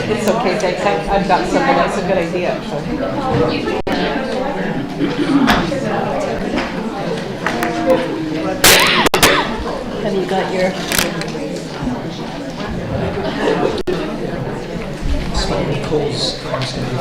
It's okay, Jake. I've got something that's a good idea. So. Have you got your... Cole's car's going to be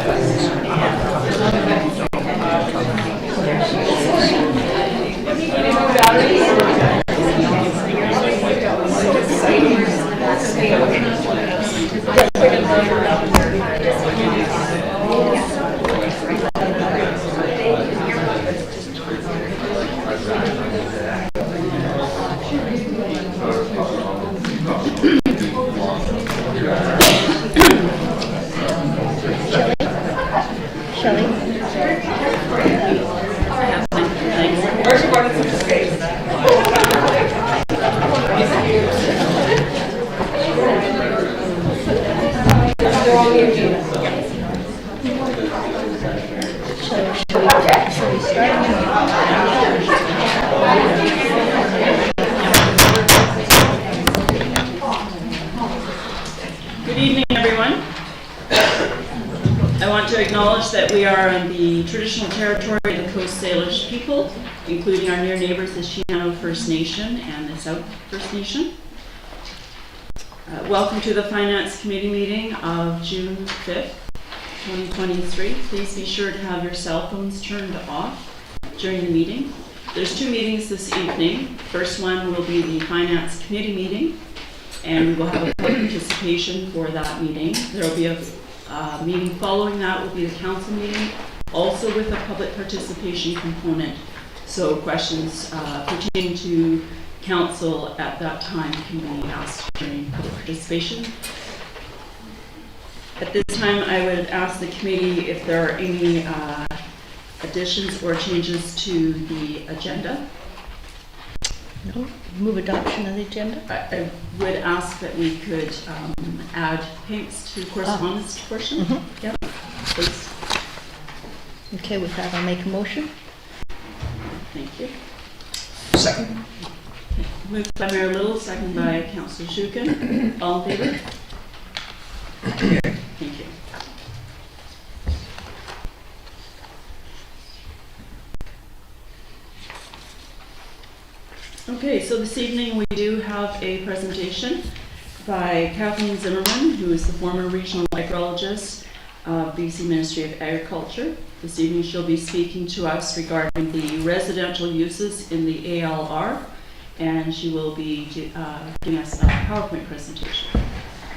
Good evening, everyone. I want to acknowledge that we are on the traditional territory of the Coast Salish people, including our near neighbors, the Chicano First Nation and the South First Nation. Welcome to the Finance Committee meeting of June 5th, 2023. Please be sure to have your cell phones turned off during the meeting. There's two meetings this evening. First one will be the Finance Committee meeting, and we will have a public participation for that meeting. There will be a meeting following that will be the council meeting, also with a public participation component. So questions pertaining to council at that time can be asked during public participation. At this time, I would ask the committee if there are any additions or changes to the agenda. No. Move adoption of the agenda. I would ask that we could add Pink's to correspondence portion. Mm-hmm. Yep, please. Okay, with that, I'll make a motion. Thank you. Second. Moved by Mayor Little, second by Councillor Shukin. All in favor? Thank you. Okay, so this evening we do have a presentation by Kathleen Zimmerman, who is the former regional agrologist of BC Ministry of Agriculture. This evening she'll be speaking to us regarding the residential uses in the ALR, and she will be giving us a PowerPoint presentation.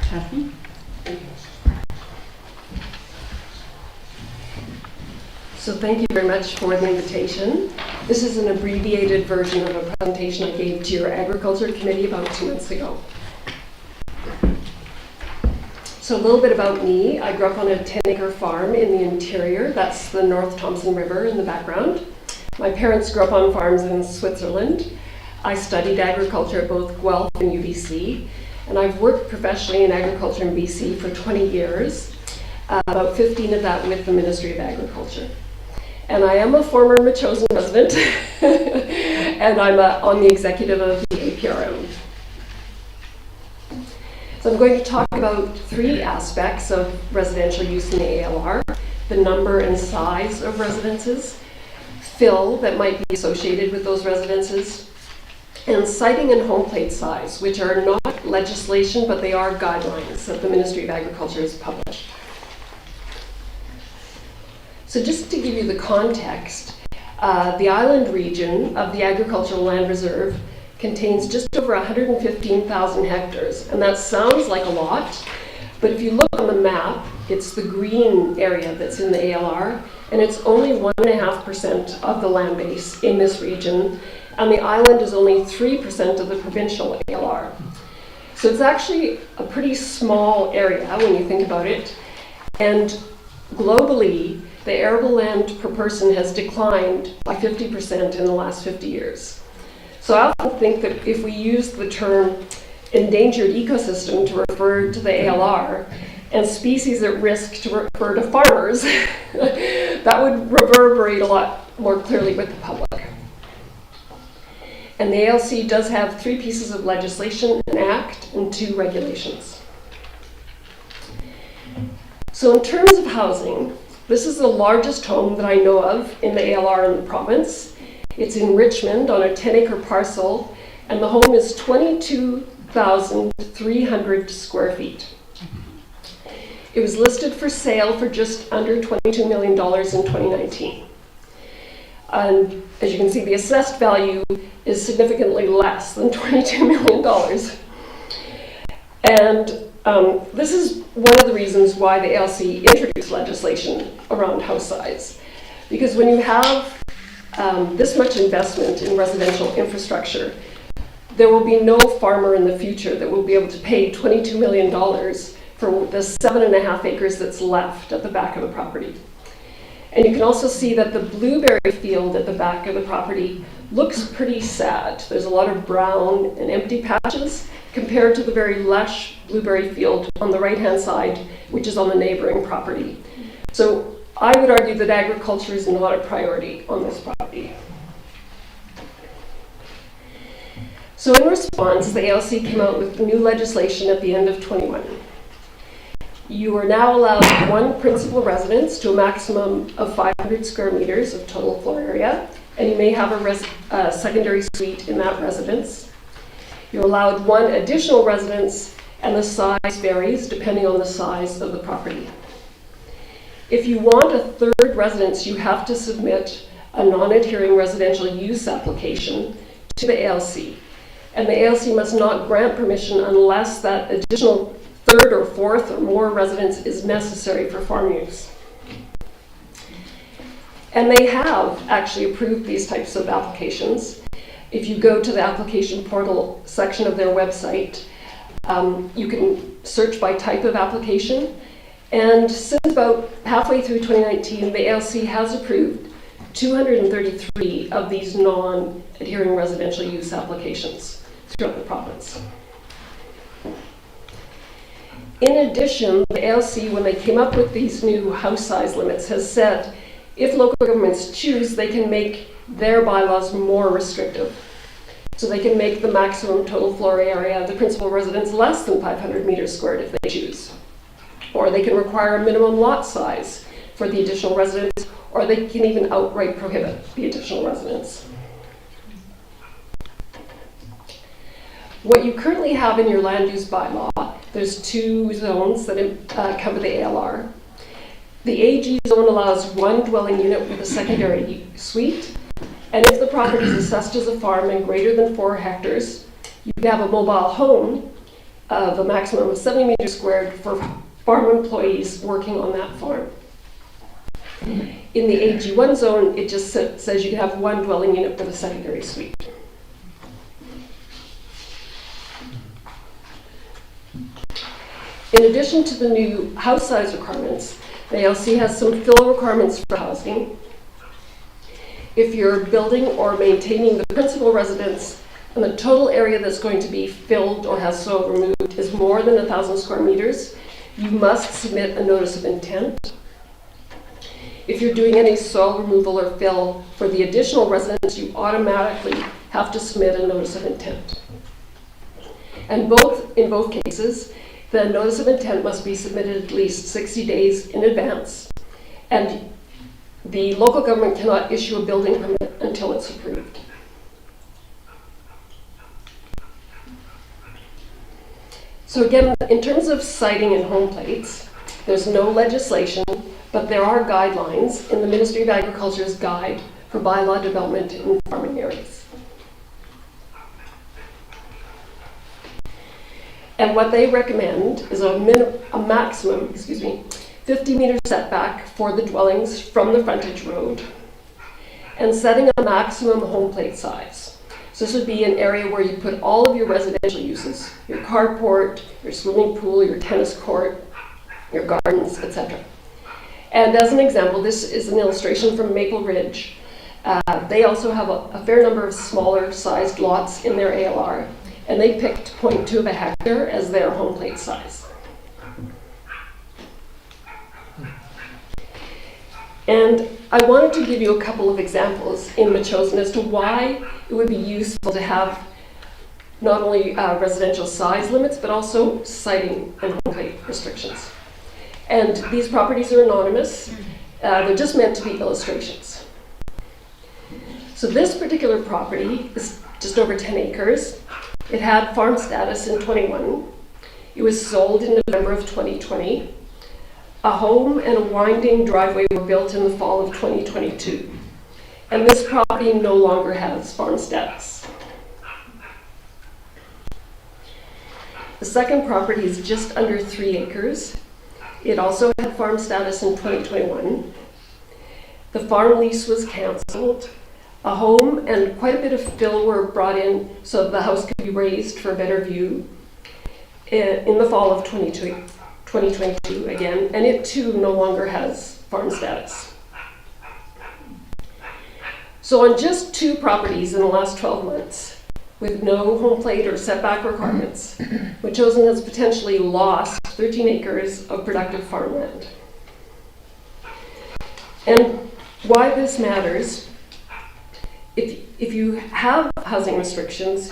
Kathleen? So thank you very much for the invitation. This is an abbreviated version of a presentation I gave to your Agriculture Committee about 2 months ago. So a little bit about me. I grew up on a 10-acre farm in the interior. That's the North Thompson River in the background. My parents grew up on farms in Switzerland. I studied agriculture at both Guelph and UBC, and I've worked professionally in agriculture in BC for 20 years, about 15 of that with the Ministry of Agriculture. And I am a former Metchosin resident, and I'm on the executive of the APRM. So I'm going to talk about 3 aspects of residential use in the ALR: the number and size of residences, fill that might be associated with those residences, and siting and home plate size, which are not legislation, but they are guidelines that the Ministry of Agriculture has published. So just to give you the context, the island region of the Agricultural Land Reserve contains just over 115,000 hectares, and that sounds like a lot, but if you look on the map, it's the green area that's in the ALR, and it's only 1.5% of the land base in this region, and the island is only 3% of the provincial ALR. So it's actually a pretty small area when you think about it, and globally, the arable land per person has declined by 50% in the last 50 years. So I often think that if we use the term endangered ecosystem to refer to the ALR and species at risk to refer to farmers, that would reverberate a lot more clearly with the public. And the ALC does have 3 pieces of legislation, an act and 2 regulations. So in terms of housing, this is the largest home that I know of in the ALR in the province. It's in Richmond on a 10-acre parcel, and the home is 22,300 square feet. It was listed for sale for just under $22 million in 2019. And as you can see, the assessed value is significantly less than $22 million. And this is one of the reasons why the ALC introduced legislation around house size. Because when you have this much investment in residential infrastructure, there will be no farmer in the future that will be able to pay $22 million for the 7.5 acres that's left at the back of the property. And you can also see that the blueberry field at the back of the property looks pretty sad. There's a lot of brown and empty patches compared to the very lush blueberry field on the right-hand side, which is on the neighboring property. So I would argue that agriculture is not a priority on this property. So in response, the ALC came out with new legislation at the end of 21. You are now allowed 1 principal residence to a maximum of 500 square meters of total floor area, and you may have a secondary suite in that residence. You're allowed 1 additional residence, and the size varies depending on the size of the property. If you want a 3rd residence, you have to submit a non-adhering residential use application to the ALC. And the ALC must not grant permission unless that additional 3rd or 4th or more residence is necessary for farm use. And they have actually approved these types of applications. If you go to the application portal section of their website, you can search by type of application. And since about halfway through 2019, the ALC has approved 233 of these non-adhering residential use applications throughout the province. In addition, the ALC, when they came up with these new house size limits, has said if local governments choose, they can make their bylaws more restrictive. So they can make the maximum total floor area of the principal residence less than 500 meters squared if they choose. Or they can require a minimum lot size for the additional residence, or they can even outright prohibit the additional residence. What you currently have in your land use bylaw, there's 2 zones that cover the ALR. The AG zone allows 1 dwelling unit with a secondary suite, and if the property is assessed as a farm and greater than 4 hectares, you can have a mobile home of a maximum of 70 meters squared for farm employees working on that farm. In the AG1 zone, it just says you can have one dwelling unit with a secondary suite. In addition to the new house size requirements, the ALC has some fill requirements for housing. If you're building or maintaining the principal residence and the total area that's going to be filled or has soil removed is more than 1,000 square meters, you must submit a notice of intent. If you're doing any soil removal or fill for the additional residence, you automatically have to submit a notice of intent. And in both cases, the notice of intent must be submitted at least 60 days in advance, and the local government cannot issue a building permit until it's approved. So again, in terms of siting and home plates, there's no legislation, but there are guidelines in the Ministry of Agriculture's guide for bylaw development in farming areas. And what they recommend is a maximum 50-meter setback for the dwellings from the frontage road, and setting a maximum home plate size. So this would be an area where you put all of your residential uses, your carport, your swimming pool, your tennis court, your gardens, etc. And as an example, this is an illustration from Maple Ridge. They also have a fair number of smaller sized lots in their ALR, and they picked 0.2 of a hectare as their home plate size. And I wanted to give you a couple of examples in Metchosin as to why it would be useful to have not only residential size limits, but also siting and home plate restrictions. And these properties are anonymous. They're just meant to be illustrations. So this particular property is just over 10 acres. It had farm status in 21. It was sold in November of 2020. A home and a winding driveway were built in the fall of 2022. And this property no longer has farm status. The second property is just under 3 acres. It also had farm status in 2021. The farm lease was canceled. A home and quite a bit of fill were brought in so the house could be raised for a better view in the fall of 2022 again, and it too no longer has farm status. So on just 2 properties in the last 12 months, with no home plate or setback requirements, Metchosin has potentially lost 13 acres of productive farmland. And why this matters, if you have housing restrictions,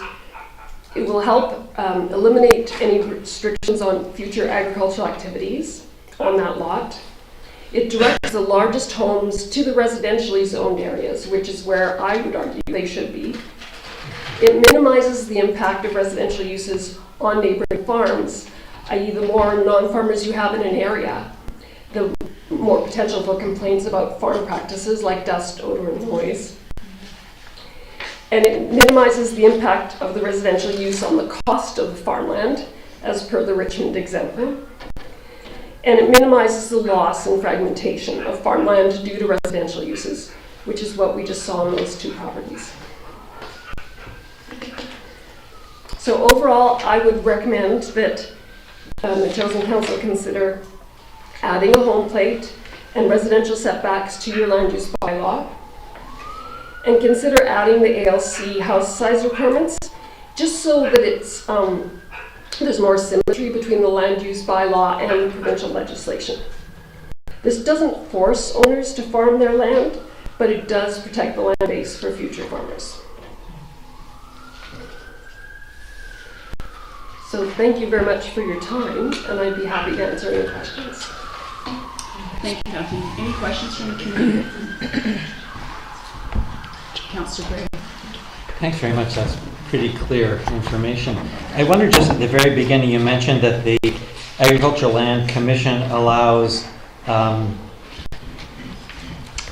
it will help eliminate any restrictions on future agricultural activities on that lot. It directs the largest homes to the residentially zoned areas, which is where I would argue they should be. It minimizes the impact of residential uses on neighboring farms, i.e. the more non-farmers you have in an area, the more potential for complaints about farm practices like dust, odor, and noise. And it minimizes the impact of the residential use on the cost of the farmland, as per the Richmond example. And it minimizes the loss and fragmentation of farmland due to residential uses, which is what we just saw on those 2 properties. So overall, I would recommend that the Chosen Council consider adding a home plate and residential setbacks to your land use bylaw, and consider adding the ALC house size requirements, just so that it's there's more symmetry between the land use bylaw and provincial legislation. This doesn't force owners to farm their land, but it does protect the land base for future farmers. So thank you very much for your time, and I'd be happy to answer any questions. Thank you, Kathleen. Any questions from the community? Councillor Gray. Thanks very much. That's pretty clear information. I wonder, just at the very beginning, you mentioned that the Agricultural Land Commission allows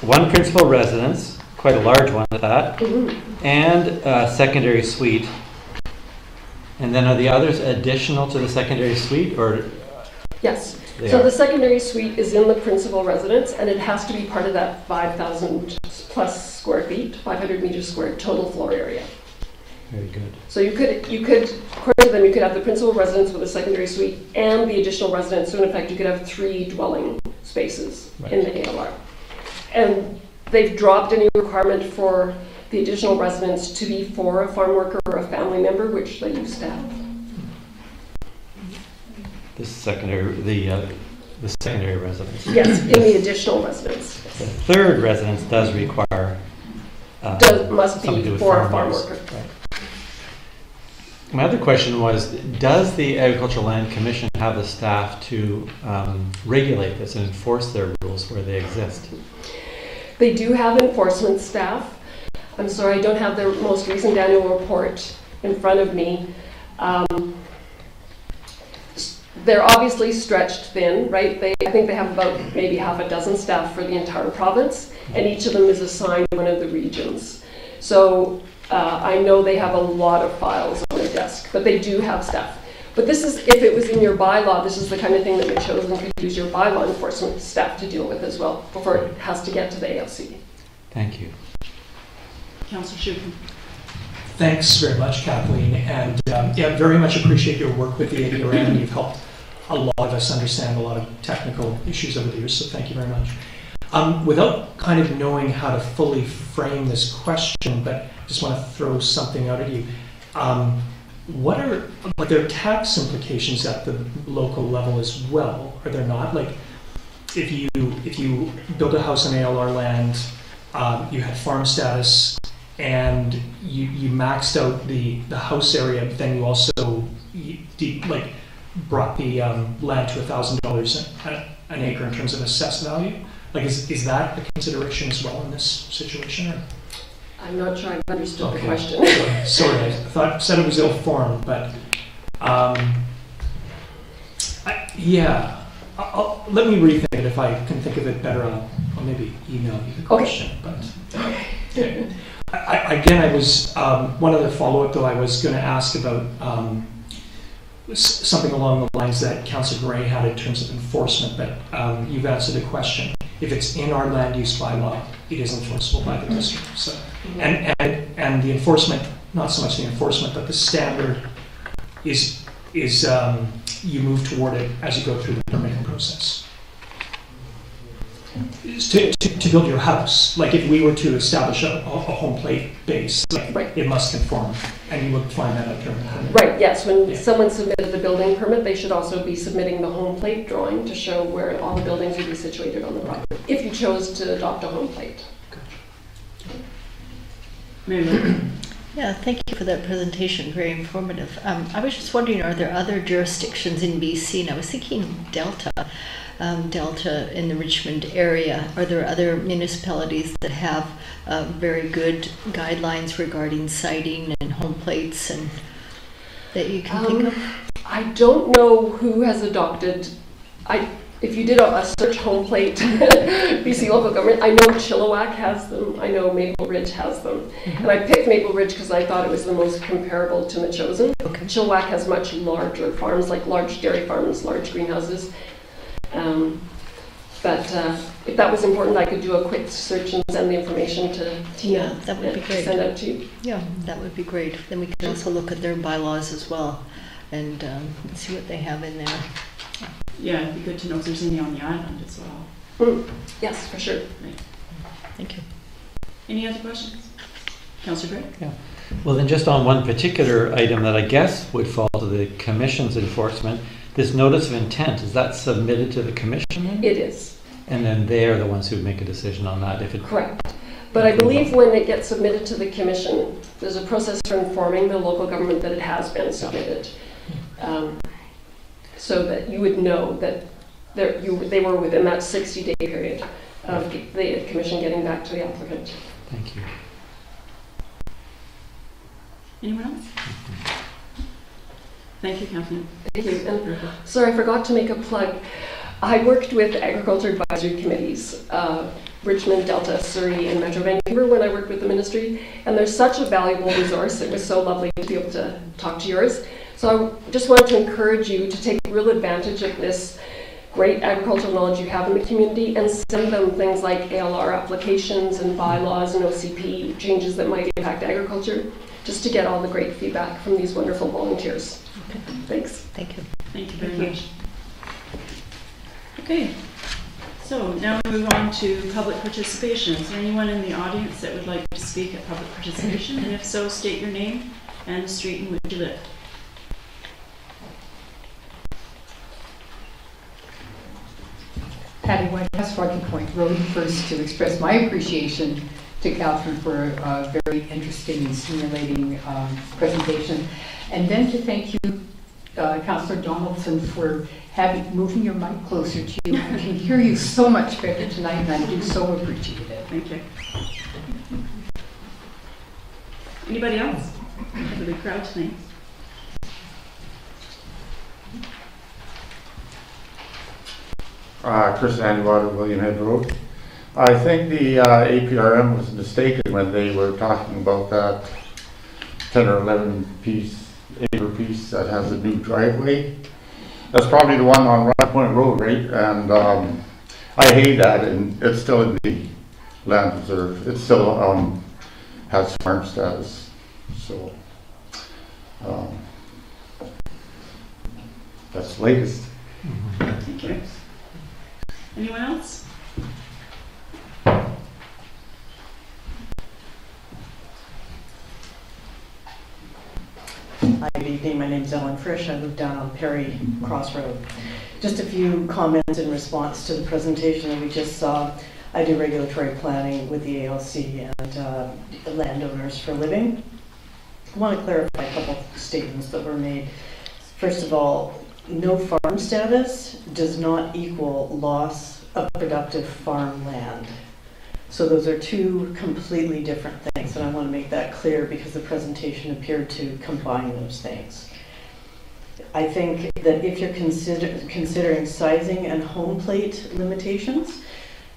one principal residence, quite a large one at that, and a secondary suite. And then are the others additional to the secondary suite, or? Yes. They So are. the secondary suite is in the principal residence, and it has to be part of that 5,000 plus square feet, 500 meters squared total floor area. Very good. So you could, according to them, you could have the principal residence with a secondary suite and the additional residence. So in effect, you could have 3 dwelling spaces in the ALR. And they've dropped any requirement for the additional residence to be for a farm worker or a family member, which they used to have. The secondary residence. Yes, in the additional residence. The third residence does require Must something to do be with for a farm use. worker. Right. My other question was, does the Agricultural Land Commission have the staff to regulate this and enforce their rules where they exist? They do have enforcement staff. I'm sorry, I don't have their most recent annual report in front of me. They're obviously stretched thin, right? I think they have about maybe half a dozen staff for the entire province, and each of them is assigned one of the regions. So I know they have a lot of files on their desk, but they do have staff. But this is, if it was in your bylaw, this is the kind of thing that Machosen could use your bylaw enforcement staff to deal with as well before it has to get to the ALC. Thank you. Councillor Schuppen. Thanks very much, Kathleen, and yeah, very much appreciate your work with the ADRN. You've helped a lot of us understand a lot of technical issues over the years, so thank you very much. Without kind of knowing how to fully frame this question, but just want to throw something out at you. What are there tax implications at the local level as well? Are there not? Like, if you build a house on ALR land, you had farm status, and you maxed out the house area, but then you also brought the land to $1,000 an acre in terms of assessed value. Like, is that a consideration as well in this situation? Or? I'm not sure I understood the question. Sorry, I said it was ill-formed, but let me rethink it. If I can think of it better, I'll maybe email you the question. Okay. But I was one other follow-up though. I was going to ask about something along the lines that Councillor Gray had in terms of enforcement, but you've answered the question. If it's in our land use bylaw, it is enforceable by the district. So, and the enforcement, not so much the enforcement, but the standard is you move toward it as you go through the permitting process. To build your house, like if we were to establish a home plate base, like it must conform, and you would find that out during the permit. Right, yes, when someone submitted the building permit, they should also be submitting the home plate drawing to show where all the buildings would be situated on the property, if you chose to adopt a home plate. Yeah, thank you for that presentation, very informative. I was just wondering, are there other jurisdictions in BC? And I was thinking Delta in the Richmond area. Are there other municipalities that have very good guidelines regarding siting and home plates and that you can think of? I don't know who has adopted. If you did a search home plate, BC local government, I know Chilliwack has them. I know Maple Ridge has them. Mm-hmm. And I picked Maple Ridge because I thought it was the most comparable to Machosen. Okay. Chilliwack has much larger farms, like large dairy farms, large greenhouses. But if that was important, I could do a quick search and send the information to Tina. Yeah, that would be great. Send out to you. Yeah, that would be great. Then we can also look at their bylaws as well and see what they have in there. Yeah, it'd be good to know if there's any on the island as well. Yes, for sure. Right. Thank you. Any other questions? Councillor Gray? Yeah. Well, then just on one particular item that I guess would fall to the Commission's enforcement, this notice of intent, is that submitted to the Commission then? It is. And then they are the ones who make a decision on that if it... Correct. But I believe when it gets submitted to the Commission, there's a process for informing the local government that it has been submitted. So that you would know that they were within that 60-day period of the Commission getting back to the applicant. Thank you. Anyone else? Thank you, Kathleen. Thank you. And sorry, I forgot to make a plug. I worked with agriculture advisory committees, Richmond, Delta, Surrey, and Metro Vancouver when I worked with the ministry. And they're such a valuable resource. It was so lovely to be able to talk to yours. So I just wanted to encourage you to take real advantage of this great agricultural knowledge you have in the community and send them things like ALR applications and bylaws and OCP changes that might impact agriculture, just to get all the great feedback from these wonderful volunteers. Thanks. Thank you. Thank you very much. Okay, so now we move on to public participation. Is there anyone in the audience that would like to speak at public participation? And if so, state your name and the street in which you live. Patty Whitehouse, Rocky Point Road, first to express my appreciation to Catherine for a very interesting and stimulating presentation, and then to thank you, Councillor Donaldson, for moving your mic closer to you. I can hear you so much better tonight, and I do so appreciate it. Thank you. Anybody else? We have a big crowd tonight. Chris Andywater, William Head Road. I think the APRM was mistaken when they were talking about that 10 or 11 acre piece that has a new driveway. That's probably the one on Rock Point Road, right? And I hate that, and it's still in the land reserve. It still has farm status. So that's the latest. Thank you. Anyone else? Hi, good evening. My name is Ellen Frisch. I live down on Perry Crossroad. Just a few comments in response to the presentation that we just saw. I do regulatory planning with the ALC and landowners for a living. I want to clarify a couple of statements that were made. First of all, no farm status does not equal loss of productive farmland. So those are two completely different things, and I want to make that clear because the presentation appeared to combine those things. I think that if you're considering sizing and home plate limitations,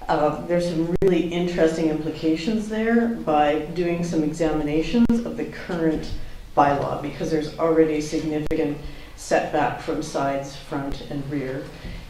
there's some really interesting implications there by doing some examinations of the current bylaw, because there's already significant setback from sides, front, and rear.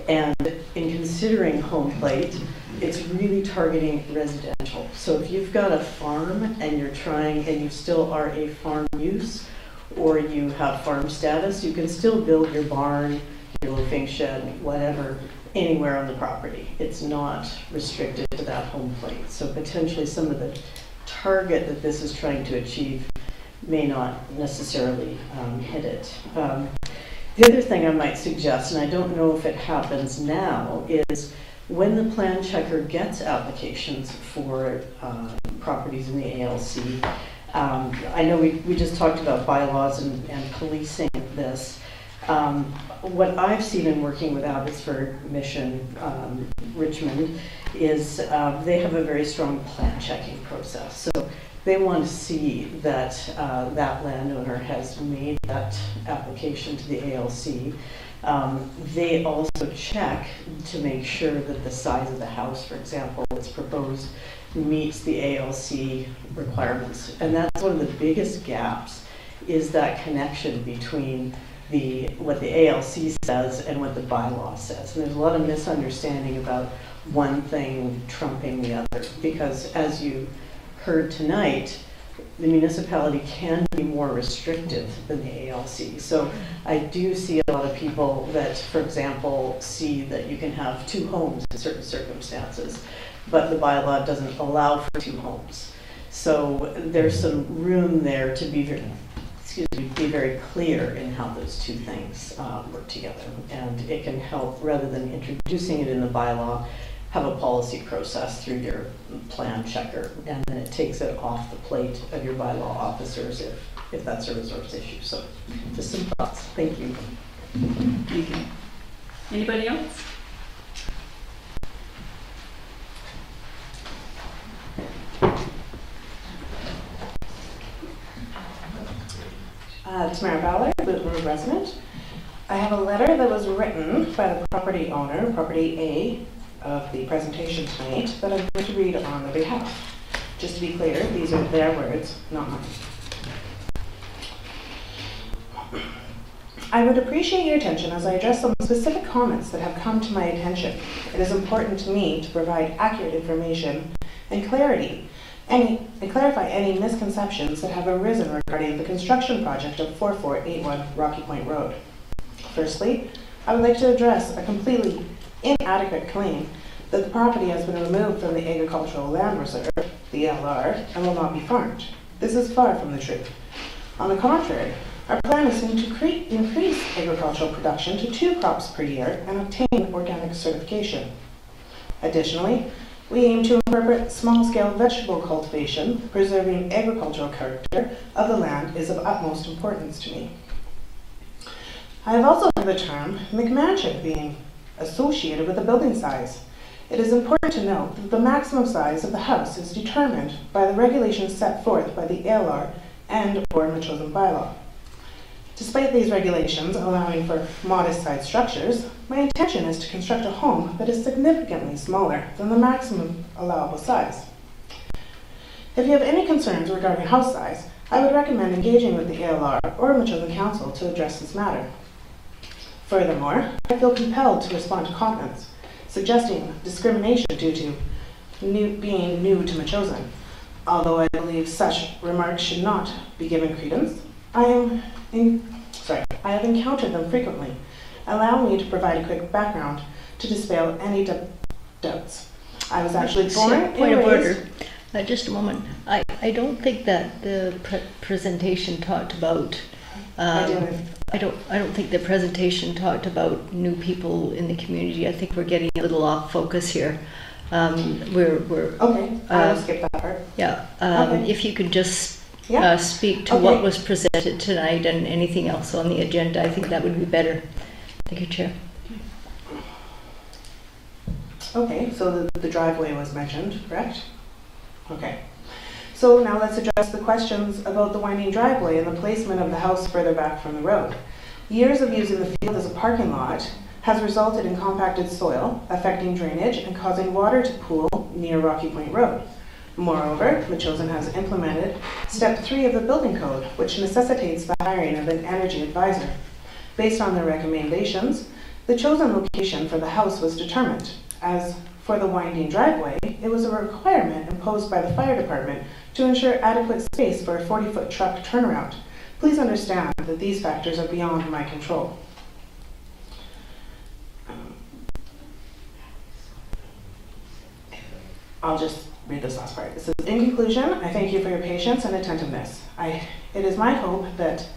And in considering home plate, it's really targeting residential. So if you've got a farm and you're trying, and you still are a farm use, or you have farm status, you can still build your barn, your loafing shed, whatever, anywhere on the property. It's not restricted to that home plate. So potentially some of the target that this is trying to achieve may not necessarily hit it. The other thing I might suggest, and I don't know if it happens now, is when the plan checker gets applications for properties in the ALC, I know we just talked about bylaws and policing this. What I've seen in working with Abbotsford, Mission, Richmond, is they have a very strong plan checking process. So they want to see that that landowner has made that application to the ALC. They also check to make sure that the size of the house, for example, that's proposed meets the ALC requirements. And that's one of the biggest gaps, is that connection between what the ALC says and what the bylaw says. And there's a lot of misunderstanding about one thing trumping the other, because as you heard tonight, the municipality can be more restrictive than the ALC. So I do see a lot of people that, for example, see that you can have 2 homes in certain circumstances, but the bylaw doesn't allow for 2 homes. So there's some room there to be very clear in how those two things work together. And it can help, rather than introducing it in the bylaw, have a policy process through your plan checker, and then it takes it off the plate of your bylaw officers if that's a resource issue. So just some thoughts. Thank you. Thank you. Anybody else? Tamara Ballard, Road resident. I have a letter that was written by the property owner, property A, of the presentation tonight, that I'm going to read on their behalf. Just to be clear, these are their words, not mine. I would appreciate your attention as I address some specific comments that have come to my attention. It is important to me to provide accurate information and clarify any misconceptions that have arisen regarding the construction project of 4481 Rocky Point Road. Firstly, I would like to address a completely inadequate claim that the property has been removed from the Agricultural Land Reserve, the ALR, and will not be farmed. This is far from the truth. On the contrary, our plan is to increase agricultural production to 2 crops per year and obtain organic certification. Additionally, we aim to incorporate small-scale vegetable cultivation. Preserving agricultural character of the land is of utmost importance to me. I have also heard the term McMansion being associated with the building size. It is important to note that the maximum size of the house is determined by the regulations set forth by the ALR and/or Metchosin bylaw. Despite these regulations allowing for modest-sized structures, my intention is to construct a home that is significantly smaller than the maximum allowable size. If you have any concerns regarding house size, I would recommend engaging with the ALR or Metchosin Council to address this matter. Furthermore, I feel compelled to respond to comments suggesting discrimination due to being new to Metchosin. Although I believe such remarks should not be given credence, I have encountered them frequently. Allow me to provide a quick background to dispel any doubts. I was actually born and Point of raised... order. Just a moment. I don't think that the presentation talked about. I didn't. I don't think the presentation talked about new people in the community. I think we're getting a little off focus here. We're Okay, I'll skip that part. yeah. Okay. If you could just Yeah. speak to Okay. what was presented tonight and anything else on the agenda, I think that would be better. Thank you, Chair. Okay, so the driveway was mentioned, correct? Okay. So now let's address the questions about the winding driveway and the placement of the house further back from the road. Years of using the field as a parking lot has resulted in compacted soil, affecting drainage and causing water to pool near Rocky Point Road. Moreover, Metchosin has implemented Step 3 of the Building Code, which necessitates the hiring of an energy advisor. Based on their recommendations, the chosen location for the house was determined. As for the winding driveway, it was a requirement imposed by the fire department to ensure adequate space for a 40-foot truck turnaround. Please understand that these factors are beyond my control. I'll just read this last part. It says, in conclusion, I thank you for your patience and attentiveness. It is my hope that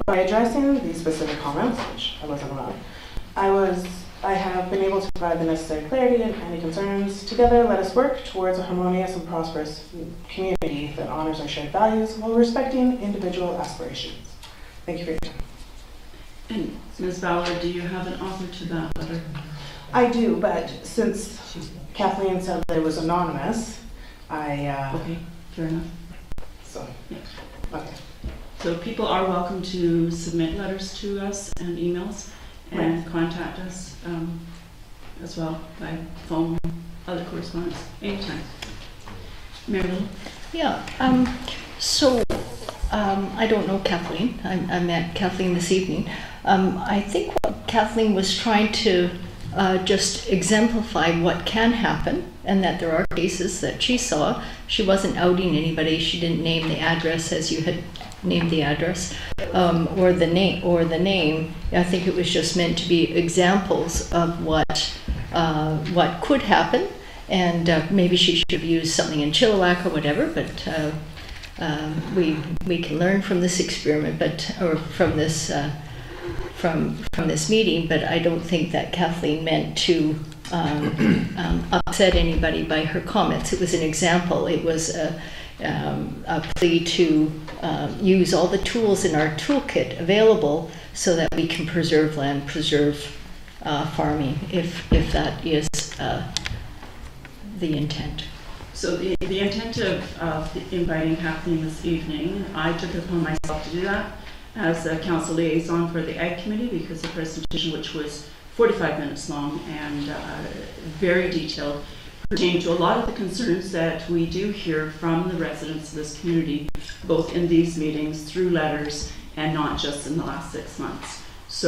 by addressing these specific comments, which I wasn't allowed, I have been able to provide the necessary clarity and any concerns. Together, let us work towards a harmonious and prosperous community that honors our shared values while respecting individual aspirations. Thank you for your time. And Ms. Ballard, do you have an author to that letter? I do, but since Kathleen said that it was anonymous, Okay, fair enough. so, Yeah. okay. So people are welcome to submit letters to us and emails and contact us as well by phone, other correspondence, anytime. Mary Lou? Yeah. I don't know Kathleen. I met Kathleen this evening. I think what Kathleen was trying to just exemplify what can happen, and that there are cases that she saw. She wasn't outing anybody. She didn't name the address as you had named the address, or the name. I think it was just meant to be examples of what could happen, and maybe she should have used something in Chilliwack or whatever. But we can learn from this experiment, or from this. From this meeting, but I don't think that Kathleen meant to upset anybody by her comments. It was an example. It was a plea to use all the tools in our toolkit available so that we can preserve land, preserve farming, if that is the intent. So the intent of inviting Kathleen this evening, I took it upon myself to do that as a council liaison for the Ag Committee, because the presentation, which was 45 minutes long and very detailed, pertained to a lot of the concerns that we do hear from the residents of this community, both in these meetings, through letters, and not just in the last 6 months. So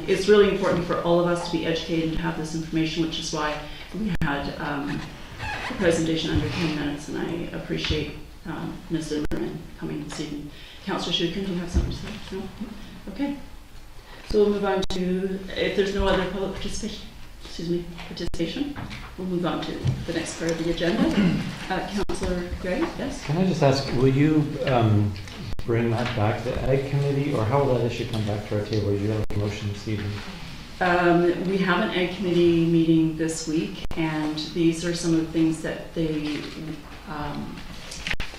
It's really important for all of us to be educated and have this information, which is why we had a presentation under 10 minutes, and I appreciate Ms. Zimmerman coming this evening. Councillor Shukin, do you have something to say? No? Okay. So we'll move on to, if there's no other public participation, we'll move on to the next part of the agenda. Councillor Gray, yes? Can I just ask, will you bring that back to the Ag Committee, or how will that issue come back to our table? You have a motion this evening. We have an Ag Committee meeting this week, and these are some of the things that they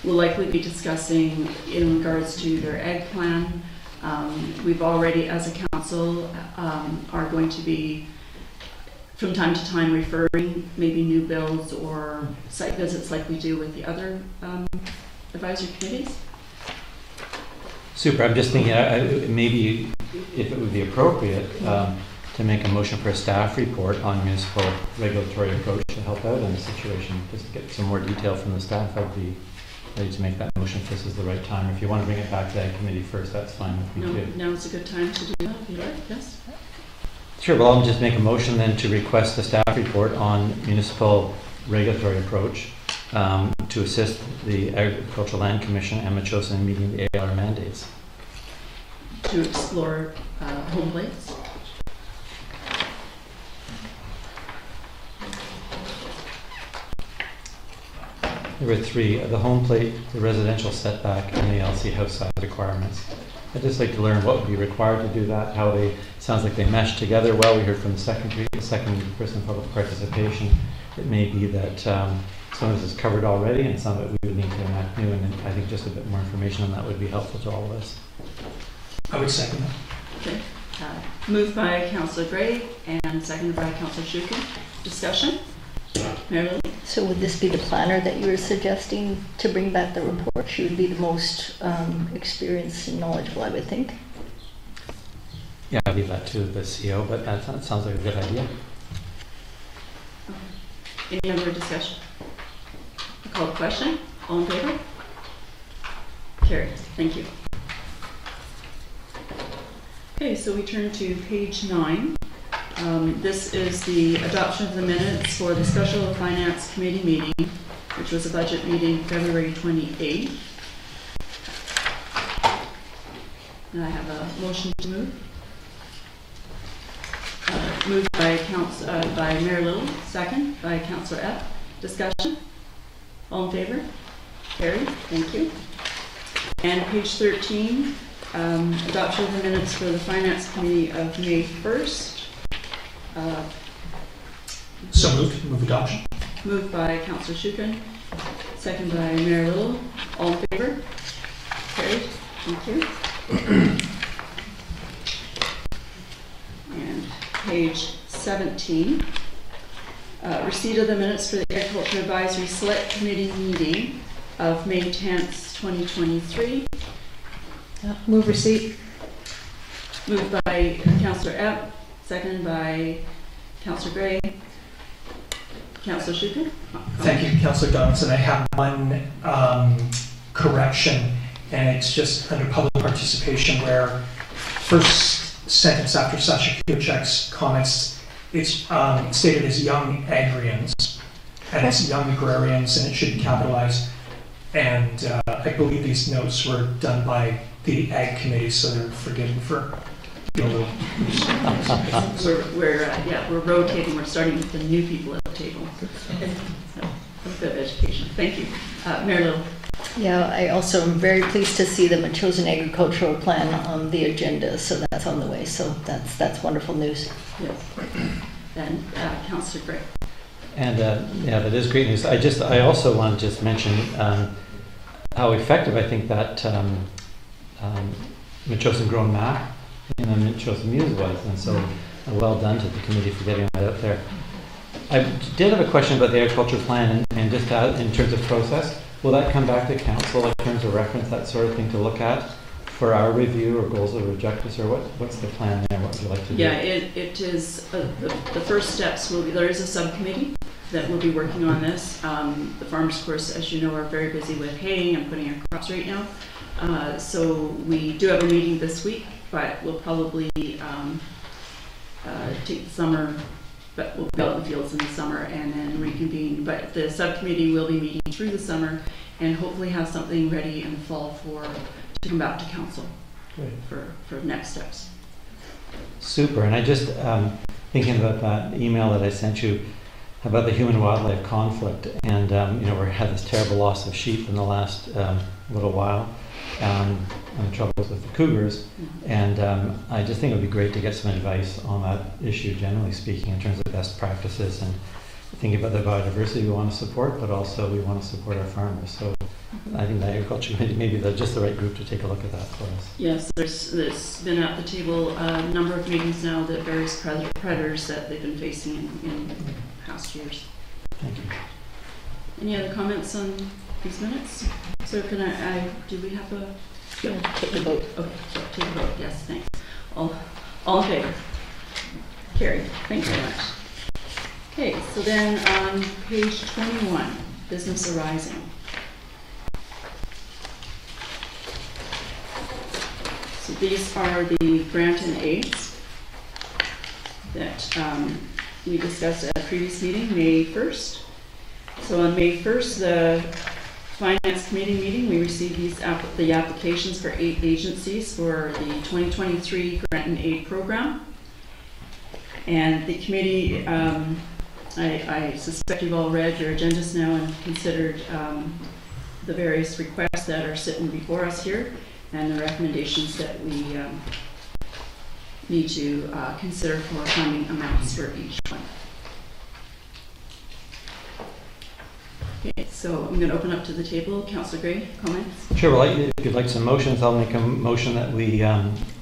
will likely be discussing in regards to their Ag plan. We've already, as a council, are going to be from time to time referring maybe new bills or site visits like we do with the other advisory committees. Super. I'm just thinking maybe if it would be appropriate to make a motion for a staff report on municipal regulatory approach to help out in the situation. Just to get some more detail from the staff, I'd be ready to make that motion if this is the right time. If you want to bring it back to that committee first, that's fine with me too. Now is a good time to do that, if you like, yes? Sure, well, I'll just make a motion then to request a staff report on municipal regulatory approach to assist the Agricultural Land Commission and Metchosin in meeting the ALR mandates. To explore home plates. There were three: the home plate, the residential setback, and the LC house size requirements. I'd just like to learn what would be required to do that, how they, sounds like they mesh together well. We heard from the second person public participation. It may be that some of this is covered already and some of it we would need to enact new, and I think just a bit more information on that would be helpful to all of us. I would second that. Okay. Moved by Councillor Gray and seconded by Councillor Shukin. Discussion? Mary Lily? So would this be the planner that you were suggesting to bring back the report? She would be the most experienced and knowledgeable, I would think. Yeah, I'll leave that to the CEO, but that sounds like a good idea. Okay. Any other discussion? I call the question. All in favor? Carried. Thank you. Okay, so we turn to page 9. This is the adoption of the minutes for the Special Finance Committee meeting, which was a budget meeting February 28th. And I have a motion to move. Moved by Mayor Little, second by Councillor Epp. Discussion? All in favor? Carried. Thank you. And page 13, adoption of the minutes for the Finance Committee of May 1st. So moved. Move adoption. Moved by Councillor Shukin, second by Mayor Little. All in favor? Carried. Thank you. And page 17, receipt of the minutes for the Agriculture Advisory Select Committee meeting of May 10th, 2023. Move receipt. Moved by Councillor Epp, seconded by Councillor Gray. Councillor Shukin? Thank you, Councillor Donaldson. I have one correction, and it's just under public participation where first sentence after Sasha Kuchek's comments, it's stated as young agrarians, and it's young agrarians, and it should be capitalized. And I believe these notes were done by the Ag Committee, so they're forgiven for being a little we're rotating. We're starting with the new people at the table. So, a bit of education. Thank you. Mayor Little. Yeah, I also am very pleased to see the Metchosin agricultural plan on the agenda, so that's on the way. So that's wonderful news. Yes. And Councillor Gray. And yeah, that is great news. I also want to just mention how effective I think that Metchosin grown map in the Metchosin Muse was, and so well done to the committee for getting that out there. I did have a question about the agriculture plan, and just in terms of process, will that come back to council in terms of reference, that sort of thing to look at for our review or goals or objectives, or what's the plan there? What would you like to do? Yeah, it is, the first steps will be, there is a subcommittee that will be working on this. The farmers, of course, as you know, are very busy with haying and putting in crops right now. So we do have a meeting this week, but we'll probably take the summer, but we'll be out in the fields in the summer and then reconvene. But the subcommittee will be meeting through the summer and hopefully have something ready in the fall to come back to council for next steps. Super. And I just thinking about that email that I sent you about the human-wildlife conflict, and we had this terrible loss of sheep in the last little while, and troubles with the cougars, and I just think it would be great to get some advice on that issue, generally speaking, in terms of best practices and thinking about the biodiversity we want to support, but also we want to support our farmers. So I think the Agriculture Committee maybe they're just the right group to take a look at that for us. Yes, there's been at the table a number of meetings now that various predators that they've been facing in past years. Thank you. Any other comments on these minutes? So do we have a... Take the vote. Okay, so take a vote, yes, thanks. All in favor? Carried, thank you very much. Okay, so then on page 21, business arising. So these are the grant and aids that we discussed at a previous meeting, May 1st. So on May 1st, the Finance Committee meeting, we received the applications for 8 agencies for the 2023 Grant and Aid Program. And the committee, I suspect you've all read your agendas now and considered the various requests that are sitting before us here and the recommendations that we need to consider for funding amounts for each one. Okay, so I'm going to open up to the table. Councillor Gray, comments? Sure. Well, if you'd like some motions, I'll make a motion that we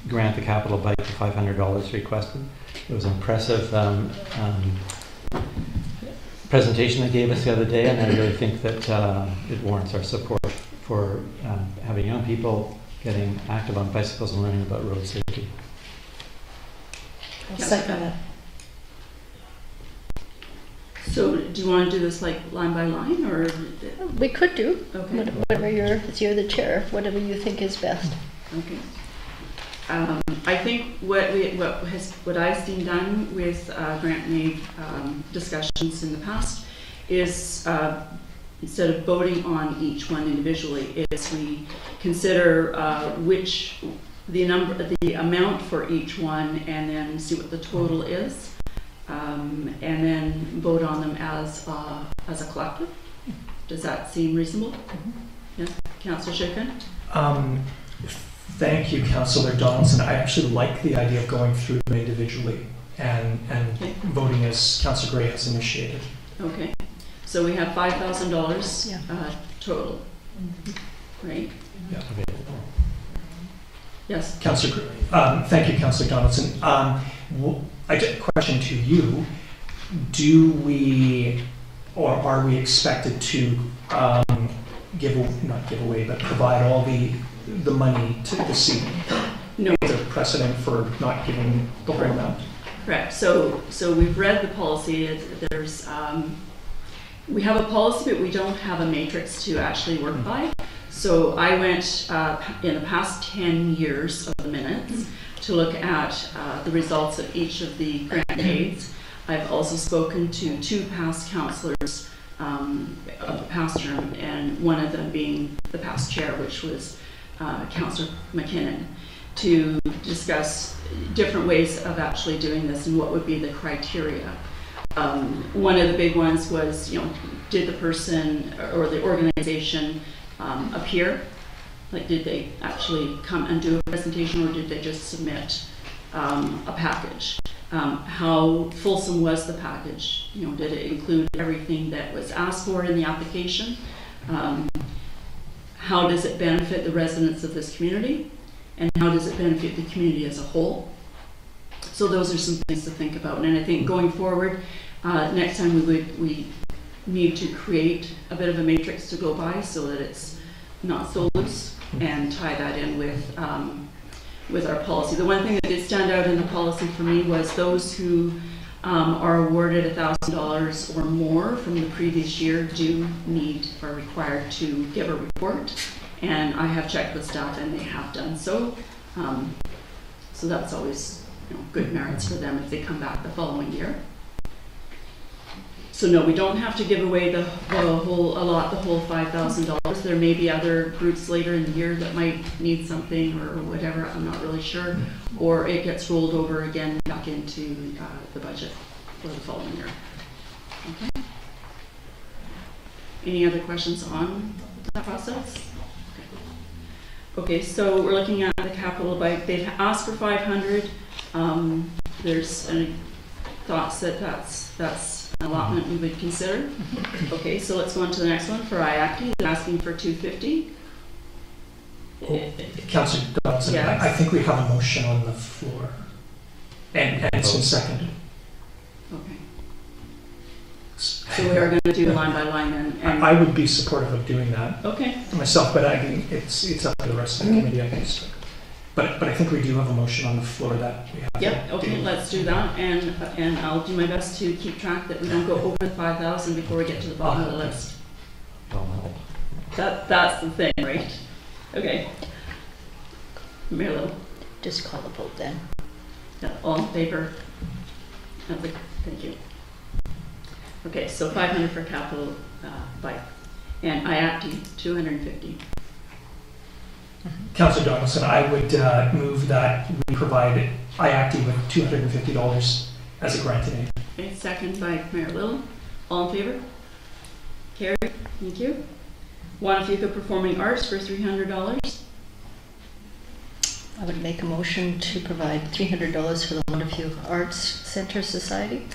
grant the capital bike the $500 requested. It was an impressive presentation they gave us the other day, and I really think that it warrants our support for having young people getting active on bicycles and learning about road safety. I'll second that. So do you want to do this like line by line, or? We could do, Okay. whatever you're the chair, whatever you think is best. Okay. I think what I've seen done with grant and aid discussions in the past is instead of voting on each one individually, is we consider the amount for each one, and then see what the total is, and then vote on them as a collective. Does that seem reasonable? Mm-hmm. Yes, Councillor Shaken? Thank you, Councillor Donaldson. I actually like the idea of going through them individually and Okay. voting as Councillor Gray has initiated. Okay, so we have $5,000 total, right? Yeah. Yes. Councillor Gray. Thank you, Councillor Donaldson. I did a question to you. Do we, or are we expected to not give away, but provide all the money to the city? No. Is there precedent for not giving the whole amount? Correct. So we've read the policy. There's we have a policy, but we don't have a matrix to actually work by. So I went in the past 10 years of the minutes to look at the results of each of the grant aids. I've also spoken to 2 past councillors of the past term, and one of them being the past chair, which was Councillor McKinnon, to discuss different ways of actually doing this and what would be the criteria. One of the big ones was, did the person or the organization appear? Like, did they actually come and do a presentation, or did they just submit a package? How fulsome was the package? Did it include everything that was asked for in the application? How does it benefit the residents of this community? And how does it benefit the community as a whole? So those are some things to think about. And I think going forward, next time we need to create a bit of a matrix to go by so that it's not so loose, and tie that in with our policy. The one thing that did stand out in the policy for me was those who are awarded $1,000 or more from the previous year are required to give a report. And I have checked with staff and they have done so. So that's always good merits for them if they come back the following year. So no, we don't have to give away the whole $5,000. There may be other groups later in the year that might need something or whatever, I'm not really sure. Or it gets rolled over again back into the budget for the following year. Okay. Any other questions on that process? Okay, so we're looking at the capital bike. They've asked for 500. There's any thoughts that that's an allotment we would consider. Okay, so let's go on to the next one for IACTI. They're asking for 250. Councillor Donaldson, Yes. I think we have a motion on the floor, and it's been seconded. Okay. So we are going to do line by line and I would be supportive of doing that okay. myself, but I mean, it's up to the rest of the committee, I guess. But I think we do have a motion on the floor that we have. Yep, to okay, do. let's do that, and I'll do my best to keep track that we don't go over the 5,000 before we get to the bottom of the list. Oh, no. That's the thing, right? Okay. Mayor Little, Just call the vote then. yeah, all in favor? Thank you. Okay, so 500 for capital bike, and IACTI 250. Councillor Donaldson, I would move that we provide IACTI with $250 as a grant aid. Okay, second by Mayor Little. All in favor? Carried. Thank you. Wanafuka Performing Arts for $300. I would make a motion to provide $300 for the Wonderful Arts Center Society.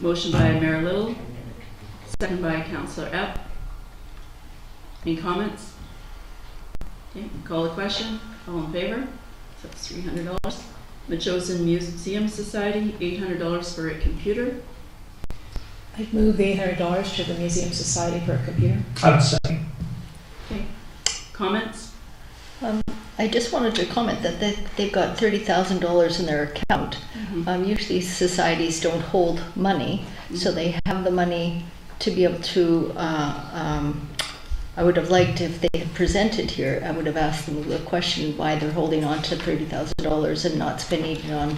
Motion by Mayor Little, second by Councillor Epp. Any comments? Okay, call the question. All in favor? So that's $300. Machosen Museum Society, $800 for a computer. I'd move the $800 to the Museum Society for a computer. I would second. Okay, comments? I just wanted to comment that they've got $30,000 in their account. Usually societies don't hold money, so they have the money to be able to, I would have liked if they had presented here, I would have asked them the question why they're holding on to $30,000 and not spending it on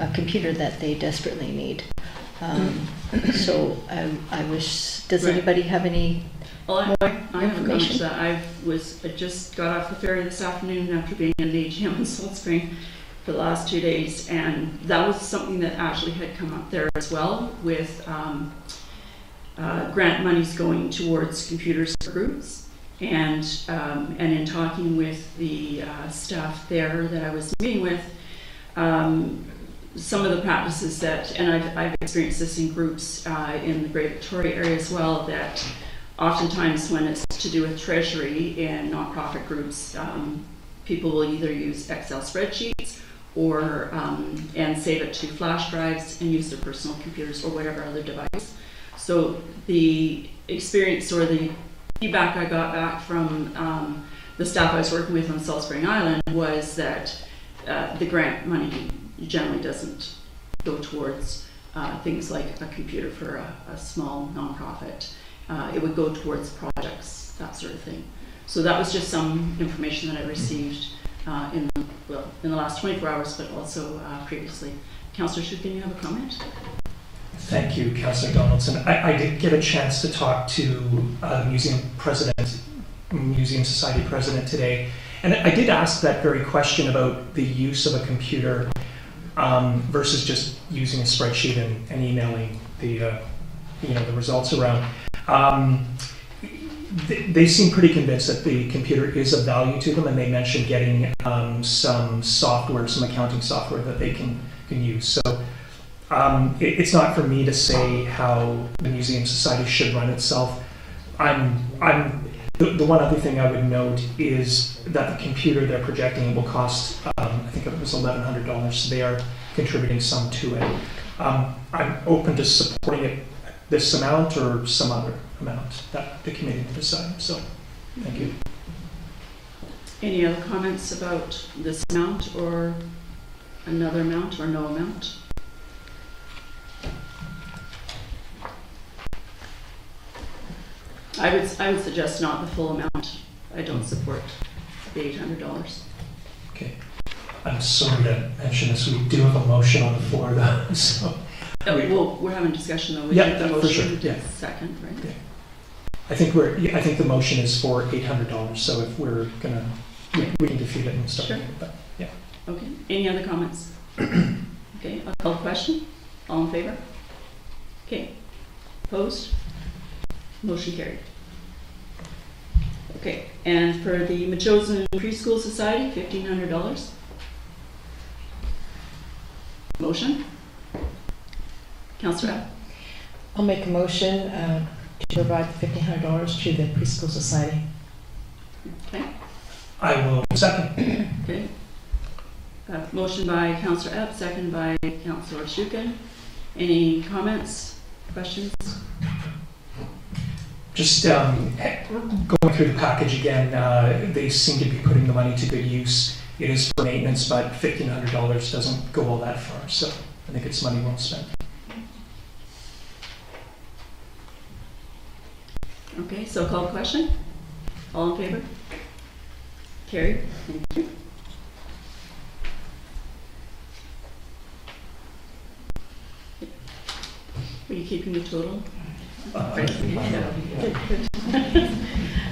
a computer that they desperately need. So I wish, does Right. anybody have any Well, I have a comment to information? that. I just got off the ferry this afternoon after being in the AGM in Salt Spring for the last 2 days, and that was something that actually had come up there as well, with grant monies going towards computers for groups, and in talking with the staff there that I was meeting with, some of the practices that, and I've experienced this in groups in the Great Victoria area as well, that oftentimes when it's to do with treasury in nonprofit groups, people will either use Excel spreadsheets or and save it to flash drives and use their personal computers or whatever other device. So the experience or the feedback I got back from the staff I was working with on Salt Spring Island was that the grant money generally doesn't go towards things like a computer for a small nonprofit. It would go towards projects, that sort of thing. So that was just some information that I received in the last 24 hours, but also previously. Councillor Shukin, you have a comment? Thank you, Councillor Donaldson. I did get a chance to talk to the museum society president today, and I did ask that very question about the use of a computer versus just using a spreadsheet and emailing the results around. They seem pretty convinced that the computer is of value to them, and they mentioned getting some software, some accounting software that they can use. So it's not for me to say how the Museum Society should run itself. The one other thing I would note is that the computer they're projecting will cost, I think it was $1,100, so they are contributing some to it. I'm open to supporting it this amount or some other amount that the committee will decide. So, thank you. Any other comments about this amount or another amount or no amount? I would suggest not the full amount. I don't support the $800. Okay. I'm sorry to mention this, we do have a motion on the floor though, so. Well, we're having discussion though. We Yeah, have the for sure, motion yeah. second, right? Yeah. I think the motion is for $800, so if we're gonna, we can defeat it and start Sure. it, but yeah. Okay, any other comments? Okay, I'll call the question. All in favor? Okay, opposed? Motion carried. Okay, and for the Machosen Preschool Society, $1,500. Motion? Councillor Abb. I'll make a motion to provide the $1,500 to the preschool society. Okay. I will second. Okay. Motion by Councillor Epp, second by Councillor Shukin. Any comments, questions? Just going through the package again, they seem to be putting the money to good use. It is for maintenance, but $1,500 doesn't go all that far, so I think it's money well spent. Okay, so call the question. All in favor? Carried. Thank you. Are you keeping the total?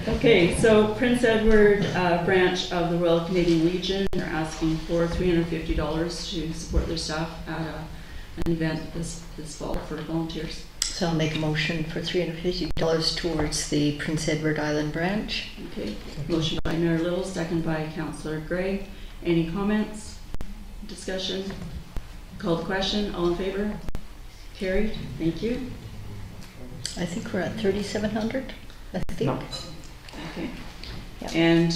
Okay, so Prince Edward branch of the Royal Canadian Legion are asking for $350 to support their staff at an event this fall for volunteers. So I'll make a motion for $350 towards the Prince Edward Island branch. Okay, motion by Mayor Little, second by Councillor Gray. Any comments? Discussion? Call the question. All in favor? Carried. Thank you. I think we're at 3,700, I think. No. Okay. Yeah. And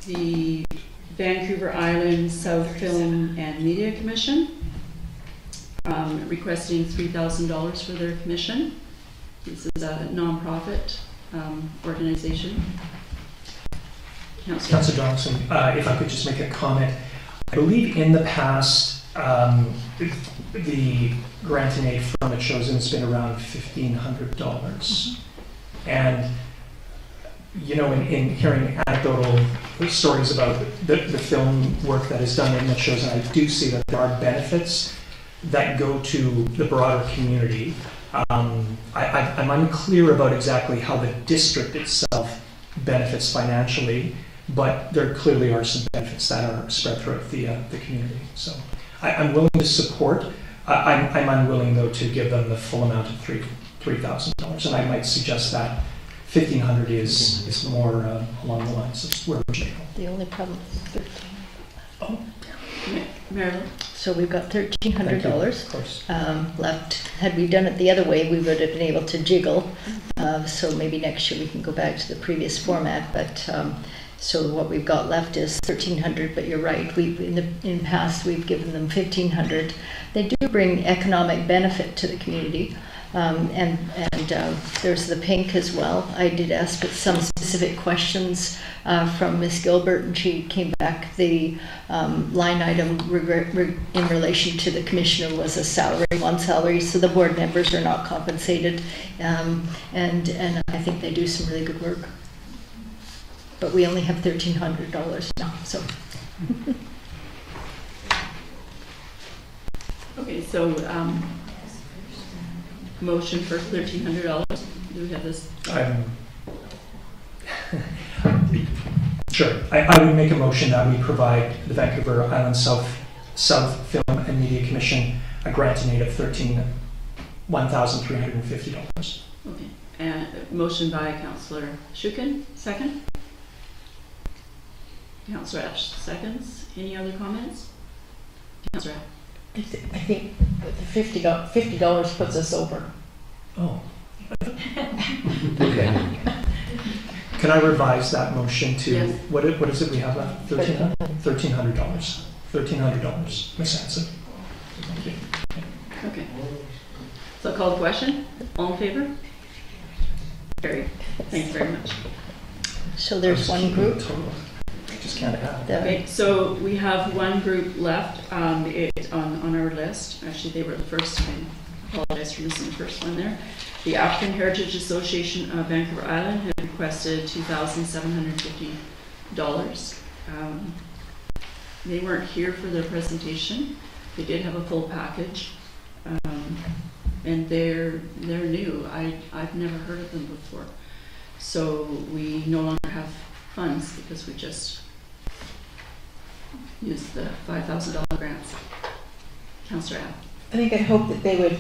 the Vancouver Island South Film and Media Commission requesting $3,000 for their commission. This is a non-profit organization. Councillor Donaldson, if I could just make a comment. I believe in the past, the grant and aid from it shows it's been around $1,500. And, you know, in hearing anecdotal stories about the film work that is done in the shows, and I do see that there are benefits that go to the broader community. I'm unclear about exactly how the district itself benefits financially, but there clearly are some benefits that are spread throughout the community. So I'm willing to support. I'm unwilling, though, to give them the full amount of $3,000, and I might suggest that $1,500 is more along the lines of where we're going. The only problem is 13. Oh, Marilyn? So we've got thank you. $1,300 Of course. left. Had we done it the other way, we would have been able to jiggle. So maybe next year we can go back to the previous format. But so what we've got left is $1,300. But you're right. In the past we've given them $1,500. They do bring economic benefit to the community. And there's the pink as well. I did ask some specific questions from Ms. Gilbert, and she came back. The line item in relation to the commissioner was a salary, one salary, so the board members are not compensated, and I think they do some really good work. But we only have $1,300 now, so. Okay, so motion for $1,300. Do we have this? Sure. I would make a motion that we provide the Vancouver Island South Film and Media Commission a grant in aid of $1,350. Okay. And motion by Councillor Shukin, second. Councillor Ash, seconds. Any other comments? Councillor Ash. I think the $50 puts us over. Oh. Okay. Can I revise that motion to, Yes. what is it we have left? $1,300? $1,300, Ms. Hanson. Thank you. Okay. So call the question. All in favor? Carried. Thanks very much. So there's one group. I just can't add. Okay, so we have one group left on our list. Actually, they were the first one. I apologize for missing the first one there. The African Heritage Association of Vancouver Island had requested $2,750. They weren't here for their presentation. They did have a full package, and they're new. I've never heard of them before. So we no longer have funds because we just used the $5,000 grants. Councillor Abb. I think I'd hope that they would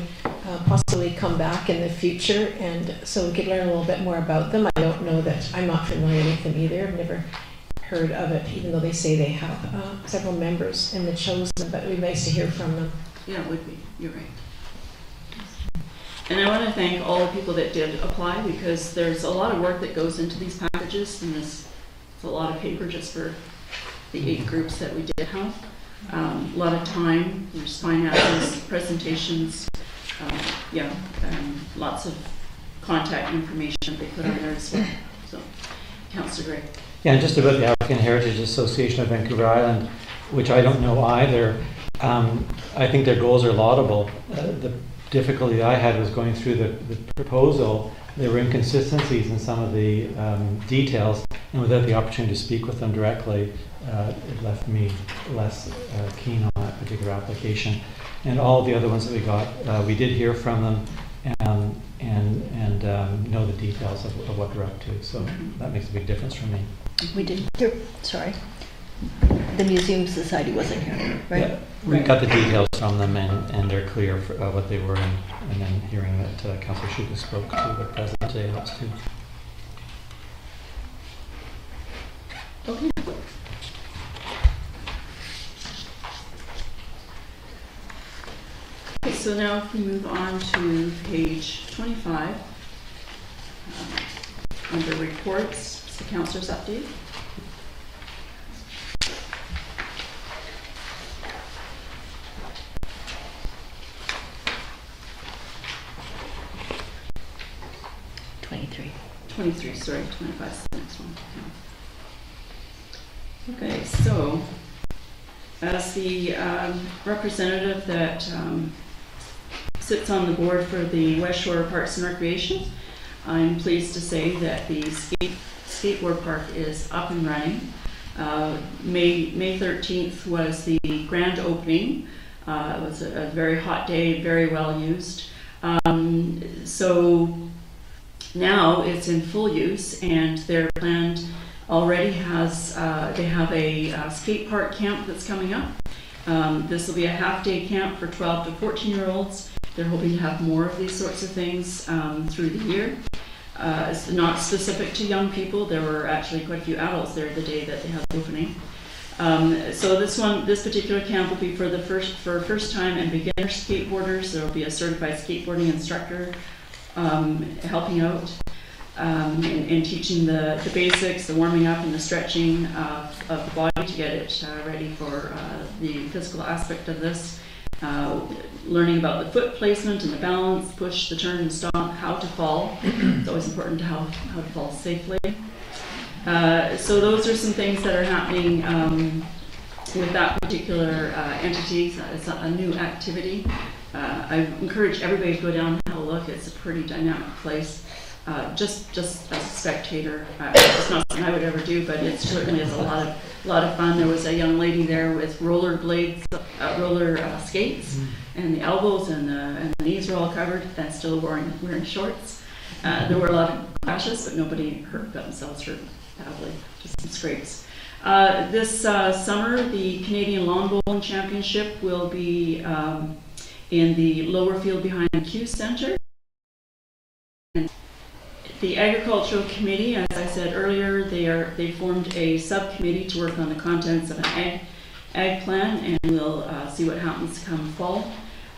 possibly come back in the future, and so we could learn a little bit more about them. I don't know that, I'm not familiar with them either. I've never heard of it, even though they say they have several members in the chosen, but it would be nice to hear from them. Yeah, it would be. You're right. And I want to thank all the people that did apply, because there's a lot of work that goes into these packages, and it's a lot of paper just for the 8 groups that we did have. A lot of time, there's finances, presentations, lots of contact information they put on there as well. So, Councillor Gray. Yeah, and just about the African Heritage Association of Vancouver Island, which I don't know either. I think their goals are laudable. The difficulty I had was going through the proposal. There were inconsistencies in some of the details, and without the opportunity to speak with them directly, it left me less keen on that particular application. And all the other ones that we got, we did hear from them and know the details of what they're up to. So that makes a big difference for me. We didn't hear, sorry. The Museum Society wasn't here, right? Yeah, we got the details from them, and they're clear for what they were, and then hearing that Councillor Shuka spoke to the president today helps too. Okay. Okay, so now if we move on to page 25, under reports, it's the councillor's update. Sorry, 25 is the next one. Okay, so as the representative that sits on the board for the West Shore Parks and Recreation, I'm pleased to say that the skateboard park is up and running. May 13th was the grand opening. It was a very hot day, very well used. So now it's in full use, and their plan already has, they have a skate park camp that's coming up. This will be a half-day camp for 12 to 14-year-olds. They're hoping to have more of these sorts of things through the year. It's not specific to young people. There were actually quite a few adults there the day that they had the opening. So this particular camp will be for first-time and beginner skateboarders. There will be a certified skateboarding instructor helping out and teaching the basics, the warming up and the stretching of the body to get it ready for the physical aspect of this. Learning about the foot placement and the balance, push, the turn and stop, how to fall. It's always important to how to fall safely. So those are some things that are happening with that particular entity. It's a new activity. I encourage everybody to go down and have a look. It's a pretty dynamic place. Just as a spectator, it's not something I would ever do, but it certainly is a lot of fun. There was a young lady there with roller skates, and the elbows and the knees were all covered, and still wearing shorts. There were a lot of crashes, but nobody got themselves hurt badly, just some scrapes. This summer, the Canadian Lawn Bowling Championship will be in the lower field behind the Q Centre. The Agricultural Committee, as I said earlier, they formed a subcommittee to work on the contents of an ag plan, and we'll see what happens come fall.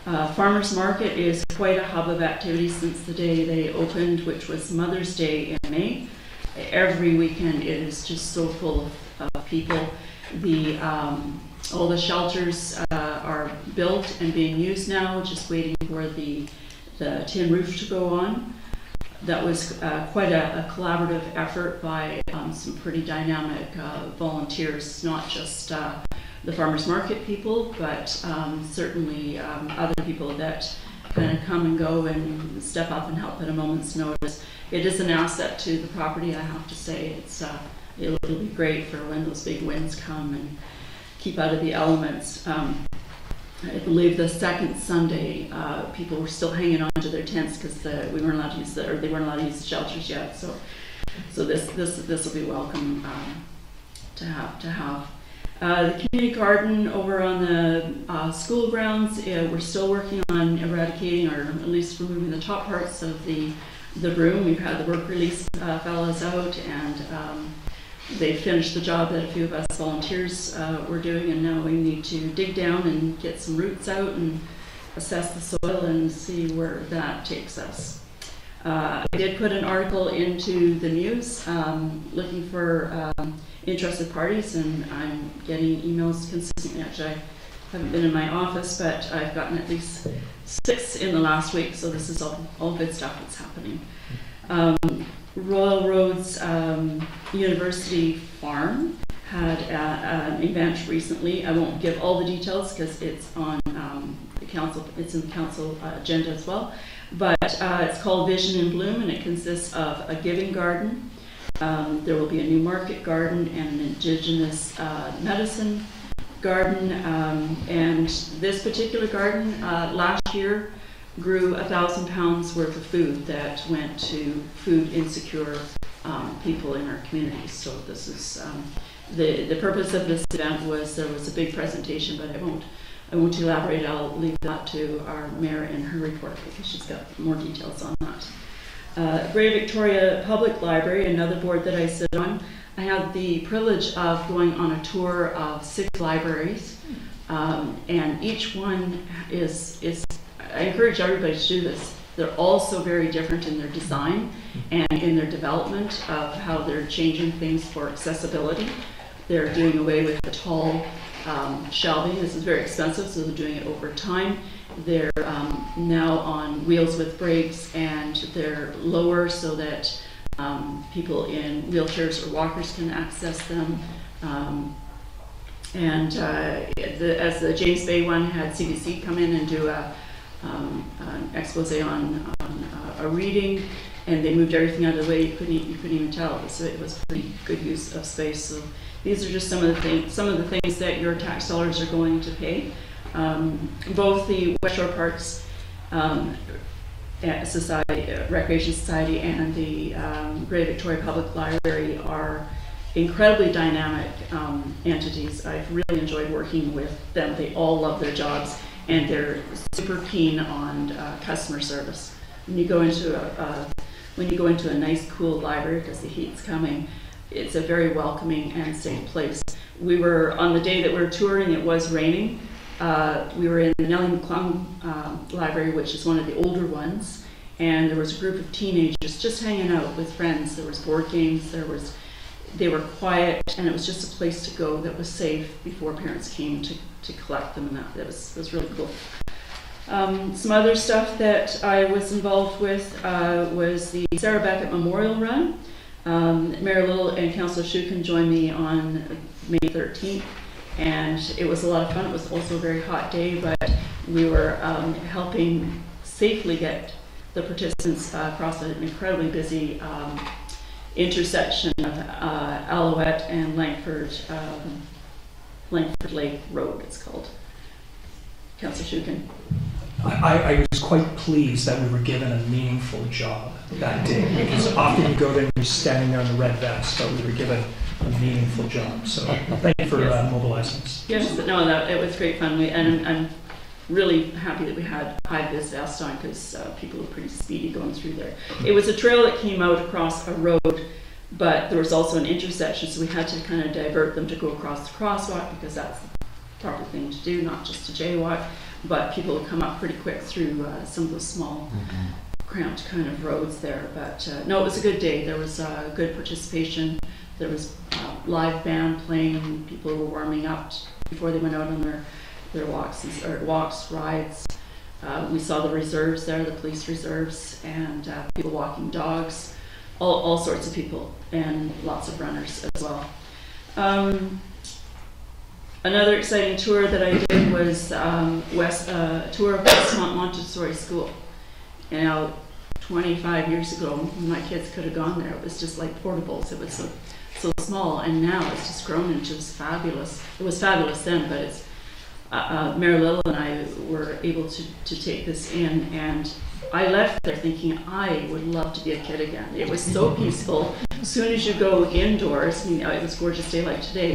Farmers Market is quite a hub of activity since the day they opened, which was Mother's Day in May. Every weekend it is just so full of people. All the shelters are built and being used now, just waiting for the tin roof to go on. That was quite a collaborative effort by some pretty dynamic volunteers, not just the farmers market people, but certainly other people that kind of come and go and step up and help at a moment's notice. It is an asset to the property, I have to say. It's it'll be great for when those big winds come and keep out of the elements. I believe the second Sunday, people were still hanging on to their tents because we weren't allowed to use they weren't allowed to use the shelters yet. So this will be welcome to have. The community garden over on the school grounds, we're still working on eradicating or at least removing the top parts of the broom. We've had the work release fellows out, and they finished the job that a few of us volunteers were doing, and now we need to dig down and get some roots out and assess the soil and see where that takes us. I did put an article into the news looking for interested parties, and I'm getting emails consistently. Actually, I haven't been in my office, but I've gotten at least 6 in the last week, so this is all good stuff that's happening. Royal Roads University Farm had an event recently. I won't give all the details because it's on the council. It's in the council agenda as well. But it's called Vision in Bloom, and it consists of a giving garden. There will be a new market garden and an indigenous medicine garden. And this particular garden last year grew 1,000 pounds worth of food that went to food insecure people in our communities. So this is the purpose of this event was there was a big presentation, but I won't elaborate. I'll leave that to our mayor in her report because she's got more details on that. Greater Victoria Public Library, another board that I sit on. I had the privilege of going on a tour of 6 libraries, and each one is I encourage everybody to do this. They're all so very different in their design and in their development of how they're changing things for accessibility. They're doing away with the tall shelving. This is very expensive, so they're doing it over time. They're now on wheels with brakes, and they're lower so that people in wheelchairs or walkers can access them. As the James Bay one had CBC come in and do an expose on a reading, and they moved everything out of the way. You couldn't even tell. So it was pretty good use of space. So these are just some of the things that your tax dollars are going to pay. Both the West Shore Parks Recreation Society and the Greater Victoria Public Library are incredibly dynamic entities. I've really enjoyed working with them. They all love their jobs, and they're super keen on customer service. When you go into a nice, cool library, because the heat's coming, it's a very welcoming and safe place. We were on the day that we were touring. It was raining. We were in the Nellie McClung Library, which is one of the older ones, and there was a group of teenagers just hanging out with friends. There was board games. They were quiet, and it was just a place to go that was safe before parents came to collect them, and that was really cool. Some other stuff that I was involved with was the Sarah Beckett Memorial Run. Mayor Little and Councillor Shukin joined me on May 13th, and it was a lot of fun. It was also a very hot day, but we were helping safely get the participants across an incredibly busy intersection of Alouette and Langford Lake Road, it's called. Councillor Shukin. I was quite pleased that we were given a meaningful job that day, because often you go there and you're standing there in the red vest, but we were given a meaningful job. So thank you for mobilizing us. Yes, no, it was great fun. And I'm really happy that we had high-vis vest on, because people were pretty speedy going through there. It was a trail that came out across a road, but there was also an intersection, so we had to kind of divert them to go across the crosswalk, because that's the proper thing to do, not just to jaywalk. But people would come up pretty quick through some of those small, cramped kind of roads there. But no, it was a good day. There was good participation. There was live band playing. People were warming up before they went out on their walks, rides. We saw the reserves there, the police reserves, and people walking dogs, all sorts of people, and lots of runners as well. Another exciting tour that I did was a tour of Westmont Montessori School. And now, 25 years ago, when my kids could have gone there, it was just like portables. It was so small, and now it's just grown into just fabulous. It was fabulous then, but it's Mayor Little and I were able to take this in, and I left there thinking I would love to be a kid again. It was so peaceful. As soon as you go indoors, I mean, it was a gorgeous day like today,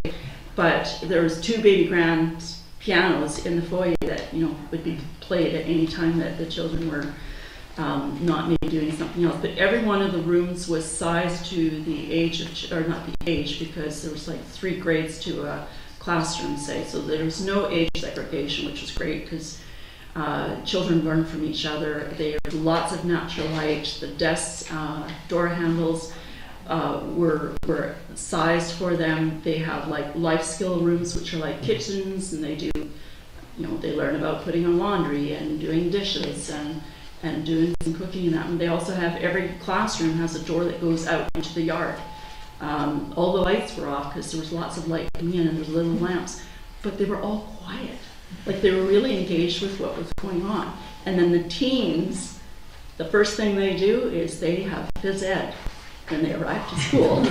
but there was 2 baby grand pianos in the foyer that, you know, would be played at any time that the children were not maybe doing something else. But every one of the rooms was sized to the age of, or not the age, because there was like 3 grades to a classroom, say. So there was no age segregation, which was great because children learn from each other. There was lots of natural light. The desks, door handles were sized for them. They have like life skill rooms, which are like kitchens, and they do, you know, they learn about putting on laundry and doing dishes and doing some cooking and that. And they also have, every classroom has a door that goes out into the yard. All the lights were off because there was lots of light coming in and there was little lamps, but they were all quiet. Like they were really engaged with what was going on. And then the teens, the first thing they do is they have phys ed when they arrive to school.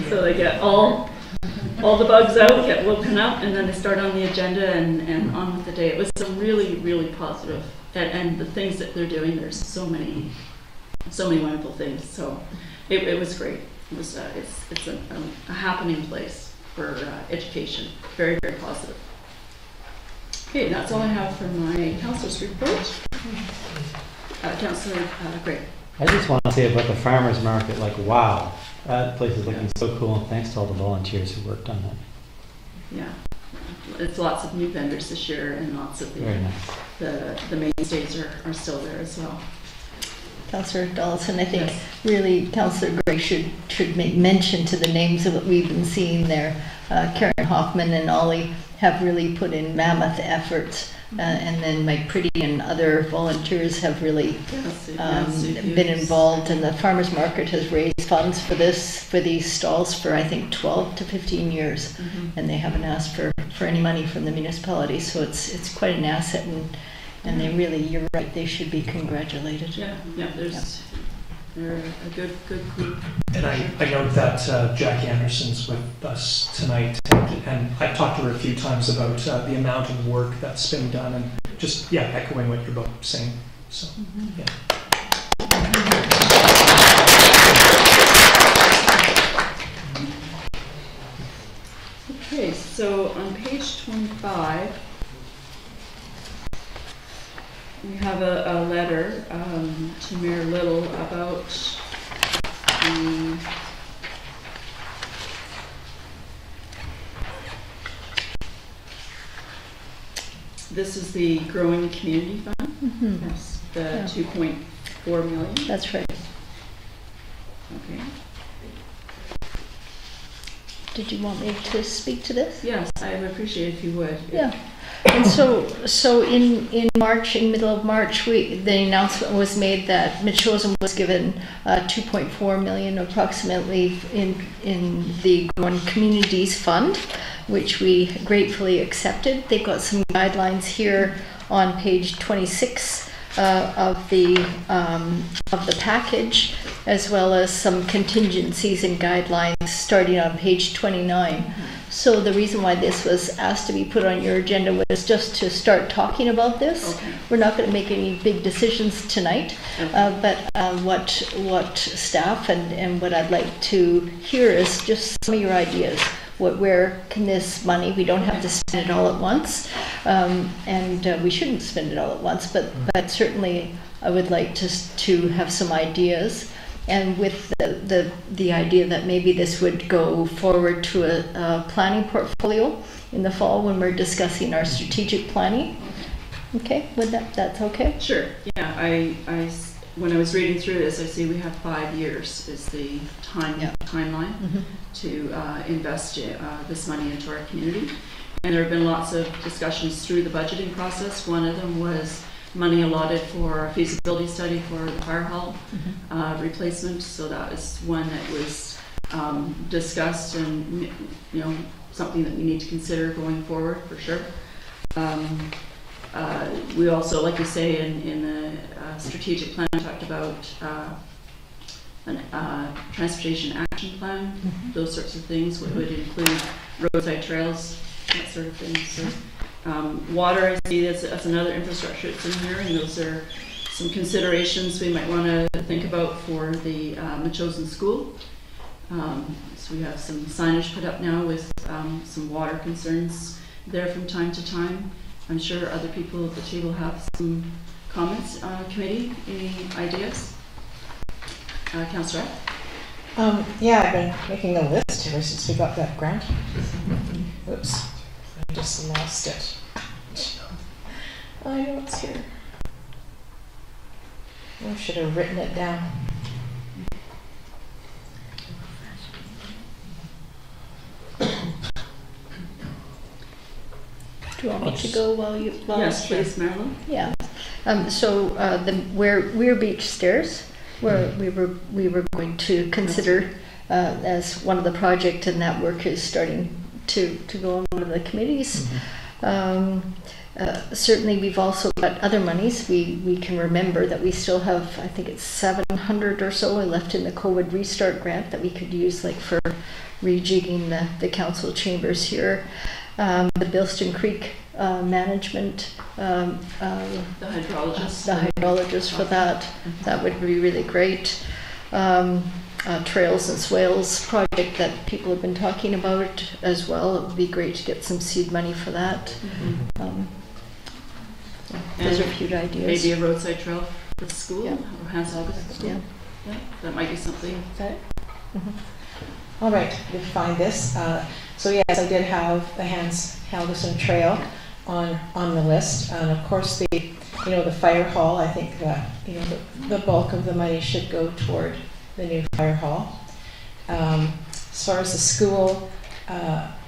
So they get all the bugs out, get woken up, and then they start on the agenda and on with the day. It was some really, really positive. And the things that they're doing, there's so many wonderful things. So it was great. It was it's a happening place for education. Very, very positive. Okay, that's all I have for my councillor's report. Councillor Gray. I just want to say about the farmers market, like, wow, that place is looking so cool, and thanks to all the volunteers who worked on that. Yeah, it's lots of new vendors this year, and lots of Very nice. the mainstays are still there as well. Councillor Dawson, I think really Councillor Gray should make mention to the names of what we've been seeing there. Karen Hoffman and Ollie have really put in mammoth efforts, and then Mike Pretty and other volunteers have really been involved, and the farmers market has raised funds for these stalls for I think 12 to 15 years, and they haven't asked for any money from the municipality, so it's quite an asset, and they really, you're right, they should be congratulated. Yeah, they're a good group. And I note that Jackie Anderson's with us tonight, and I've talked to her a few times about the amount of work that's been done, and just, echoing what you're both saying. So, yeah. Okay, so on page 25, we have a letter to Mayor Little about this is the Growing Community Fund. Yes, the 2.4 million. That's right. Okay. Did you want me to speak to this? Yes, I would appreciate it if you would. Yeah. And so in March, in middle of March, the announcement was made that Mitchosen was given 2.4 million approximately in the Growing Communities Fund, which we gratefully accepted. They've got some guidelines here on page 26 of the package, as well as some contingencies and guidelines starting on page 29. So the reason why this was asked to be put on your agenda was just to start talking about this. Okay. We're not going to make any big decisions tonight, but what staff and what I'd like to hear is just some of your ideas. Where can this money, we don't have to spend it all at once, and we shouldn't spend it all at once, but certainly I would like to have some ideas, and with the idea that maybe this would go forward to a planning portfolio in the fall when we're discussing our strategic planning. Okay, would that's okay? Sure, yeah, I when I was reading through this, I see we have 5 years is the timeline to invest this money into our community. And there have been lots of discussions through the budgeting process. One of them was money allotted for a feasibility study for the fire hall replacement. So that is one that was discussed, and something that we need to consider going forward for sure. We also, like you say, in the strategic plan, talked about a transportation action plan, those sorts of things, what would include roadside trails, that sort of thing. So, water, I see that's another infrastructure that's in here, and those are some considerations we might want to think about for the chosen school. So we have some signage put up now with some water concerns there from time to time. I'm sure other people at the table have some comments. Committee, any ideas? Councillor? Yeah, I've been making a list ever since we got that grant. Oops, I just lost it. I know it's here. I should have written it down. Do you want me to go while you? Yes, please, Marilyn. Yeah. So where Weir Beach Stairs, where we were going to consider as one of the project, and that work is starting to go on one of the committees. Certainly, we've also got other monies. We can remember that we still have, I think it's 700 or so left in the COVID Restart Grant that we could use, like for rejigging the council chambers here. The Bilston Creek management, The hydrologist for that would be really great. Trails and Swales project that people have been talking about as well. It would be great to get some seed money for that. Those are a few ideas. Maybe a roadside trail for the school, Yeah. or Hans August. Yeah. Yeah, that might be something. Is that it? All right, we find this. So yes, I did have the Hans Halverson Trail on the list, and of course the fire hall. I think that the bulk of the money should go toward the new fire hall. As far as the school,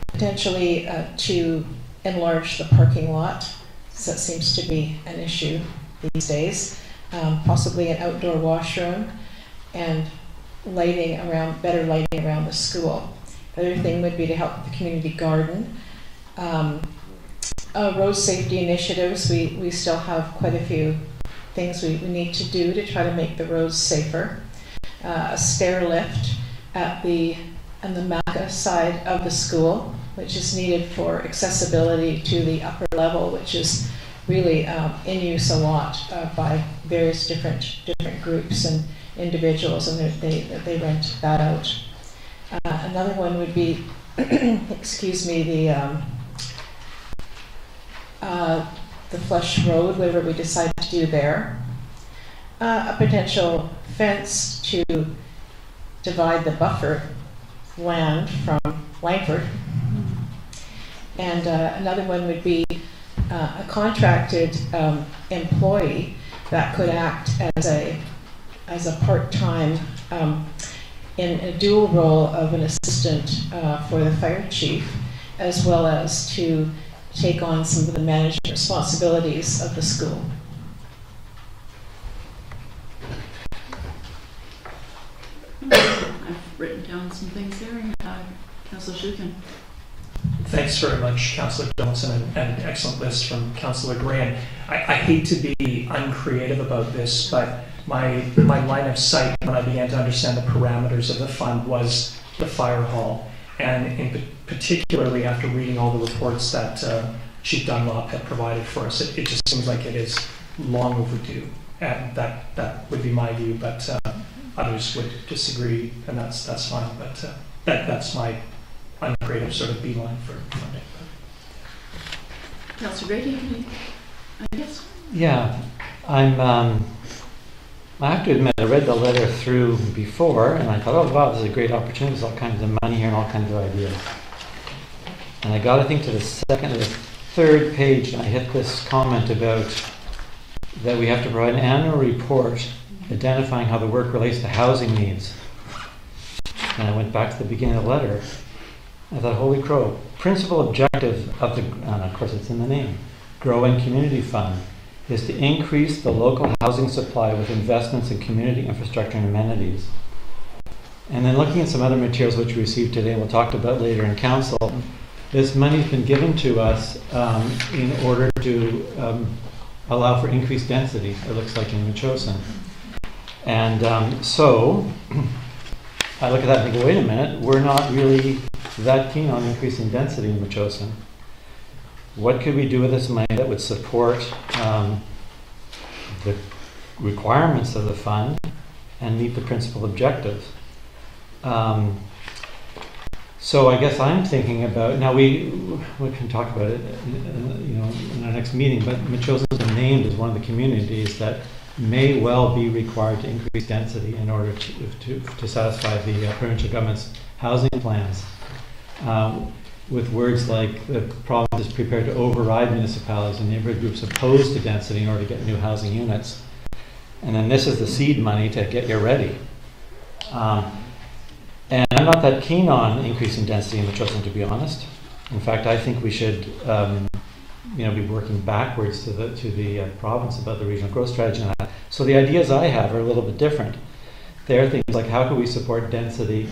potentially to enlarge the parking lot, so that seems to be an issue these days. Possibly an outdoor washroom and better lighting around the school. The other thing would be to help the community garden. Road safety initiatives, we still have quite a few things we need to do to try to make the roads safer. A stair lift on the MACA side of the school, which is needed for accessibility to the upper level, which is really in use a lot by various different groups and individuals, and they rent that out. Another one would be, excuse me, the Flush Road, whatever we decide to do there. A potential fence to divide the buffer land from Langford. And another one would be a contracted employee that could act as a part-time in a dual role of an assistant for the fire chief, as well as to take on some of the management responsibilities of the school. I've written down some things there. Councillor Shukin. Thanks very much, Councillor Johnson, and an excellent list from Councillor Graham. I hate to be uncreative about this, but my line of sight when I began to understand the parameters of the fund was the fire hall, and particularly after reading all the reports that Chief Dunlop had provided for us, it just seems like it is long overdue, and that would be my view, but others would disagree, and that's fine, but that's my uncreative sort of beeline for funding. Councillor Grady, any ideas? Yeah, I have to admit, I read the letter through before, and I thought, oh wow, this is a great opportunity. There's all kinds of money here and all kinds of ideas. And I got, I think, to the second or the third page, and I hit this comment about that we have to provide an annual report identifying how the work relates to housing needs. And I went back to the beginning of the letter. I thought, holy crow, principal objective of the, and of course it's in the name, Growing Community Fund, is to increase the local housing supply with investments in community infrastructure and amenities. And then looking at some other materials which we received today and we'll talk about later in council, this money's been given to us in order to allow for increased density, it looks like, in Metchosin. And so I look at that and think, wait a minute, we're not really that keen on increasing density in Metchosin. What could we do with this money that would support the requirements of the fund and meet the principal objectives? So I guess I'm thinking about, now we can talk about it in our next meeting, but Metchosin's been named as one of the communities that may well be required to increase density in order to satisfy the provincial government's housing plans. With words like the province is prepared to override municipalities and neighborhood groups opposed to density in order to get new housing units. And then this is the seed money to get you ready. And I'm not that keen on increasing density in Metchosin, to be honest. In fact, I think we should be working backwards to the province about the regional growth strategy and that. So the ideas I have are a little bit different. They're things like, how can we support density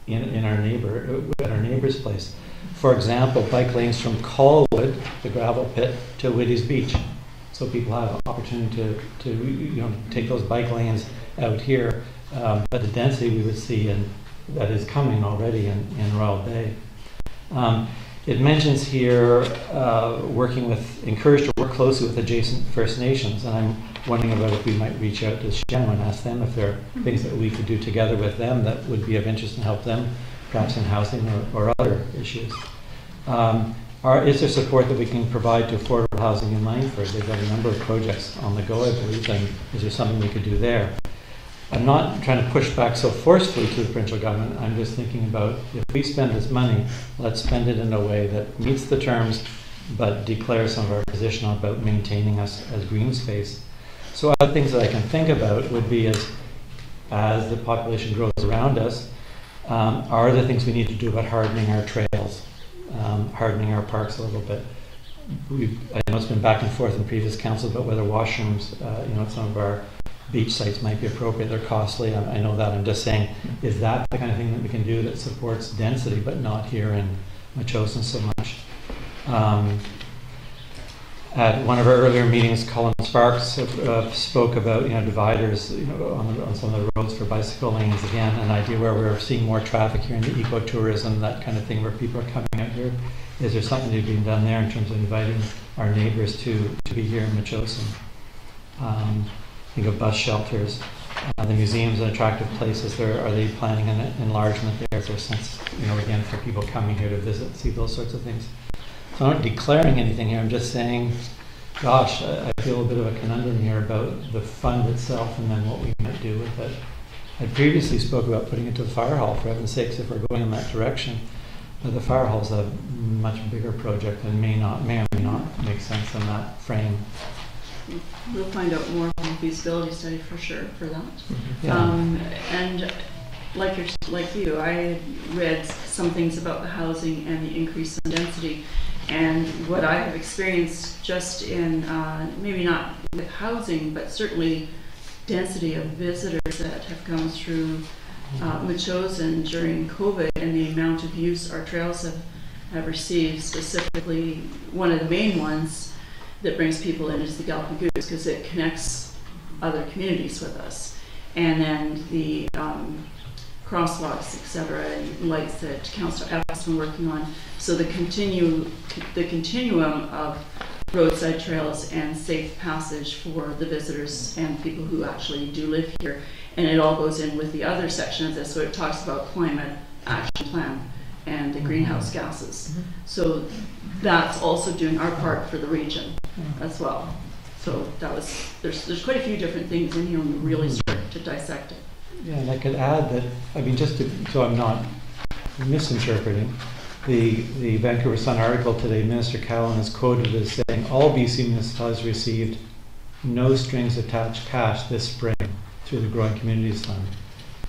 in our neighbor's place? For example, bike lanes from Colwood, the gravel pit, to Whitty's Beach. So people have an opportunity to take those bike lanes out here. But the density we would see, and that is coming already in Royal Bay. It mentions here encouraged to work closely with adjacent First Nations, and I'm wondering about if we might reach out to Shannon and ask them if there are things that we could do together with them that would be of interest and help them, perhaps in housing or other issues. Is there support that we can provide to affordable housing in Langford? They've got a number of projects on the go, I believe, and is there something we could do there? I'm not trying to push back so forcefully to the provincial government. I'm just thinking about, if we spend this money, let's spend it in a way that meets the terms but declares some of our position about maintaining us as green space. So other things that I can think about would be, as the population grows around us, are there things we need to do about hardening our trails, hardening our parks a little bit? I know it's been back and forth in previous councils about whether washrooms, at some of our beach sites might be appropriate. They're costly. I know that. I'm just saying, is that the kind of thing that we can do that supports density, but not here in Metchosin so much? At one of our earlier meetings, Colin Sparks spoke about dividers on some of the roads for bicycle lanes. Again, an idea where we're seeing more traffic here in the ecotourism, that kind of thing, where people are coming out here. Is there something to be done there in terms of inviting our neighbors to be here in Metchosin? Think of bus shelters, the museums and attractive places. Are they planning an enlargement there? Is there a sense, again, for people coming here to visit, see those sorts of things? So I'm not declaring anything here. I'm just saying, gosh, I feel a bit of a conundrum here about the fund itself and then what we might do with it. I previously spoke about putting it to the fire hall, for heaven's sakes, if we're going in that direction. But the fire hall is a much bigger project and may or may not make sense in that frame. We'll find out more from the feasibility study for sure for that. Yeah. And like you, I read some things about the housing and the increase in density, and what I have experienced just in maybe not with housing, but certainly density of visitors that have come through Metchosin during COVID, and the amount of use our trails have received. Specifically, one of the main ones that brings people in is the Galpin Goose, because it connects other communities with us. And then the crosswalks, etc., and lights that Councillor F has been working on. So the continuum of roadside trails and safe passage for the visitors and people who actually do live here. And it all goes in with the other section of this, where it talks about climate action plan and the greenhouse gases. So that's also doing our part for the region as well. So there's quite a few different things in here when you really start to dissect it. Yeah, and I could add that, so I'm not misinterpreting, the Vancouver Sun article today, Minister Callan is quoted as saying, all BC municipalities received no strings attached cash this spring through the Growing Communities Fund.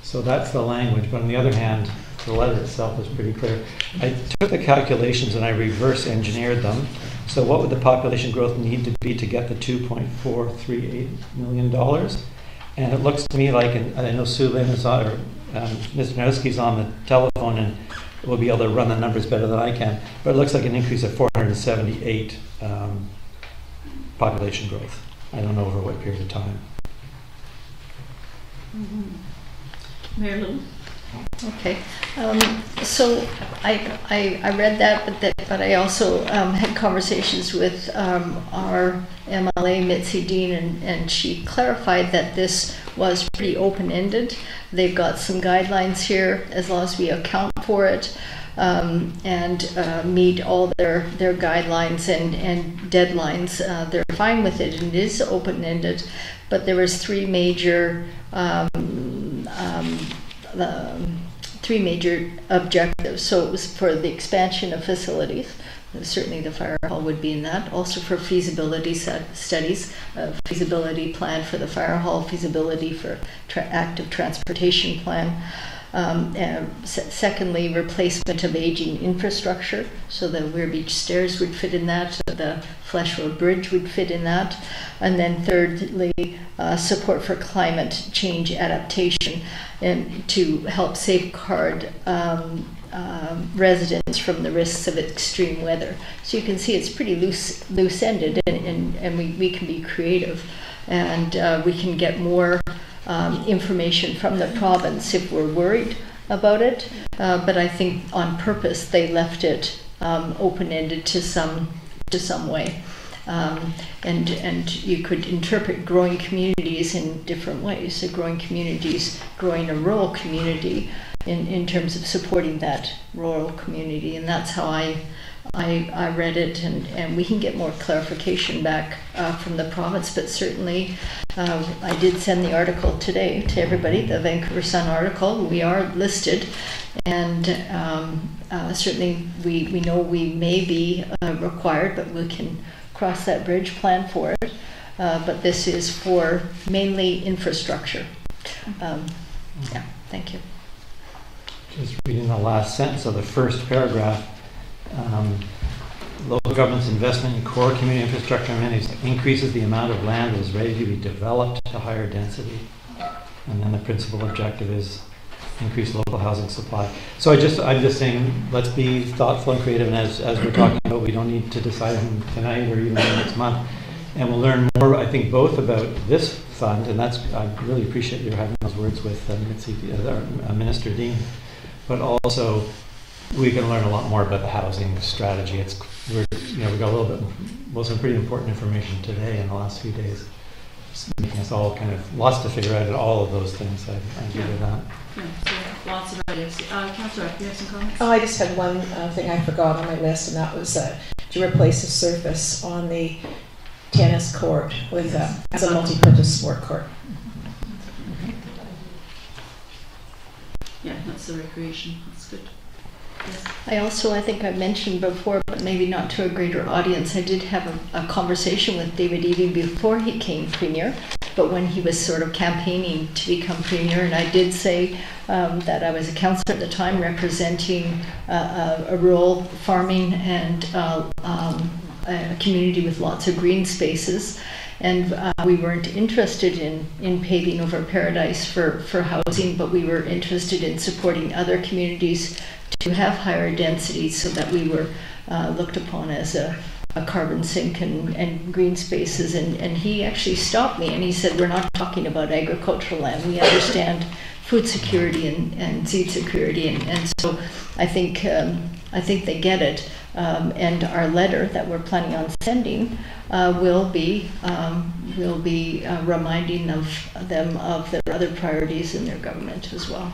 So that's the language, but on the other hand, the letter itself is pretty clear. I took the calculations and I reverse engineered them. So what would the population growth need to be to get the $2.438 million? And it looks to me like, and I know Sue Lynn is on, or Mr. Nowski's on the telephone, and will be able to run the numbers better than I can, but it looks like an increase of 478 population growth. I don't know over what period of time. Mayor Lou? Okay, so I read that, but I also had conversations with our MLA, Mitzi Dean, and she clarified that this was pretty open-ended. They've got some guidelines here, as long as we account for it and meet all their guidelines and deadlines, they're fine with it, and it is open-ended. But there was three major objectives. So it was for the expansion of facilities. Certainly the fire hall would be in that. Also for feasibility studies, feasibility plan for the fire hall, feasibility for active transportation plan. Secondly, replacement of aging infrastructure. So the Weir Beach stairs would fit in that. The Flesh Road Bridge would fit in that. And then thirdly, support for climate change adaptation and to help safeguard residents from the risks of extreme weather. So you can see it's pretty loose-ended, and we can be creative, and we can get more information from the province if we're worried about it. But I think on purpose they left it open-ended to some way. And you could interpret growing communities in different ways. So growing communities, growing a rural community in terms of supporting that rural community. And that's how I read it, and we can get more clarification back from the province, but certainly I did send the article today to everybody, the Vancouver Sun article. We are listed, and certainly we know we may be required, but we can cross that bridge, plan for it. But this is for mainly infrastructure. Yeah, thank you. Just reading the last sentence of the first paragraph. Local government's investment in core community infrastructure amenities increases the amount of land that is ready to be developed to higher density. And then the principal objective is increase local housing supply. So I'm just saying, let's be thoughtful and creative, and as we're talking about, we don't need to decide tonight or even next month. And we'll learn more, I think, both about this fund, and I really appreciate you having those words with Minister Dean, but also we can learn a lot more about the housing strategy. We got a little bit, some pretty important information today in the last few days, making us all kind of lots to figure out at all of those things. I agree with that. Yeah, so lots of ideas. Councillor, do you have some comments? Oh, I just had one thing I forgot on my list, and that was to replace the surface on the tennis court with as a multi-purpose sport court. Yeah, that's the recreation. That's good. Yes. I think I mentioned before, but maybe not to a greater audience, I did have a conversation with David Eby before he came Premier, but when he was sort of campaigning to become Premier, and I did say that I was a councillor at the time representing a rural farming and a community with lots of green spaces, and we weren't interested in paving over Paradise for housing, but we were interested in supporting other communities to have higher densities, so that we were looked upon as a carbon sink and green spaces. And he actually stopped me and he said, we're not talking about agricultural land. We understand food security and seed security. And so I think they get it. And our letter that we're planning on sending will be reminding them of their other priorities in their government as well.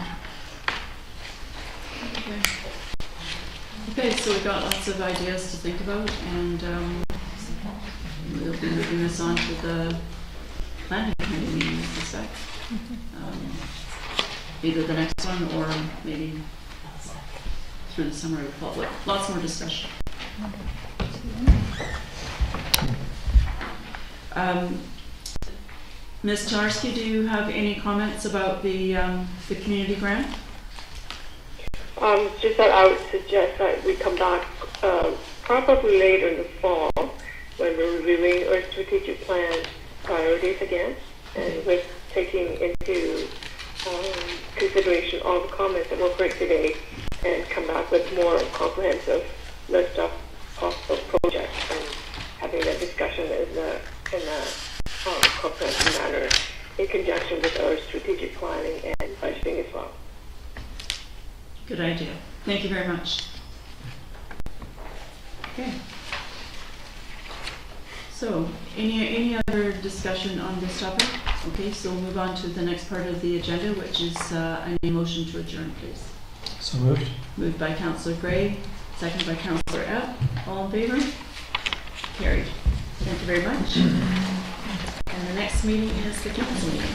Okay, so we've got lots of ideas to think about, and we'll be moving this on to the planning committee meeting, I suspect. Either the next one or maybe through the summer or fall. Lots more discussion. Ms. Tarski, do you have any comments about the community grant? Just that I would suggest that we come back probably later in the fall when we're reviewing our strategic plan priorities again, and with taking into consideration all the comments that were heard today, and come back with more comprehensive list of possible projects and having that discussion in a comprehensive manner in conjunction with our strategic planning and budgeting as well. Good idea. Thank you very much. Okay. So, any other discussion on this topic? Okay, so we'll move on to the next part of the agenda, which is I need a motion to adjourn, please. So moved. Moved by Councillor Gray, seconded by Councillor Epp. All in favor? Carried. Thank you very much. And the next meeting is the council meeting.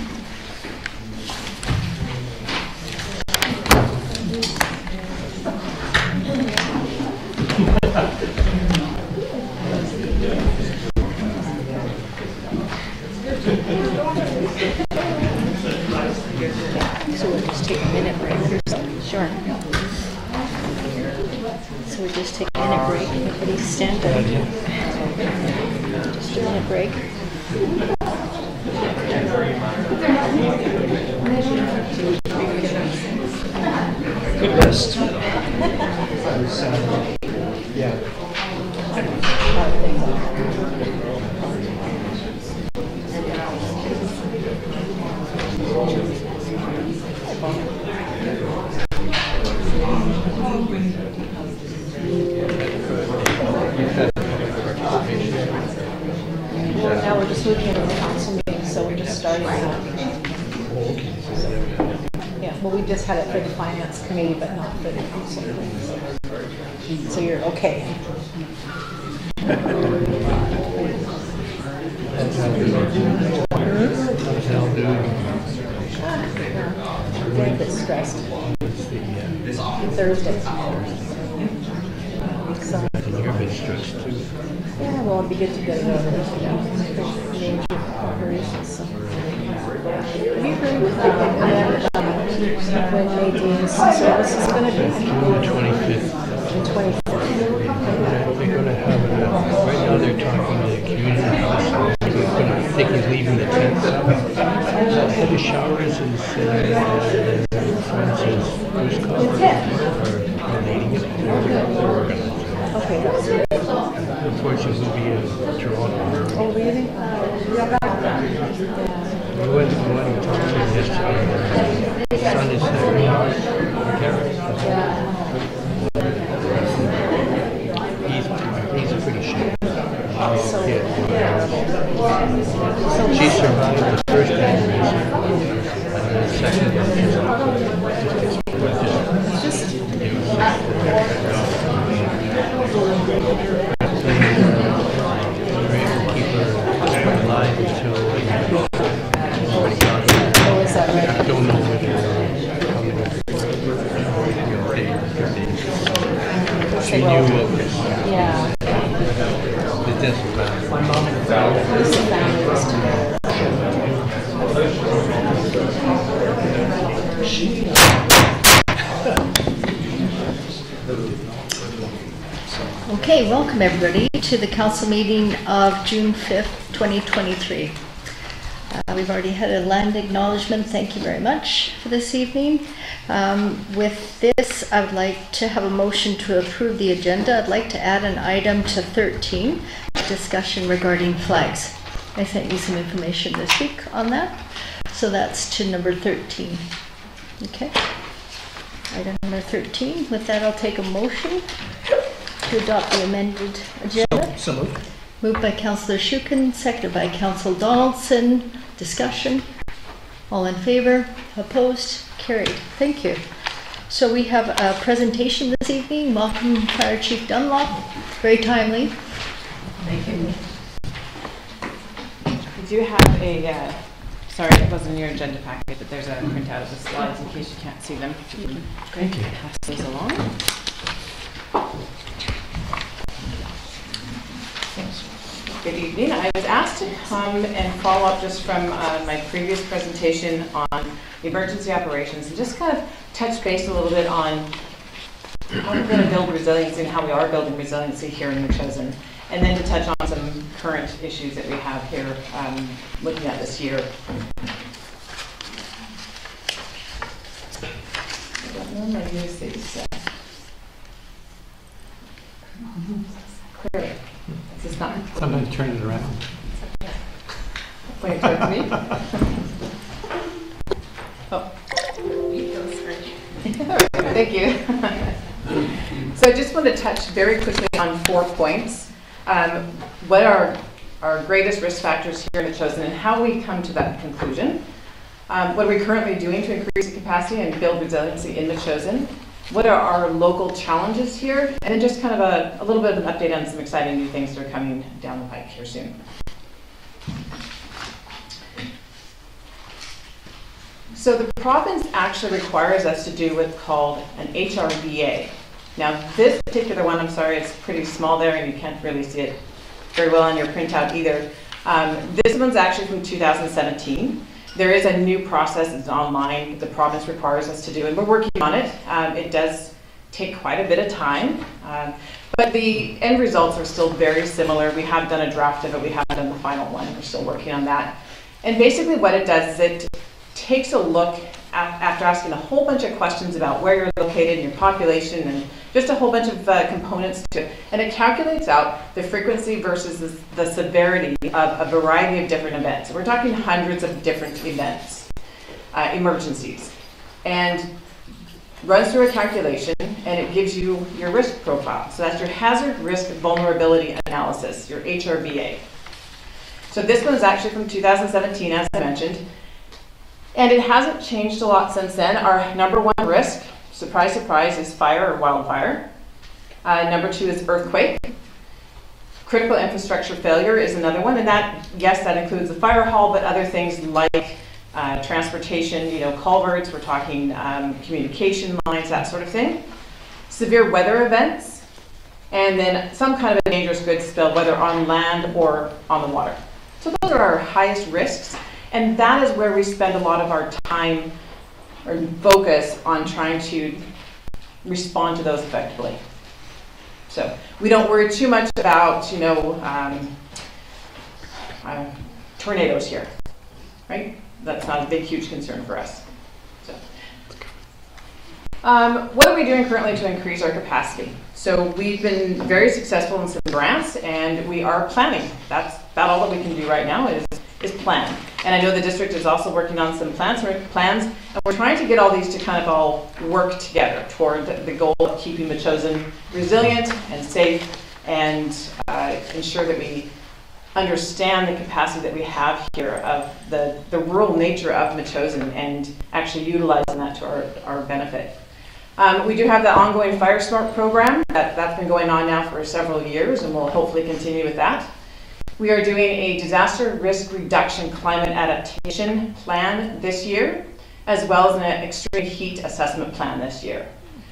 So we'll just take a minute break or something. Sure. So we'll just take a minute break. Everybody stand up. Just a minute break. Good rest. Yeah. Well, now we're just looking at the council meeting, so we're just starting that. Yeah, well, we just had it for the finance committee, but not for the council meeting. So you're okay. I'm getting a bit stressed. Thursday. So, You're a bit stressed too. yeah, well, it'd be good to get it over. Major operations. So. Have you heard when Nadine's service is going to be? The 25th. The 25th. They're going to have it. Right now they're talking to the community house. I think he's leaving the tents. Head of showers is Francis are leading it. Okay, that's good. Unfortunately, will be in Toronto. Oh, really? We went to talk to him yesterday. His son is he's a pretty shit. She survived the first aneurysm. The second keep her alive until I don't know whether she knew what was the death of that. My mom and family was together. Okay, welcome everybody to the council meeting of June 5th, 2023. We've already had a land acknowledgement. Thank you very much for this evening. With this, I would like to have a motion to approve the agenda. I'd like to add an item to 13, discussion regarding flags. I sent you some information this week on that. So that's to number 13. Okay. Item number 13. With that, I'll take a motion to adopt the amended agenda. So moved. Moved by Councillor Shukin, seconded by Councillor Donaldson. Discussion. All in favor? Opposed? Carried. Thank you. So we have a presentation this evening. Welcome, Fire Chief Dunlop. Very timely. Thank you. We do have a, sorry it wasn't in your agenda packet, but there's a printout of the slides in case you can't see them. Thank you. Pass those along. Good evening. I was asked to come and follow up just from my previous presentation on emergency operations and just kind of touch base a little bit on how we're going to build resiliency and how we are building resiliency here in the Chosen, and then to touch on some current issues that we have here looking at this year. I don't know if I use these. Sometimes turn it around. Wait, towards me? Oh. Thank you. So I just want to touch very quickly on 4 points. What are our greatest risk factors here in the Chosen and how we come to that conclusion. What are we currently doing to increase the capacity and build resiliency in the Chosen? What are our local challenges here? And then just kind of a little bit of an update on some exciting new things that are coming down the pike here soon. So the province actually requires us to do what's called an HRBA. Now this particular one, I'm sorry, it's pretty small there and you can't really see it very well on your printout either. This one's actually from 2017. There is a new process, it's online, the province requires us to do, and we're working on it. It does take quite a bit of time, but the end results are still very similar. We have done a draft of it, we haven't done the final one, we're still working on that. And basically what it does is it takes a look after asking a whole bunch of questions about where you're located and your population and just a whole bunch of components to it. And it calculates out the frequency versus the severity of a variety of different events. We're talking hundreds of different events, emergencies. And runs through a calculation and it gives you your risk profile. So that's your hazard risk vulnerability analysis, your HRVA. So this one is actually from 2017, as I mentioned. And it hasn't changed a lot since then. Our number one risk, surprise, surprise, is fire or wildfire. Number two is earthquake. Critical infrastructure failure is another one. And that, yes, that includes the fire hall, but other things like transportation, culverts, we're talking communication lines, that sort of thing. Severe weather events, and then some kind of a dangerous goods spill, whether on land or on the water. So those are our highest risks. And that is where we spend a lot of our time or focus on trying to respond to those effectively. So we don't worry too much about, tornadoes here, right? That's not a big, huge concern for us. So, what are we doing currently to increase our capacity? So we've been very successful in some grants, and we are planning. That's about all that we can do right now is plan. And I know the district is also working on some plans, and we're trying to get all these to kind of all work together toward the goal of keeping the Chosen resilient and safe and ensure that we understand the capacity that we have here of the rural nature of Metchosin and actually utilizing that to our benefit. We do have the ongoing Fire Smart program that's been going on now for several years, and we'll hopefully continue with that. We are doing a disaster risk reduction climate adaptation plan this year, as well as an extreme heat assessment plan this year.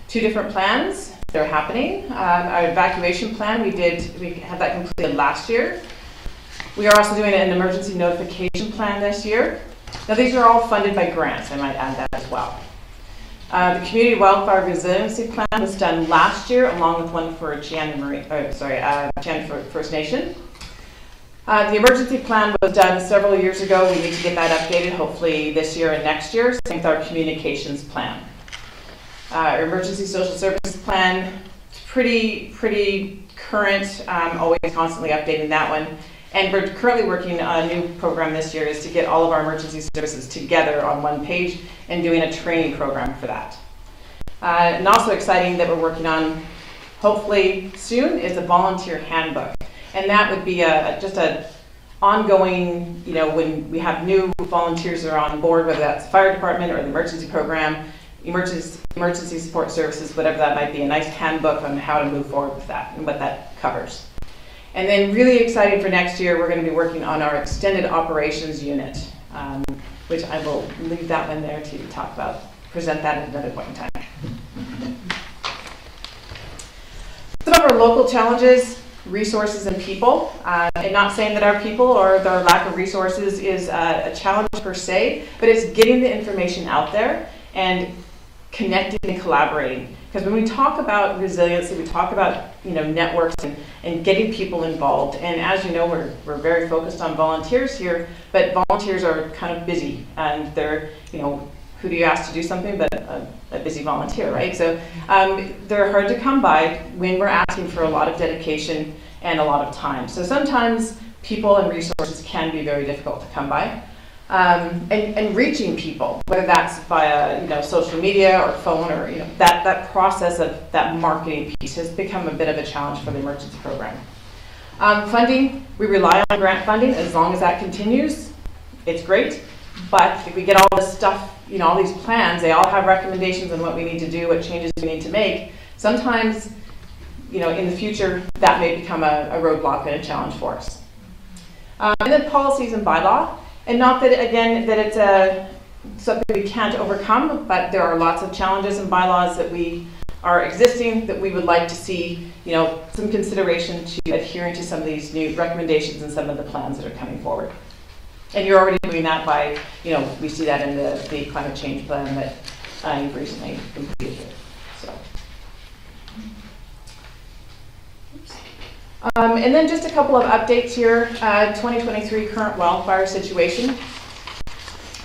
Two different plans, they're happening. Our evacuation plan, we had that completed last year. We are also doing an emergency notification plan this year. Now these are all funded by grants, I might add that as well. The Community Wildfire Resiliency Plan was done last year, along with one for Chan First Nation. The emergency plan was done several years ago. We need to get that updated, hopefully this year and next year. Same with our communications plan. Our emergency social services plan, pretty current, always constantly updating that one. And we're currently working on a new program this year is to get all of our emergency services together on one page and doing a training program for that. And also exciting that we're working on, hopefully soon, is a volunteer handbook. And that would be just an ongoing, when we have new volunteers that are on board, whether that's the fire department or the emergency program, emergency support services, whatever that might be, a nice handbook on how to move forward with that and what that covers. And then really excited for next year, we're going to be working on our extended operations unit, which I will leave that one there to talk about, present that at another point in time. Some of our local challenges, resources and people. And not saying that our people or their lack of resources is a challenge per se, but it's getting the information out there and connecting and collaborating. Because when we talk about resiliency, we talk about networks and getting people involved. And as you know, we're very focused on volunteers here, but volunteers are kind of busy, and they're who do you ask to do something but a busy volunteer, right? So they're hard to come by when we're asking for a lot of dedication and a lot of time. So sometimes people and resources can be very difficult to come by. And reaching people, whether that's via social media or phone or that process of that marketing piece has become a bit of a challenge for the emergency program. Funding, we rely on grant funding. As long as that continues, it's great. But if we get all this stuff, all these plans, they all have recommendations on what we need to do, what changes we need to make. Sometimes, in the future, that may become a roadblock and a challenge for us. And then policies and bylaw. And not that, again, that it's something we can't overcome, but there are lots of challenges and bylaws that we are existing that we would like to see, some consideration to adhering to some of these new recommendations and some of the plans that are coming forward. And you're already doing that by, we see that in the climate change plan that you've recently completed. So. And then just a couple of updates here. 2023 current wildfire situation.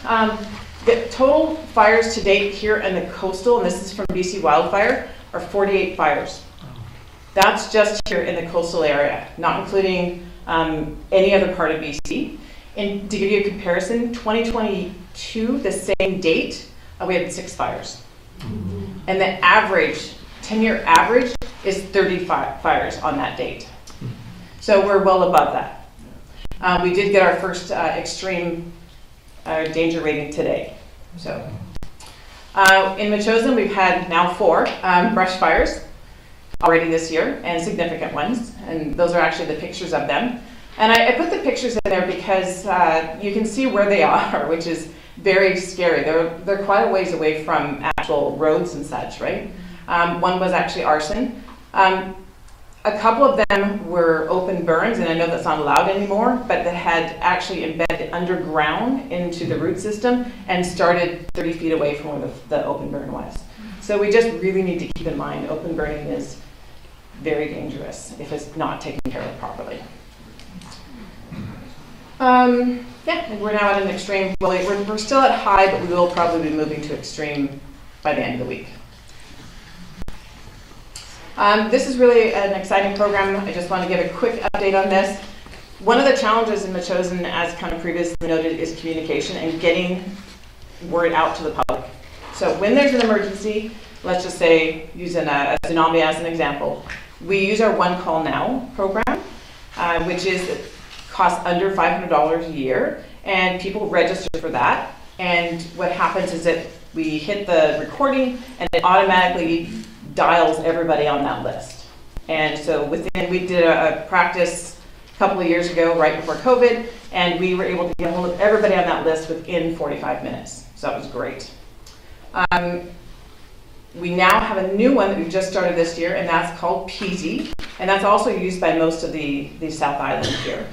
The total fires to date here in the coastal, and this is from BC Wildfire, are 48 fires. That's just here in the coastal area, not including any other part of BC. And to give you a comparison, 2022, the same date, we had 6 fires. And the average, 10-year average, is 35 fires on that date. So we're well above that. We did get our first extreme danger rating today. So in Metchosin, we've had now 4 brush fires already this year, and significant ones. And those are actually the pictures of them. And I put the pictures in there because you can see where they are, which is very scary. They're quite a ways away from actual roads and such, right? One was actually arson. A couple of them were open burns, and I know that's not allowed anymore, but that had actually embedded underground into the root system and started 30 feet away from where the open burn was. So we just really need to keep in mind open burning is very dangerous if it's not taken care of properly. And we're now at an extreme. Well, we're still at high, but we will probably be moving to extreme by the end of the week. This is really an exciting program. I just want to give a quick update on this. One of the challenges in Metchosin, as kind of previously noted, is communication and getting word out to the public. So when there's an emergency, let's just say, using a tsunami as an example, we use our One Call Now program, which costs under $500 a year, and people register for that. And what happens is that we hit the recording, and it automatically dials everybody on that list. And so we did a practice a couple of years ago, right before COVID, and we were able to get a hold of everybody on that list within 45 minutes. So that was great. We now have a new one that we've just started this year, and that's called Peasy, and that's also used by most of the South Island here.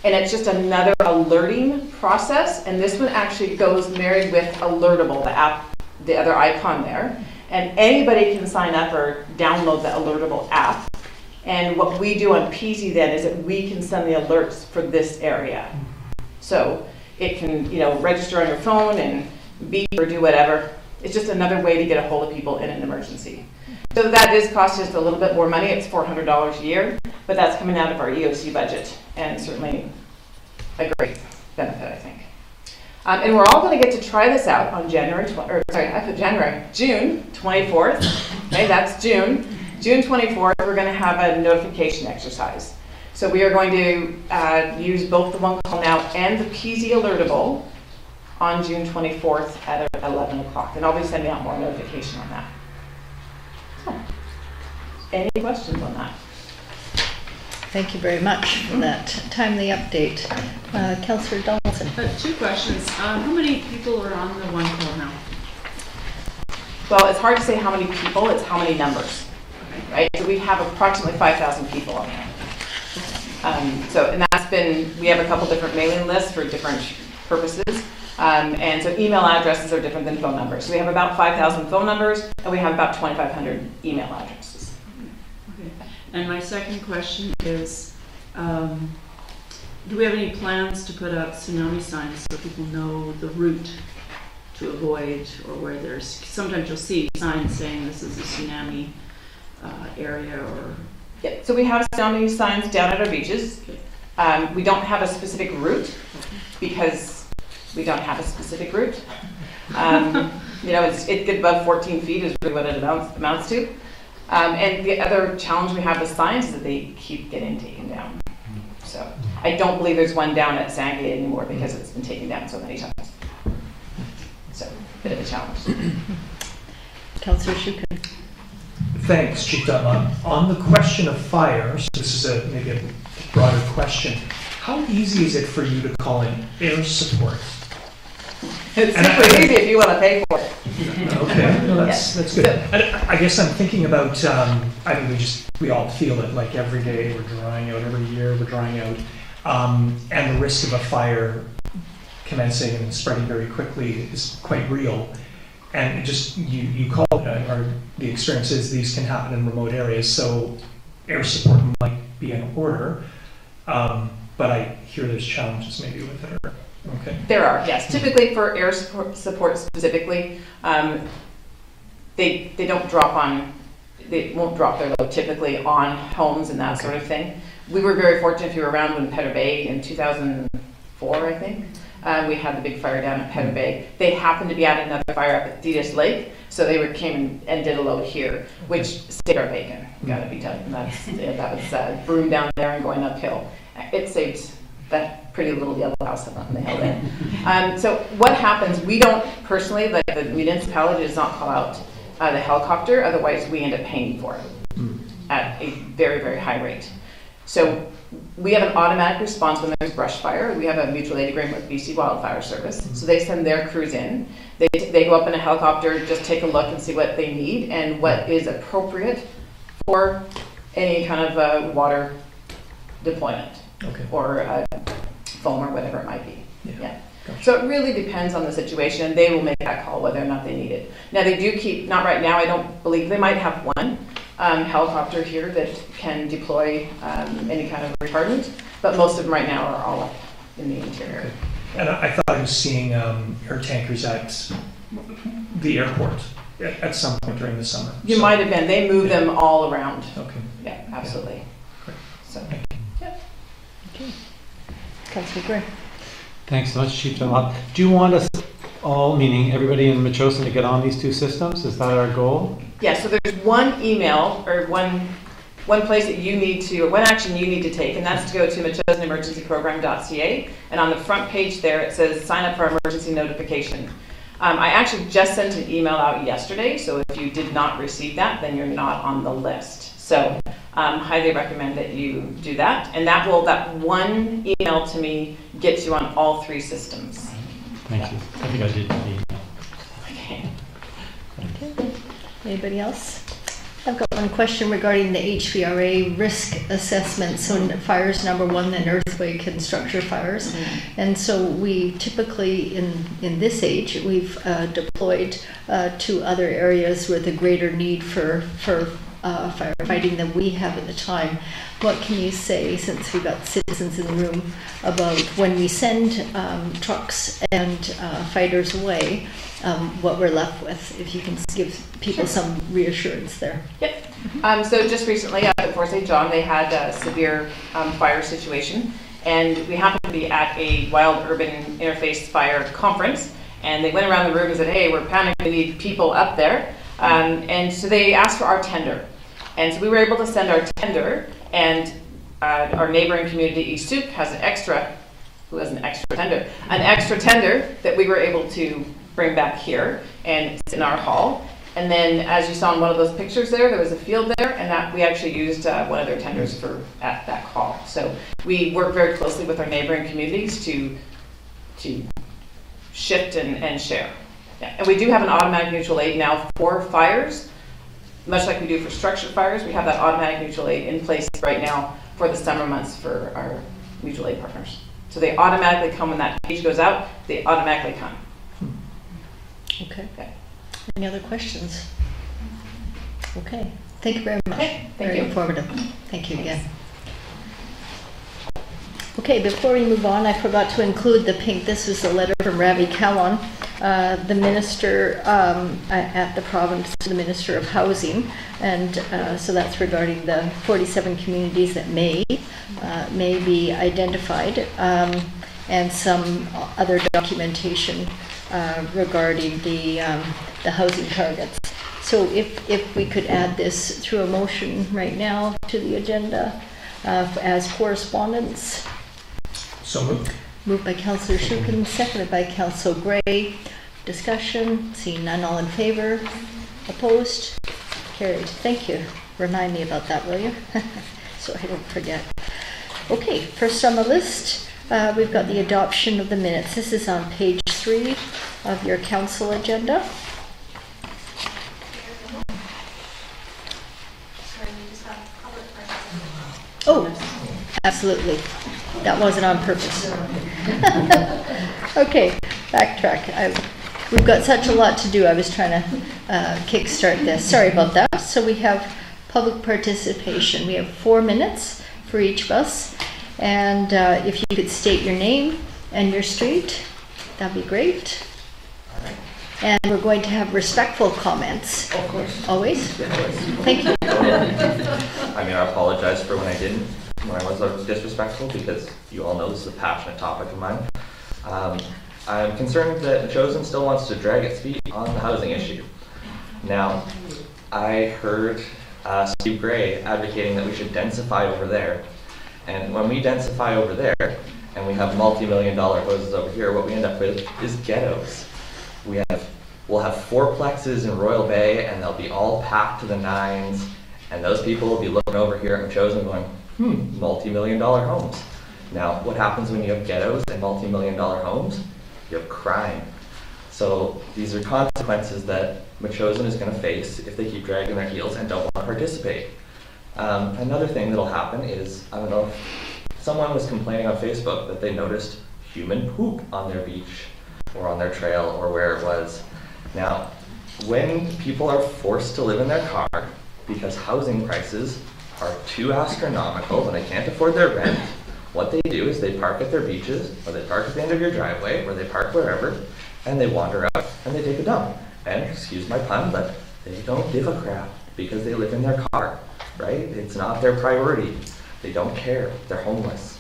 And it's just another alerting process, and this one actually goes married with Alertable, the app, the other icon there. And anybody can sign up or download the Alertable app. And what we do on Peasy then is that we can send the alerts for this area. So it can, register on your phone and beep or do whatever. It's just another way to get a hold of people in an emergency. So that is costing us a little bit more money. It's $400 a year, but that's coming out of our EOC budget, and certainly a great benefit, I think. And we're all going to get to try this out on June 24th. Okay, that's June. June 24th, we're going to have a notification exercise. So we are going to use both the One Call Now and the Peasy Alertable on June 24th at 11 o'clock. And I'll be sending out more notification on that. So, any questions on that? Thank you very much for that timely update. Councillor Donaldson. 2 questions. How many people are on the One Call Now? Well, it's hard to say how many people, it's how many numbers, right? So we have approximately 5,000 people on there. We have a couple different mailing lists for different purposes. And so email addresses are different than phone numbers. So we have about 5,000 phone numbers, and we have about 2,500 email addresses. Okay. And my second question is, do we have any plans to put up tsunami signs so people know the route to avoid, or where sometimes you'll see signs saying this is a tsunami area, or Yeah, so we have sounding signs down at our beaches. We don't have a specific route because we don't have a specific route. You know, it get above 14 feet is really what it amounts to. And the other challenge we have with signs is that they keep getting taken down. So I don't believe there's one down at Sandgate anymore because it's been taken down so many times. So a bit of a challenge. Councillor Shukin. Thanks, Chief Dunlop. On the question of fires, this is maybe a broader question. How easy is it for you to call in air support? It's super easy if you want to pay for it. Okay, well, that's good. I guess I'm thinking about, I mean, we all feel it, like every day we're drying out, every year we're drying out, and the risk of a fire commencing and spreading very quickly is quite real. And it just, you call it, or the experience is these can happen in remote areas, so air support might be in order, but I hear there's challenges maybe with it. Okay. There are, yes. Typically for air support specifically, they don't drop on, they won't drop their load typically on homes and that sort of thing. We were very fortunate, if you were around when Petter Bay in 2004, I think, we had the big fire down at Petter Bay. They happened to be at another fire up at Detis Lake, so they came and did a load here, which saved our bacon, gotta be done. That was broom down there and going uphill. It saved that pretty little yellow house on the hill there. So what happens, we don't personally, like the municipality does not call out the helicopter, otherwise we end up paying for it at a very, very high rate. So we have an automatic response when there's brush fire. We have a mutual aid agreement with BC Wildfire Service. So they send their crews in. They go up in a helicopter, just take a look and see what they need and what is appropriate for any kind of water deployment. Okay. Or foam or whatever it might be. Yeah. Gotcha. So it really depends on the situation. They will make that call whether or not they need it. Now they do keep, not right now, I don't believe, they might have one helicopter here that can deploy any kind of retardant, but most of them right now are all up in the interior. Okay. And I thought I was seeing air tankers at the airport at some point during the summer. You might have been. They move them all around. Okay. Yeah, absolutely. Yeah. Great. So. Okay. Councillor Gray. Thanks so much, Chief Dunlop. Do you want us all, meaning everybody in Metchosin, to get on these two systems? Is that our goal? Yeah, so there's one email or one place that you need to, or one action you need to take, and that's to go to metchosinemergencyprogram.ca, and on the front page there it says sign up for emergency notification. I actually just sent an email out yesterday, so if you did not receive that, then you're not on the list. So highly recommend that you do that, and that one email to me gets you on all three systems. Thank you. I think I did the email. Okay. Okay. Anybody else? I've got one question regarding the HVRA risk assessment. So fires number one, then earthquake and structure fires. And so we typically in this age, we've deployed to other areas with a greater need for firefighting than we have at the time. What can you say, since we've got citizens in the room, about when we send trucks and fighters away, what we're left with, if you can give people some reassurance there? Yep. So just recently at Fort St. John, they had a severe fire situation, and we happened to be at a Wild Urban Interface Fire conference, and they went around the room and said, hey, we're panicking, we need people up there. And so they asked for our tender. And so we were able to send our tender, and our neighboring community, East Souk, has an extra tender that we were able to bring back here, and it's in our hall. And then, as you saw in one of those pictures there was a field there, and that we actually used one of their tenders at that call. So we work very closely with our neighboring communities to shift and share. Yeah. And we do have an automatic mutual aid now for fires, much like we do for structure fires. We have that automatic mutual aid in place right now for the summer months for our mutual aid partners. So they automatically come when that page goes out, they automatically come. Okay. Any other questions? Okay. Thank you very much. Okay. Very informative. Thank you again. Okay, before we move on, I forgot to include the pink. This was a letter from Ravi Kalon the minister at the province, the Minister of Housing, and so that's regarding the 47 communities that may be identified, and some other documentation regarding the housing targets. So if we could add this through a motion right now to the agenda as correspondence. So moved. Moved by Councillor Shukin, seconded by Councillor Gray. Discussion, seeing none, all in favor? Opposed? Carried. Thank you. Remind me about that, will you? So I don't forget. Okay, first on the list, we've got the adoption of the minutes. This is on page 3 of your council agenda. Oh, absolutely. That wasn't on purpose. Okay, backtrack. We've got such a lot to do. I was trying to kickstart this. Sorry about that. So we have public participation. We have 4 minutes for each of us. And if you could state your name and your street, that'd be great. And we're going to have respectful comments. Of course. Always? Yeah, always. Thank you. I mean, I apologize for when I was disrespectful, because you all know this is a passionate topic of mine. I'm concerned that Chosen still wants to drag its feet on the housing issue. Now, I heard Steve Gray advocating that we should densify over there. And when we densify over there, and we have multi-million-dollar houses over here, what we end up with is ghettos. We'll have 4plexes in Royal Bay, and they'll be all packed to the nines, and those people will be looking over here at Chosen going, multi-million-dollar homes. Now, what happens when you have ghettos and multi-million-dollar homes? You have crime. So these are consequences that Machosen is going to face if they keep dragging their heels and don't want to participate. Another thing that'll happen is, I don't know, if someone was complaining on Facebook that they noticed human poop on their beach or on their trail or where it was. Now, when people are forced to live in their car because housing prices are too astronomical and they can't afford their rent, what they do is they park at their beaches, or they park at the end of your driveway, or they park wherever, and they wander out and they take a dump. And, excuse my pun, but they don't give a crap because they live in their car, right? It's not their priority. They don't care. They're homeless,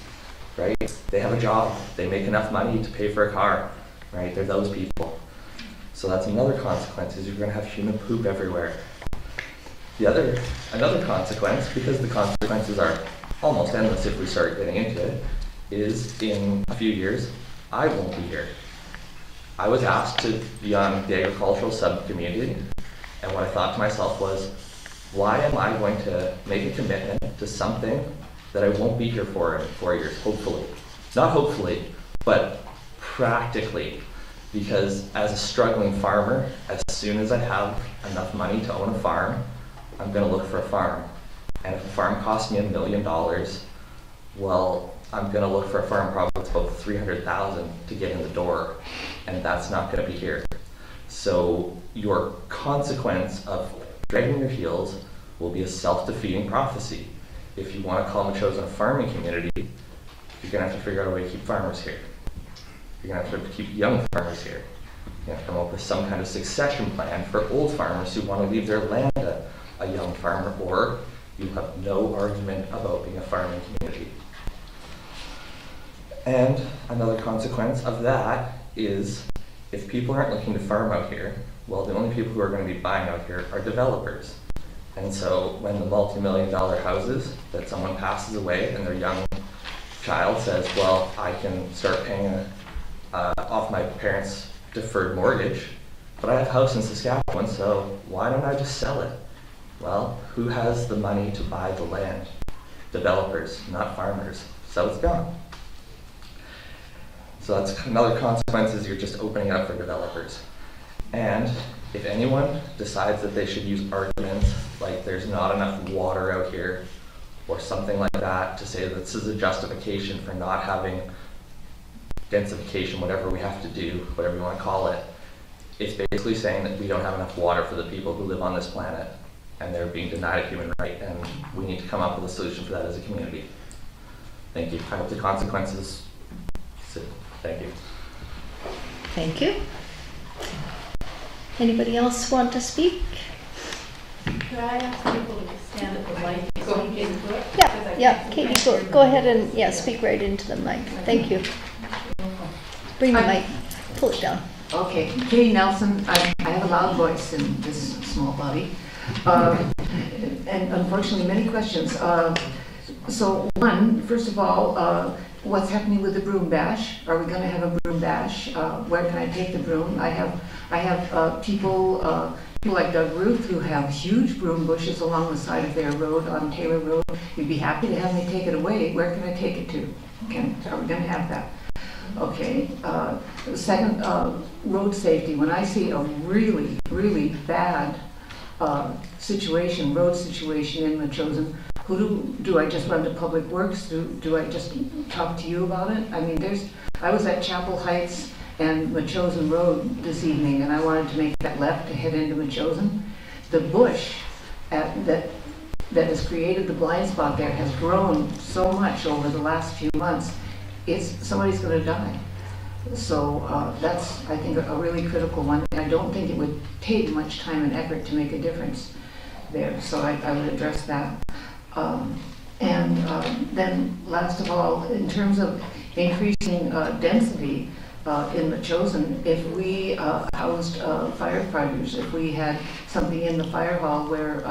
right? They have a job. They make enough money to pay for a car, right? They're those people. So that's another consequence, is you're going to have human poop everywhere. Another consequence, because the consequences are almost endless if we start getting into it, is in a few years, I won't be here. I was asked to be on the agricultural subcommittee, and what I thought to myself was, why am I going to make a commitment to something that I won't be here for in 4 years, hopefully? Not hopefully, but practically. Because as a struggling farmer, as soon as I have enough money to own a farm, I'm going to look for a farm. And if a farm costs me $1 million, well, I'm going to look for a farm probably that's about $300,000 to get in the door, and that's not going to be here. So your consequence of dragging your heels will be a self-defeating prophecy. If you want to call Machosen a farming community, you're going to have to figure out a way to keep farmers here. You're going to have to keep young farmers here. You have to come up with some kind of succession plan for old farmers who want to leave their land to a young farmer, or you have no argument about being a farming community. And another consequence of that is, if people aren't looking to farm out here, well, the only people who are going to be buying out here are developers. And so when the multi-million-dollar houses that someone passes away and their young child says, well, I can start paying off my parents' deferred mortgage, but I have a house in Saskatchewan, so why don't I just sell it? Well, who has the money to buy the land? Developers, not farmers. So it's gone. So that's another consequence, is you're just opening up for developers. And if anyone decides that they should use arguments like there's not enough water out here or something like that to say that this is a justification for not having densification, whatever we have to do, whatever you want to call it, it's basically saying that we don't have enough water for the people who live on this planet and they're being denied a human right, and we need to come up with a solution for that as a community. Thank you. I hope the consequences. Thank you. Thank you. Anybody else want to speak? Could I ask people to stand at the mic and speak into it? Yeah, Katie, go ahead and speak right into the mic. Thank you. Bring the mic, pull it down. Okay, Katie Nelson, I have a loud voice in this small body, and unfortunately many questions. So one, first of all, what's happening with the broom bash? Are we going to have a broom bash? Where can I take the broom? I have people like Doug Ruth who have huge broom bushes along the side of their road on Taylor Road. You'd be happy to have me take it away. Where can I take it to? Are we going to have that? Okay. The second, road safety. When I see a really, really bad road situation in Metchosin, who do I just run to Public Works? Do I just talk to you about it? I mean, I was at Chapel Heights and Metchosin Road this evening, and I wanted to make that left to head into Metchosin. The bush that has created the blind spot there has grown so much over the last few months. Somebody's going to die. So that's, I think, a really critical one. And I don't think it would take much time and effort to make a difference there. So I would address that. Then last of all, in terms of increasing density in Metchosin, if we housed firefighters, if we had something in the fire hall where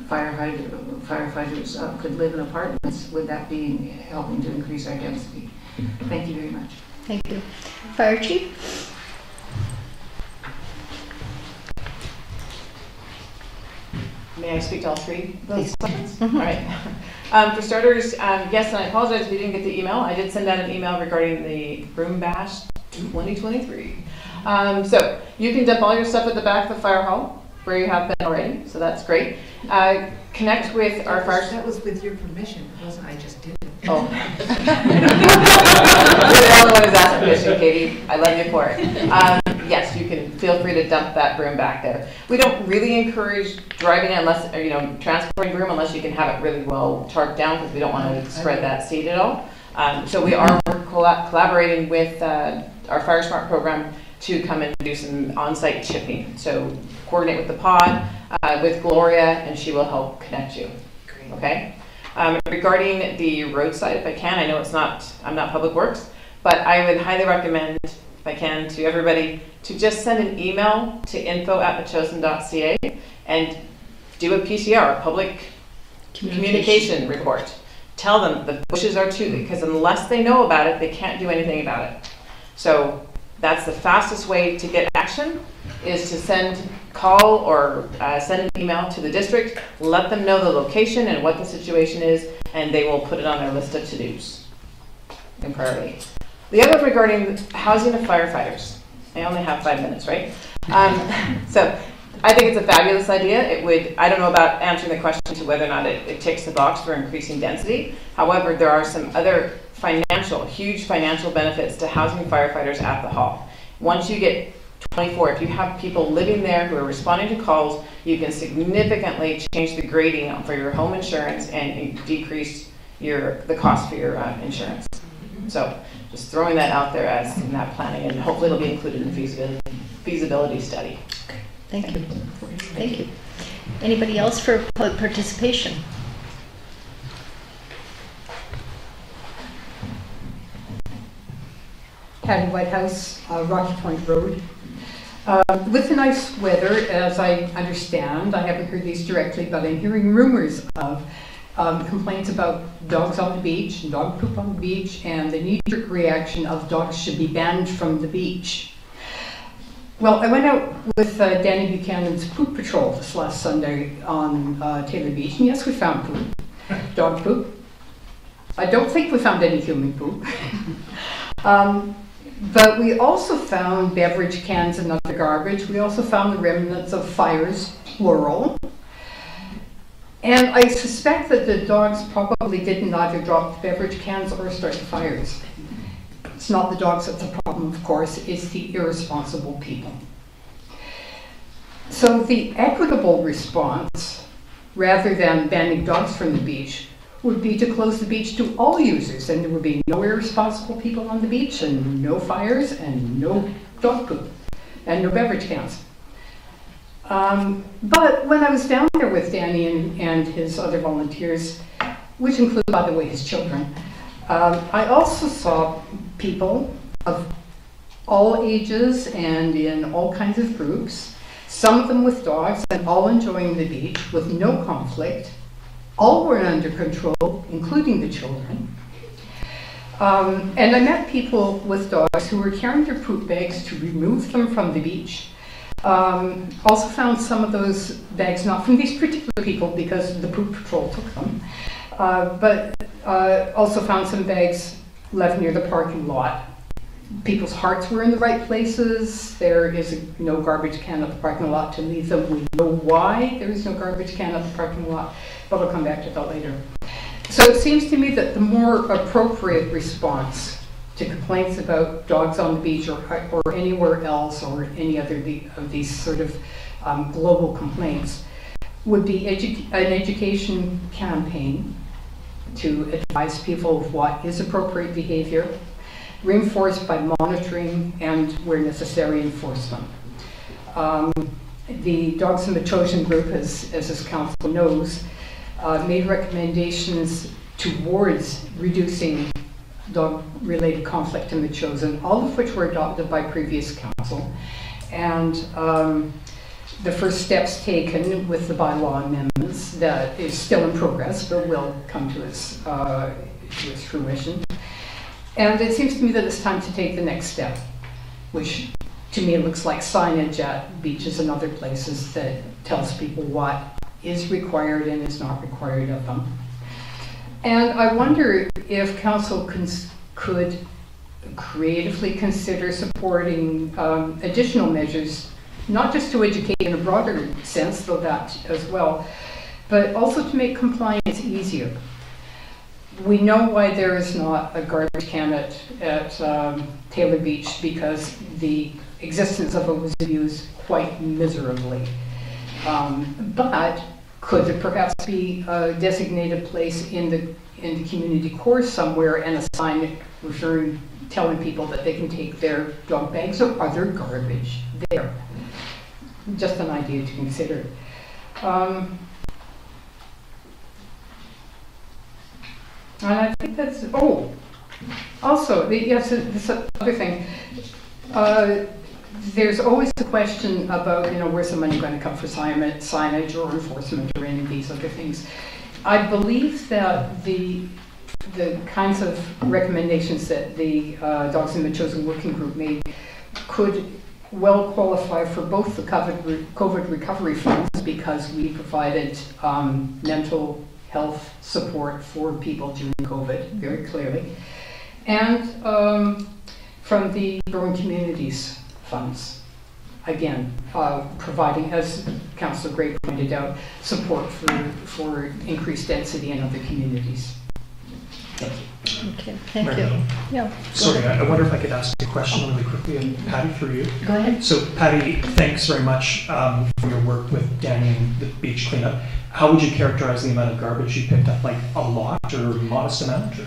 firefighters could live in apartments, would that be helping to increase our density? Thank you very much. Thank you. Fire Chief? May I speak to all three of those Please. questions? Mm-hmm. All right. For starters, yes, and I apologize if you didn't get the email. I did send out an email regarding the Broom Bash 2023. So you can dump all your stuff at the back of the fire hall, where you have been already, so that's great. Connect with our fire... That was with your permission, it wasn't I just did it. Oh. You're the only one who's asked permission, Katie. I love you for it. Yes, you can feel free to dump that broom back there. We don't really encourage driving it unless, or, transporting broom unless you can have it really well tarped down, because we don't want to spread that seed at all. So we are collaborating with our Fire Smart program to come and do some on-site chipping. So coordinate with the pod, with Gloria, and she will help connect you. Great. Okay? Regarding the roadside, if I can, I know I'm not Public Works, but I would highly recommend, if I can, to everybody to just send an email to info@metchosin.ca and do a PCR, a public communication report. Tell them the bushes are too, because unless they know about it, they can't do anything about it. So that's the fastest way to get action, is to call or send an email to the district, let them know the location and what the situation is, and they will put it on their list of to-dos in priority. The other regarding housing of firefighters. I only have 5 minutes, right? So I think it's a fabulous idea. I don't know about answering the question to whether or not it ticks the box for increasing density. However, there are some other huge financial benefits to housing firefighters at the hall. Once you get 24, if you have people living there who are responding to calls, you can significantly change the grading for your home insurance and decrease the cost for your insurance. So just throwing that out there as in that planning, and hopefully it'll be included in the feasibility study. Thank you. Thank you. Anybody else for public participation? Patty Whitehouse, Rocky Point Road. With the nice weather, as I understand, I haven't heard these directly, but I'm hearing rumors of complaints about dogs on the beach, and dog poop on the beach, and the knee-jerk reaction of dogs should be banned from the beach. Well, I went out with Danny Buchanan's Poop Patrol this last Sunday on Taylor Beach, and yes, we found poop, dog poop. I don't think we found any human poop. But we also found beverage cans and other garbage. We also found the remnants of fires, plural. And I suspect that the dogs probably didn't either drop the beverage cans or start the fires. It's not the dogs that's the problem, of course, it's the irresponsible people. So the equitable response, rather than banning dogs from the beach, would be to close the beach to all users, and there would be no irresponsible people on the beach, and no fires, and no dog poop, and no beverage cans. But when I was down there with Danny and his other volunteers, which include, by the way, his children, I also saw people of all ages and in all kinds of groups, some of them with dogs, and all enjoying the beach with no conflict. All were under control, including the children. And I met people with dogs who were carrying their poop bags to remove them from the beach. Also found some of those bags, not from these particular people because the poop patrol took them, but also found some bags left near the parking lot. People's hearts were in the right places. There is no garbage can at the parking lot to leave them. We know why there is no garbage can at the parking lot, but I'll come back to that later. So it seems to me that the more appropriate response to complaints about dogs on the beach or anywhere else or any other of these sort of global complaints would be an education campaign to advise people of what is appropriate behavior, reinforced by monitoring and, where necessary, enforcement. The Dogs in the Chosen group, as this council knows, made recommendations towards reducing dog-related conflict in the Chosen, all of which were adopted by previous council. And the first steps taken with the bylaw amendments that is still in progress, but will come to its fruition. And it seems to me that it's time to take the next step, which to me looks like signage at beaches and other places that tells people what is required and is not required of them. And I wonder if council could creatively consider supporting additional measures, not just to educate in a broader sense, though that as well, but also to make compliance easier. We know why there is not a garbage can at Taylor Beach, because the existence of it was abused quite miserably. But could there perhaps be a designated place in the community core somewhere and a sign telling people that they can take their dog bags or other garbage there? Just an idea to consider. And I think that's, also, yes, this other thing. There's always the question about, where's the money going to come for signage or enforcement or any of these other things. I believe that the kinds of recommendations that the Dogs in the Chosen Working Group made could well qualify for both the COVID recovery funds, because we provided mental health support for people during COVID, very clearly, and from the Growing Communities funds, again, providing, as Councillor Gray pointed out, support for increased density in other communities. Thank you. Okay, thank you. Yeah. Sorry, I wonder if I could ask a question really quickly, and Patty, through you. Go ahead. So Patty, thanks very much for your work with Danny and the beach cleanup. How would you characterize the amount of garbage you picked up? Like a lot or a modest amount?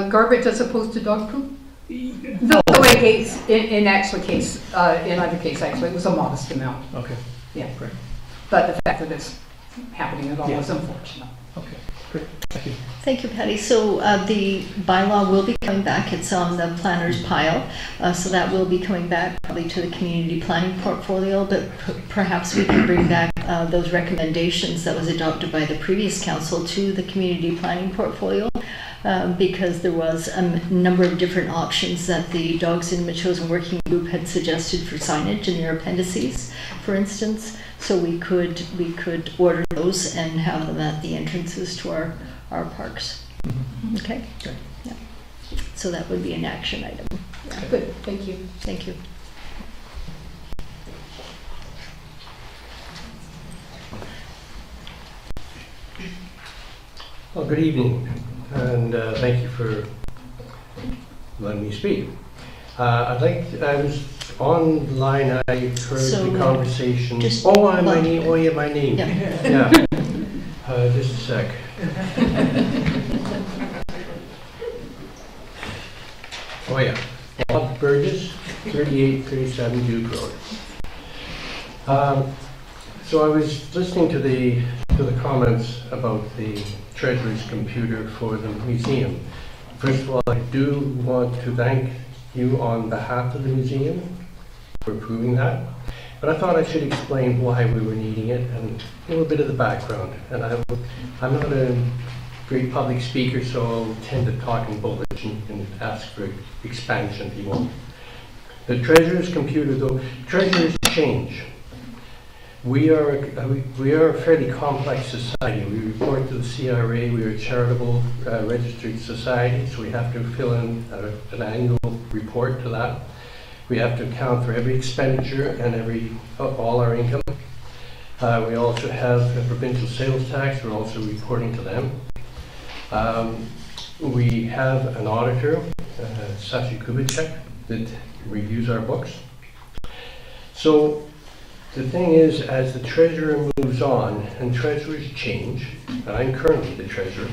Garbage as opposed to dog poop? The way case, in either case, actually, it was a modest amount. Okay. Yeah. Great. But the fact that it's happening at all is unfortunate. Okay. Great. Thank you. Thank you, Patty. So the bylaw will be coming back. It's on the planner's pile. So that will be coming back probably to the community planning portfolio, but perhaps we can bring back those recommendations that was adopted by the previous council to the community planning portfolio. Because there was a number of different options that the Dogs in the Chosen Working Group had suggested for signage in their appendices, for instance. So we could order those and have them at the entrances to our parks. Mm-hmm. Okay? Okay. Yeah. So that would be an action item. Yeah. Good, thank you. Thank you. Well, good evening, and thank you for letting me speak. I was online, I heard the conversation. My name. Yeah. Just a sec. Bob Burgess, 3837 Duke Road. So I was listening to the comments about the treasurer's computer for the museum. First of all, I do want to thank you on behalf of the museum for approving that. But I thought I should explain why we were needing it and a little bit of the background. And I'm not a great public speaker, so I'll tend to talk in bullets and ask for expansion if you want. The treasurer's computer, though, treasurers change. We are a fairly complex society. We report to the CRA. We are a charitable registered society, so we have to fill in an annual report to that. We have to account for every expenditure and all our income. We also have a provincial sales tax. We're also reporting to them. We have an auditor, Sashi Kubicek, that reviews our books. So the thing is, as the treasurer moves on and treasurers change, and I'm currently the treasurer,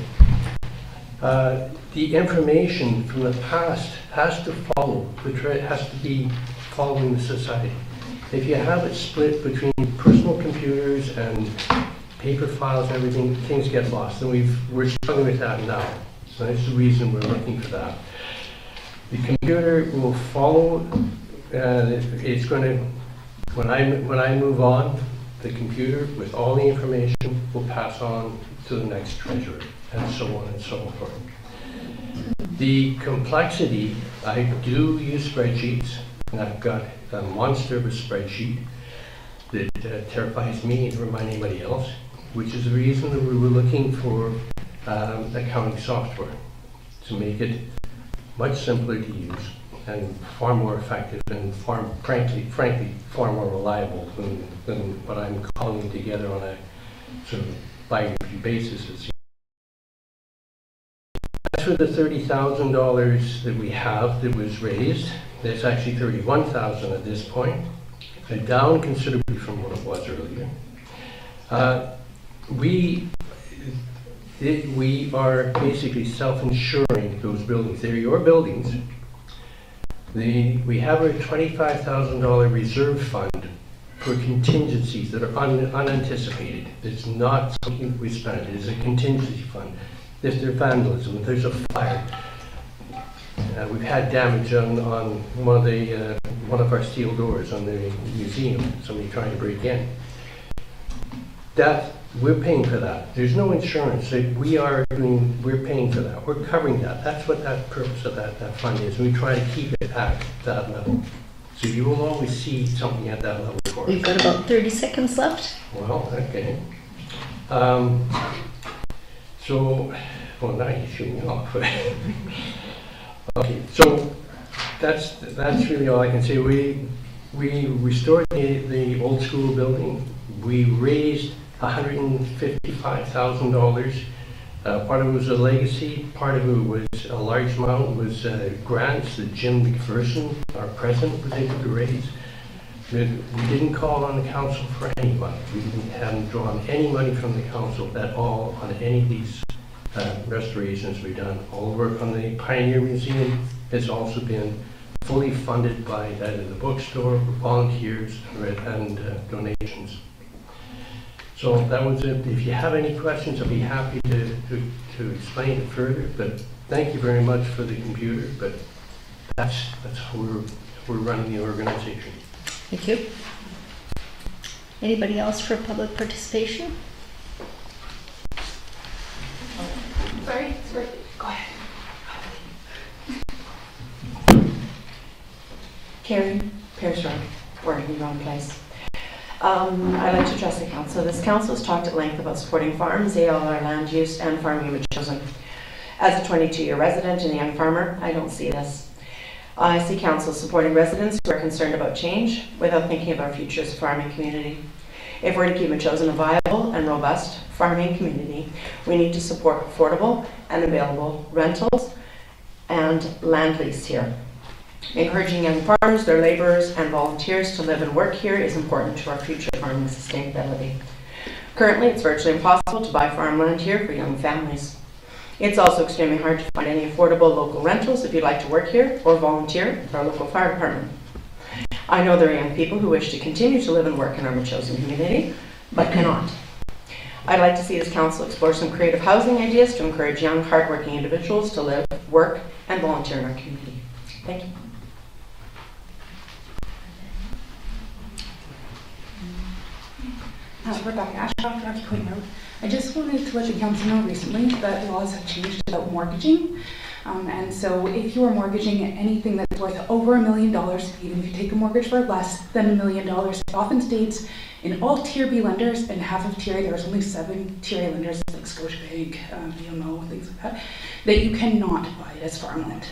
the information from the past has to follow, has to be following the society. If you have it split between personal computers and paper files and everything, things get lost, and we're struggling with that now. So that's the reason we're looking for that. The computer will follow, it's going to, when I move on, the computer with all the information will pass on to the next treasurer, and so on and so forth. The complexity, I do use spreadsheets, and I've got a monster of a spreadsheet that terrifies me and remind anybody else, which is the reason that we were looking for accounting software to make it much simpler to use and far more effective and frankly, far more reliable than what I'm calling together on a sort of bi-weekly basis. As for the $30,000 that we have that was raised, there's actually $31,000 at this point, and down considerably from what it was earlier. We are basically self-insuring those buildings. They're your buildings. We have a $25,000 reserve fund for contingencies that are unanticipated. It's not something we spend. It is a contingency fund. If there's vandalism, if there's a fire, we've had damage on one of our steel doors on the museum. Somebody trying to break in. We're paying for that. There's no insurance. We're paying for that. We're covering that. That's what that purpose of that fund is. We try to keep it at that level. So you will always see something at that level for us. We've got about 30 seconds left. Well, okay. Well, now you're shooting me off. Okay, so that's really all I can say. We restored the old school building. We raised $155,000. Part of it was a legacy, part of it was a large amount was grants that Jim McPherson, our president, was able to raise. We didn't call on the council for any money. We haven't drawn any money from the council at all on any of these restorations we've done. All the work on the Pioneer Museum has also been fully funded by either the bookstore, volunteers, and donations. So that was it. If you have any questions, I'll be happy to explain it further. But thank you very much for the computer. But that's how we're running the organization. Thank you. Anybody else for public participation? Sorry, go ahead. Karen Pierce Road, we're in the wrong place. I'd like to address the council. This council has talked at length about supporting farms, ALR land use, and farming in Chosen. As a 22-year resident and a young farmer, I don't see this. I see council supporting residents who are concerned about change without thinking of our future as a farming community. If we're to keep Chosen a viable and robust farming community, we need to support affordable and available rentals and land lease here. Encouraging young farmers, their laborers, and volunteers to live and work here is important to our future farming sustainability. Currently, it's virtually impossible to buy farmland here for young families. It's also extremely hard to find any affordable local rentals if you'd like to work here or volunteer with our local fire department. I know there are young people who wish to continue to live and work in our chosen community, but cannot. I'd like to see this council explore some creative housing ideas to encourage young, hardworking individuals to live, work, and volunteer in our community. Thank you. Rebecca Ashcroft, Rocky Point Road. I just wanted to let the council know recently that laws have changed about mortgaging. And so if you are mortgaging anything that's worth over $1 million, even if you take a mortgage for less than $1 million, it often states in all Tier B lenders and half of Tier A, there's only 7 Tier A lenders like Scotiabank, BMO, things like that, that you cannot buy it as farmland.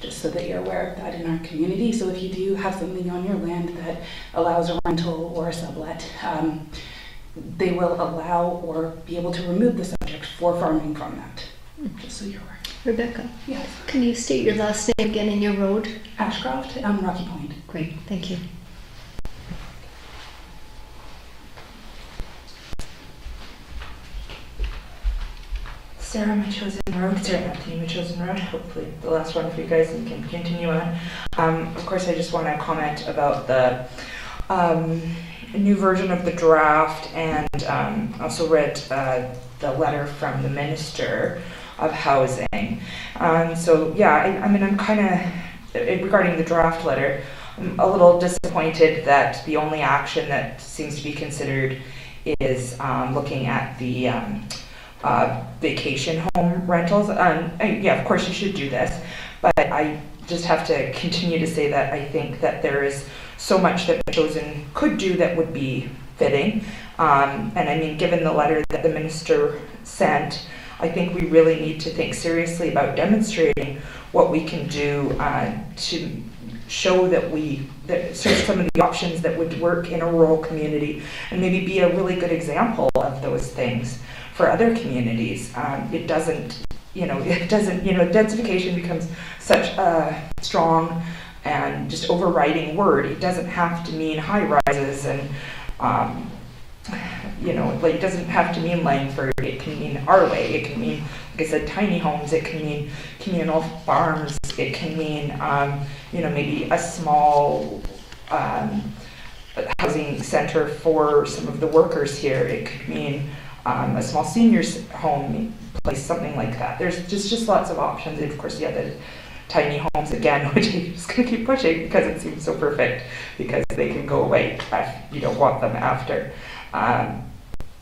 Just so that you're aware of that in our community. So if you do have something on your land that allows a rental or a sublet, they will allow or be able to remove the subject for farming from that. Just so you're aware. Rebecca? Yes. Can you state your last name again and your road? Ashcroft, Rocky Point. Great, thank you. Sarah, my chosen road. Sarah, Anthony, my chosen road. Hopefully the last one for you guys and can continue on. Of course, I just want to comment about the new version of the draft, and also read the letter from the Minister of Housing. So yeah, I mean, I'm kind of, regarding the draft letter, I'm a little disappointed that the only action that seems to be considered is looking at the vacation home rentals. Yeah, of course you should do this, but I just have to continue to say that I think that there is so much that Chosen could do that would be fitting. And I mean, given the letter that the Minister sent, I think we really need to think seriously about demonstrating what we can do to show that some of the options that would work in a rural community, and maybe be a really good example of those things for other communities. Densification becomes such a strong and just overriding word. It doesn't have to mean high rises and it doesn't have to mean Langford. It can mean our way. It can mean, like I said, tiny homes. It can mean communal farms. It can mean, maybe a small housing center for some of the workers here. It could mean a small seniors home place, something like that. There's just lots of options. And of course, yeah, the tiny homes again, which I'm just going to keep pushing because it seems so perfect, because they can go away if you don't want them after.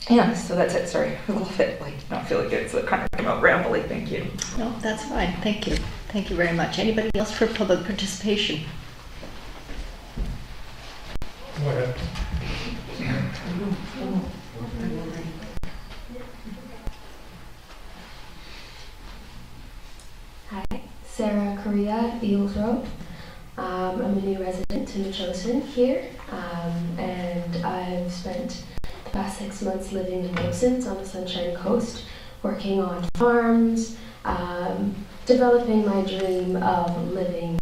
Yeah, so that's it. Sorry, a little bit not feeling good, so it kind of came out rambly. Thank you. No, that's fine. Thank you. Thank you very much. Anybody else for public participation? Go ahead. Hi, Sarah Correa, Eagles Road. I'm a new resident in Chosen here, and I've spent the past 6 months living in Gibsons on the Sunshine Coast, working on farms, developing my dream of living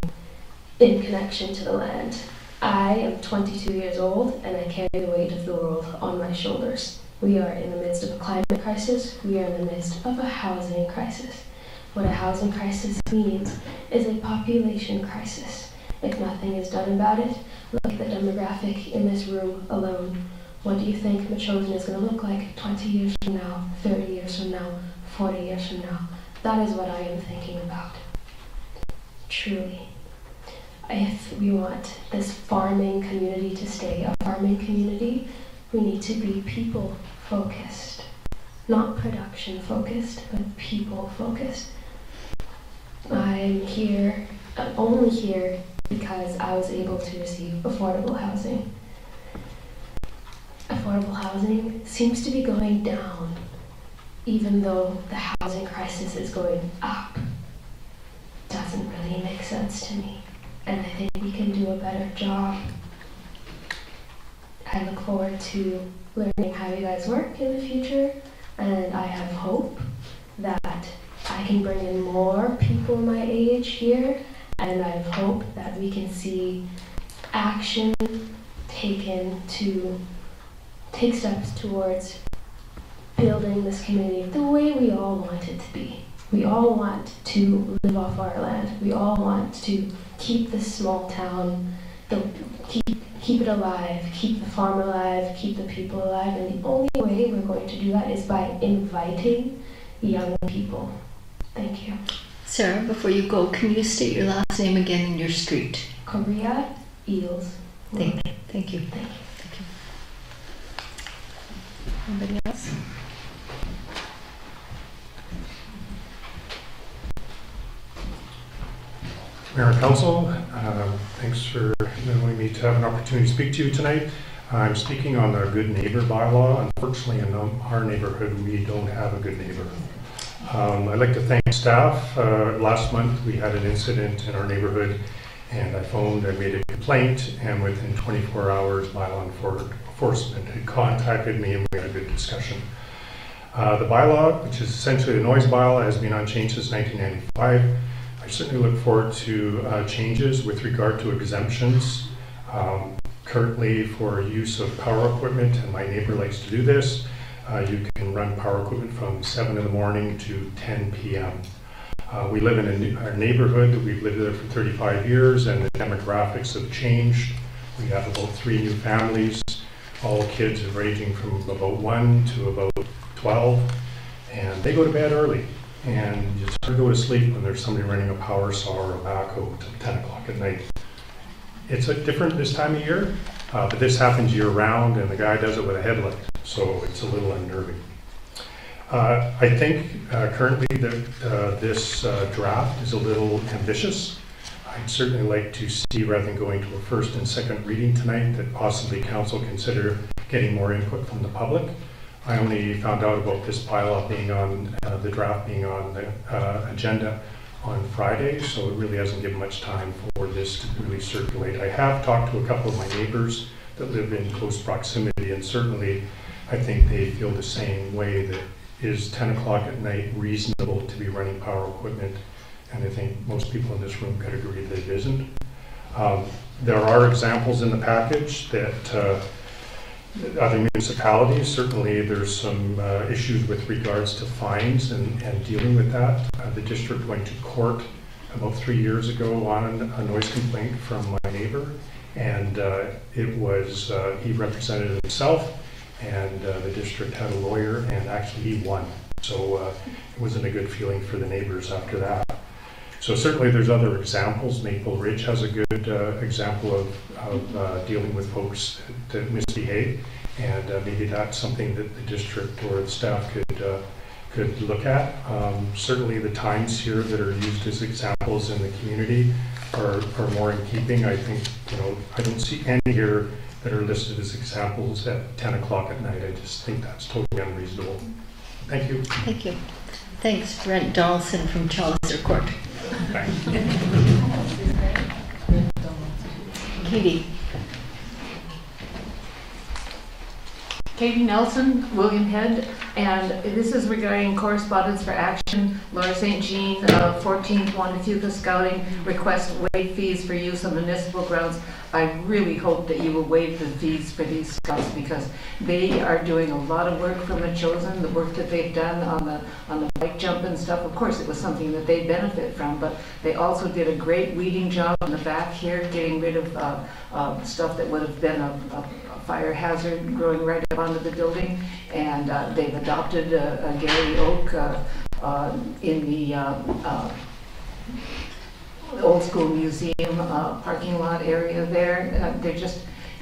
in connection to the land. I am 22 years old and I carry the weight of the world on my shoulders. We are in the midst of a climate crisis. We are in the midst of a housing crisis. What a housing crisis means is a population crisis. If nothing is done about it, look at the demographic in this room alone. What do you think Chosen is going to look like 20 years from now, 30 years from now, 40 years from now? That is what I am thinking about. Truly. If we want this farming community to stay a farming community, we need to be people focused. Not production focused, but people focused. I'm only here because I was able to receive affordable housing. Affordable housing seems to be going down, even though the housing crisis is going up. Doesn't really make sense to me, and I think we can do a better job. I look forward to learning how you guys work in the future, and I have hope that I can bring in more people my age here, and I have hope that we can see action taken to take steps towards building this community the way we all want it to be. We all want to live off our land. We all want to keep this small town keep it alive, keep the farm alive, keep the people alive, and the only way we're going to do that is by inviting young people. Thank you. Sarah, before you go, can you state your last name again and your street? Korea Eels. Thank you. Thank you. Anybody else? Mayor and Council, thanks for allowing me to have an opportunity to speak to you tonight. I'm speaking on the Good Neighbor bylaw. Unfortunately, in our neighborhood, we don't have a good neighbor. I'd like to thank staff. Last month, we had an incident in our neighborhood, and I phoned, I made a complaint, and within 24 hours, bylaw enforcement had contacted me, and we had a good discussion. The bylaw, which is essentially the noise bylaw, has been unchanged since 1995. I certainly look forward to changes with regard to exemptions. Currently, for use of power equipment, and my neighbor likes to do this, you can run power equipment from 7 in the morning to 10 p.m. We live in our neighborhood. We've lived there for 35 years, and the demographics have changed. We have about 3 new families. All kids are ranging from about 1 to about 12, and they go to bed early. And it's hard to go to sleep when there's somebody running a power saw or a backhoe till 10 o'clock at night. It's different this time of year, but this happens year round, and the guy does it with a headlight, so it's a little unnerving. I think currently that this draft is a little ambitious. I'd certainly like to see, rather than going to a first and second reading tonight, that possibly council consider getting more input from the public. I only found out about this bylaw being on, the draft being on the agenda on Friday, so it really hasn't given much time for this to really circulate. I have talked to a couple of my neighbors that live in close proximity, and certainly I think they feel the same way, that is 10 o'clock at night reasonable to be running power equipment, and I think most people in this room could agree that it isn't. There are examples in the package that other municipalities, certainly there's some issues with regards to fines and dealing with that. The district went to court about 3 years ago on a noise complaint from my neighbor, and it was, he represented himself, and the district had a lawyer, and actually he won. So it wasn't a good feeling for the neighbors after that. So certainly there's other examples. Maple Ridge has a good example of dealing with folks that misbehave, and maybe that's something that the district or the staff could look at. Certainly the times here that are used as examples in the community are more in keeping. I think, I don't see any here that are listed as examples at 10 o'clock at night. I just think that's totally unreasonable. Thank you. Thank you. Thanks, Brent Donaldson from Chalicer Court. Katie. Katie Nelson, William Head, and this is regarding correspondence for action. Laura St. Jean, 14th Wandafuka Scouting, request waive fees for use of municipal grounds. I really hope that you will waive the fees for these scouts, because they are doing a lot of work from the Chosen, the work that they've done on the bike jump and stuff. Of course, it was something that they benefit from, but they also did a great weeding job in the back here, getting rid of stuff that would have been a fire hazard growing right up onto the building, and they've adopted a Gary Oak in the Old School Museum parking lot area there.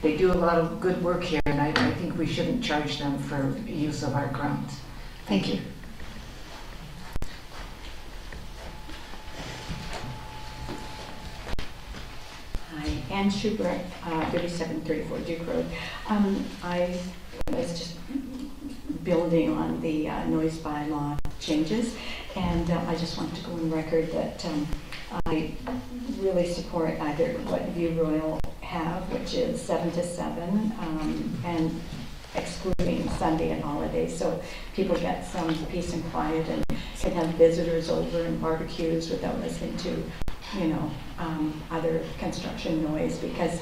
They do a lot of good work here, and I think we shouldn't charge them for use of our grounds. Thank you. Hi, Ann Schubert, 3734 Duke Road. I was just building on the noise bylaw changes, and I just wanted to go on record that I really support either what View Royal have, which is 7 to 7, and excluding Sunday and holidays, so people get some peace and quiet and can have visitors over and barbecues without listening to other construction noise, because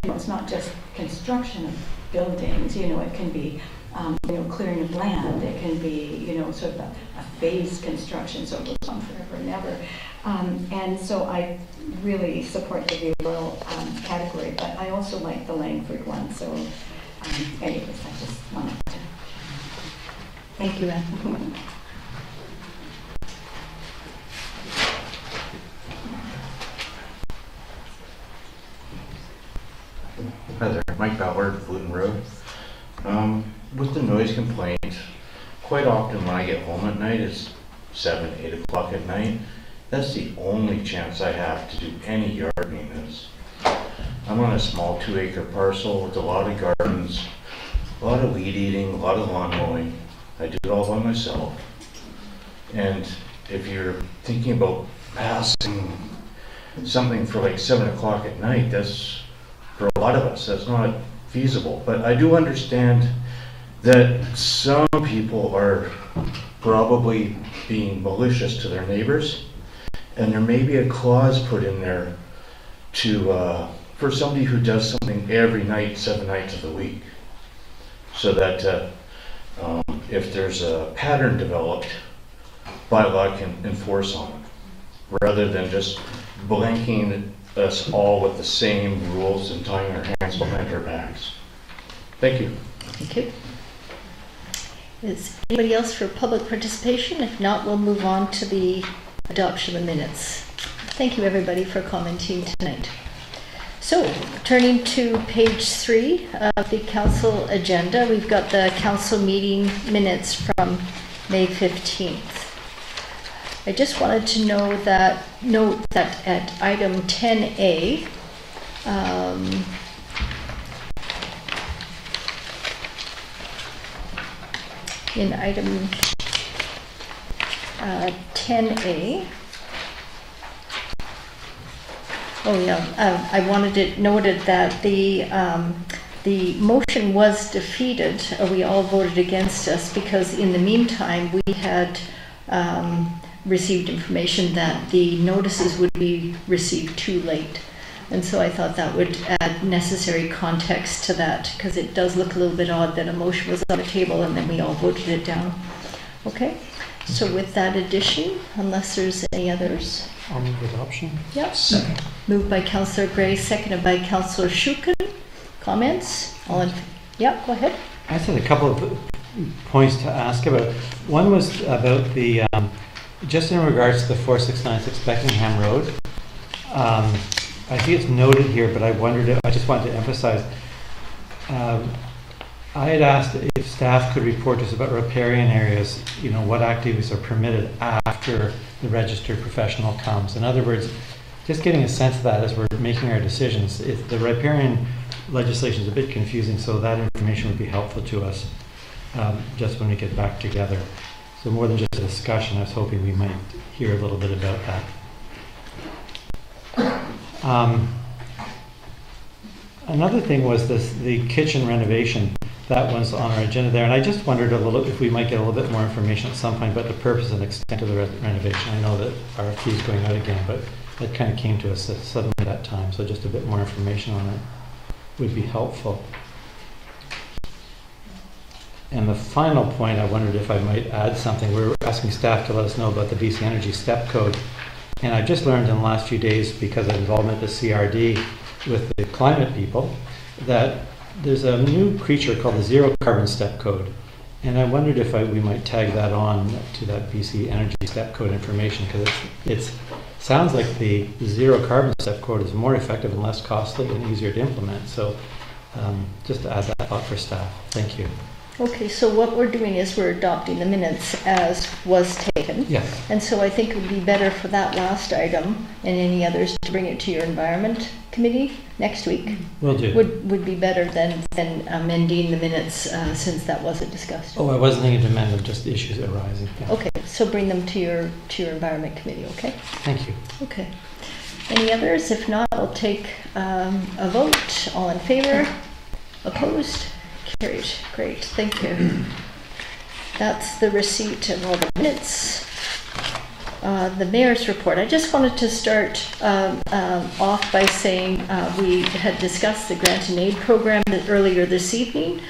it's not just construction of buildings, it can be clearing of land. It can be, sort of a phased construction, so it goes on forever and ever. And so I really support the rural category, but I also like the Langford one. So anyways, I just wanted to. Thank you, Anne. Hi there, Mike Ballard, Gluten Road. With the noise complaint, quite often when I get home at night, it's 7, 8 o'clock at night. That's the only chance I have to do any yard maintenance. I'm on a small 2-acre parcel with a lot of gardens, a lot of weed eating, a lot of lawn mowing. I do it all by myself. And if you're thinking about passing something for like 7 o'clock at night, that's, for a lot of us, that's not feasible. But I do understand that some people are probably being malicious to their neighbors, and there may be a clause put in there to for somebody who does something every night, 7 nights of the week, so that if there's a pattern developed, bylaw can enforce on it, rather than just blanking us all with the same rules and tying our hands behind our backs. Thank you. Thank you. Is anybody else for public participation? If not, we'll move on to the adoption of the minutes. Thank you, everybody, for commenting tonight. So, turning to page 3 of the council agenda, we've got the council meeting minutes from May 15th. I just wanted to note that at item 10A, in item 10A, I wanted it noted that the motion was defeated, or we all voted against us, because in the meantime we had received information that the notices would be received too late. And so I thought that would add necessary context to that, because it does look a little bit odd that a motion was on the table and then we all voted it down. Okay, so with that addition, unless there's any others. I'll move adoption. Yep. Second. Moved by Councillor Gray, seconded by Councillor Shukin. Comments? All in? Yeah, go ahead. I just had a couple of points to ask about. One was about the, just in regards to the 4696 Beckingham Road. I think it's noted here, but I wondered, I just wanted to emphasize, I had asked if staff could report to us about riparian areas, what activities are permitted after the registered professional comes. In other words, just getting a sense of that as we're making our decisions. If the riparian legislation is a bit confusing, so that information would be helpful to us just when we get back together. So more than just a discussion, I was hoping we might hear a little bit about that. Another thing was the kitchen renovation. That one's on our agenda there, and I just wondered a little if we might get a little bit more information at some point about the purpose and extent of the renovation. I know that RFP is going out again, but that kind of came to us suddenly at that time, so just a bit more information on it would be helpful. And the final point, I wondered if I might add something. We were asking staff to let us know about the BC Energy Step Code. And I've just learned in the last few days, because of involvement with the CRD with the climate people, that there's a new creature called the Zero Carbon Step Code. And I wondered if we might tag that on to that BC Energy Step Code information, because it sounds like the Zero Carbon Step Code is more effective and less costly and easier to implement. So just to add that thought for staff. Thank you. Okay, so what we're doing is we're adopting the minutes as was taken. Yes. And so I think it would be better for that last item and any others to bring it to your environment committee next week. Will do. Would be better than amending the minutes since that wasn't discussed. Oh, I wasn't thinking to amend them, just the issues arising. Yeah. Okay, so bring them to your environment committee, okay? Thank you. Okay. Any others? If not, I'll take a vote. All in favor? Opposed? Carried. Great, thank you. That's the receipt of all the minutes. The mayor's report. I just wanted to start off by saying we had discussed the grant and aid program earlier this evening,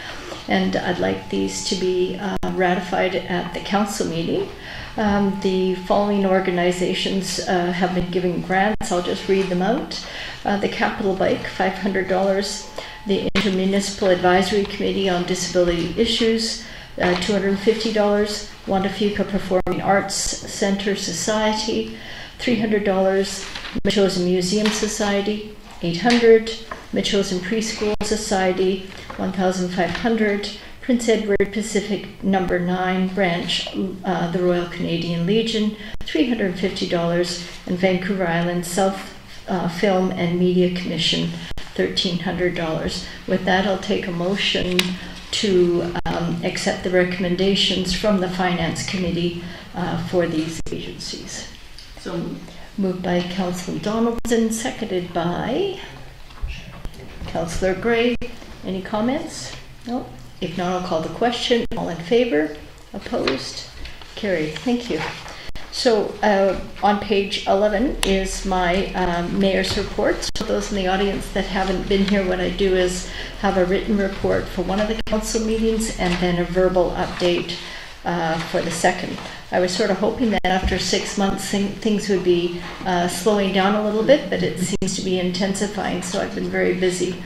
and I'd like these to be ratified at the council meeting. The following organizations have been giving grants. I'll just read them out. The Capital Bike, $500. The Intermunicipal Advisory Committee on Disability Issues, $250. Wandafuka Performing Arts Center Society, $300. Metchosin Museum Society, $800. Metchosin Preschool Society, $1,500. Prince Edward Pacific Number 9 Branch, the Royal Canadian Legion, $350. And Vancouver Island South Film and Media Commission, $1,300. With that, I'll take a motion to accept the recommendations from the Finance Committee for these agencies. So moved by Councillor Donaldson, seconded by Councillor Gray. Any comments? No? If not, I'll call the question. All in favor? Opposed? Carried. Thank you. So on page 11 is my mayor's report. So those in the audience that haven't been here, what I do is have a written report for one of the council meetings and then a verbal update for the second. I was sort of hoping that after 6 months things would be slowing down a little bit, but it seems to be intensifying, so I've been very busy.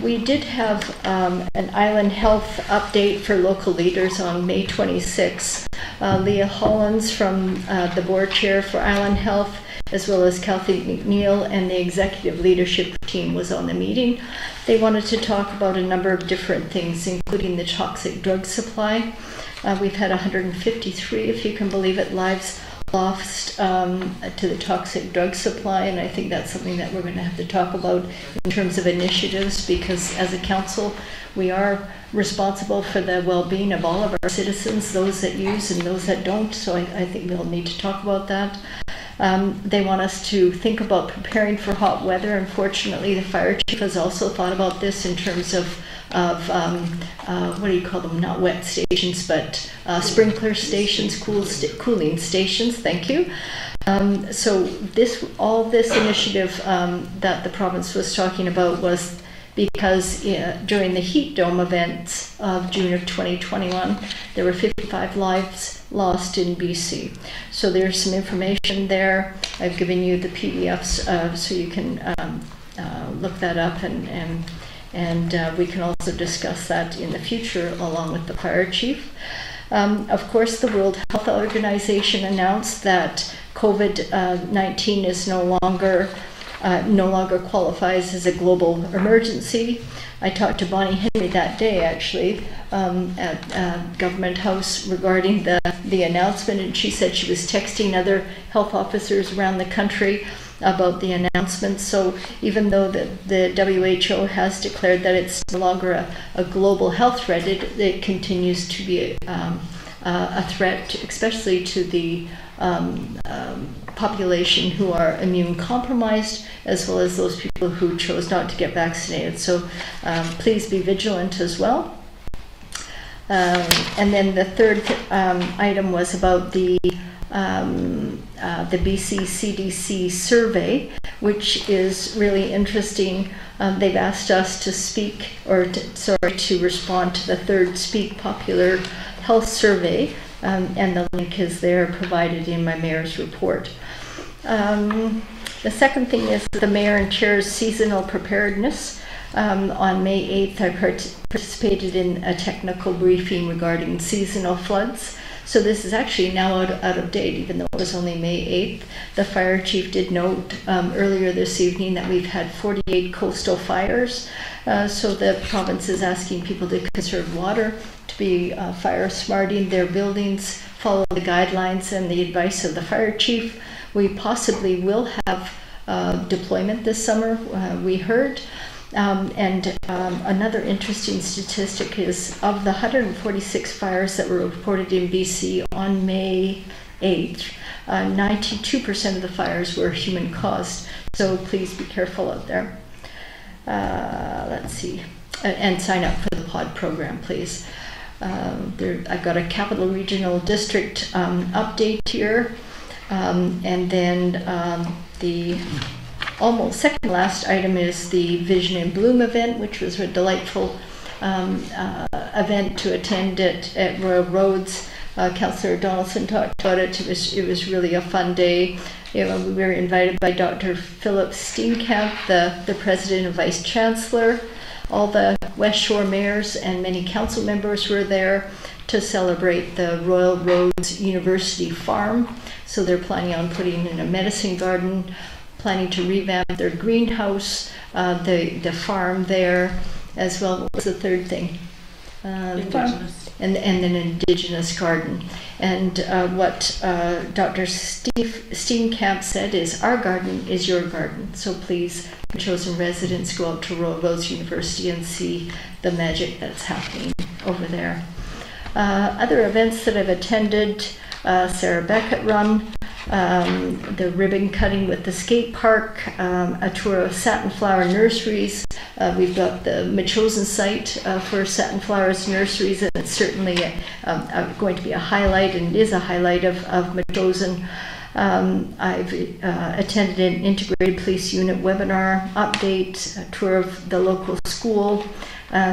We did have an island health update for local leaders on May 26. Leah Hollins from the board chair for Island Health, as well as Kathleen McNeil and the executive leadership team was on the meeting. They wanted to talk about a number of different things, including the toxic drug supply. We've had 153, if you can believe it, lives lost to the toxic drug supply, and I think that's something that we're going to have to talk about in terms of initiatives, because as a council we are responsible for the well-being of all of our citizens, those that use and those that don't, so I think we'll need to talk about that. They want us to think about preparing for hot weather. Unfortunately, the fire chief has also thought about this in terms of what do you call them? Not wet stations, but sprinkler stations, cooling stations. Thank you. So all this initiative that the province was talking about was because during the heat dome events of June of 2021, there were 55 lives lost in BC. So there's some information there. I've given you the PDFs so you can look that up, and we can also discuss that in the future along with the fire chief. Of course, the World Health Organization announced that COVID-19 is no longer qualifies as a global emergency. I talked to Bonnie Henry that day, actually, at Government House regarding the announcement, and she said she was texting other health officers around the country about the announcement. So even though the WHO has declared that it's no longer a global health threat, it continues to be a threat, especially to the population who are immune compromised, as well as those people who chose not to get vaccinated. So please be vigilant as well. And then the third item was about the BC CDC survey, which is really interesting. They've asked us to speak, to respond to the third Speak Popular Health Survey, and the link is there provided in my mayor's report. The second thing is the mayor and chair's seasonal preparedness. On May 8th, I participated in a technical briefing regarding seasonal floods. So this is actually now out of date, even though it was only May 8th. The fire chief did note earlier this evening that we've had 48 coastal fires. So the province is asking people to conserve water, to be fire smarting their buildings, follow the guidelines and the advice of the fire chief. We possibly will have deployment this summer, we heard. Another interesting statistic is of the 146 fires that were reported in BC on May 8th, 92% of the fires were human caused. So please be careful out there. Let's see. And sign up for the POD program, please. I've got a Capital Regional District update here. And then the almost second last item is the Vision in Bloom event, which was a delightful event to attend at Royal Roads. Councillor Donaldson talked about it. It was really a fun day. We were invited by Dr. Philip Steenkamp, the President and Vice Chancellor. All the West Shore mayors and many council members were there to celebrate the Royal Roads University Farm. So they're planning on putting in a medicine garden, planning to revamp their greenhouse, the farm there as well. What was the third thing? Indigenous. And an Indigenous garden. And what Dr. Steenkamp said is, our garden is your garden. So please, chosen residents, go out to Royal Roads University and see the magic that's happening over there. Other events that I've attended, Sarah Beckett Run, the ribbon cutting with the skate park, a tour of Satin Flower Nurseries. We've got the Machosen site for Satin Flowers Nurseries, and it's certainly going to be a highlight, and is a highlight of Machosen. I've attended an integrated police unit webinar update, a tour of the local school,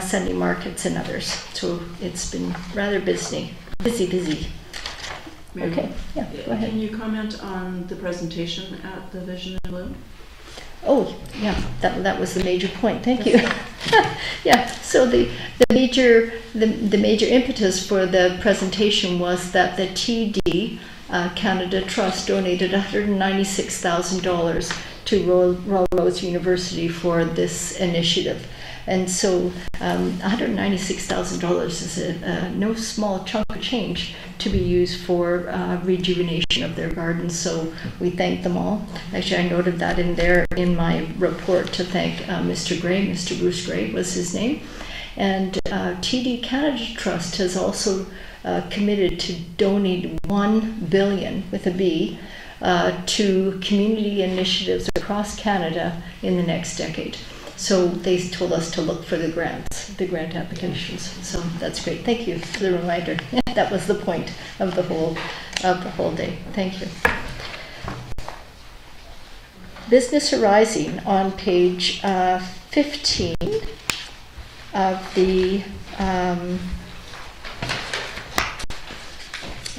Sunday markets and others. So it's been rather busy. Okay, yeah, go ahead. Can you comment on the presentation at the Vision in Blue? Oh, yeah, that was the major point. Thank you. Yeah, so the major impetus for the presentation was that the TD Canada Trust donated $196,000 to Royal Roads University for this initiative. And so $196,000 is no small chunk of change to be used for rejuvenation of their gardens. So we thank them all. Actually, I noted that in my report to thank Mr. Gray. Mr. Bruce Gray was his name. And TD Canada Trust has also committed to donate $1 billion with a B to community initiatives across Canada in the next decade. So they told us to look for the grant applications. So that's great. Thank you for the reminder. That was the point of the whole day. Thank you. Business arising on page 15 of the.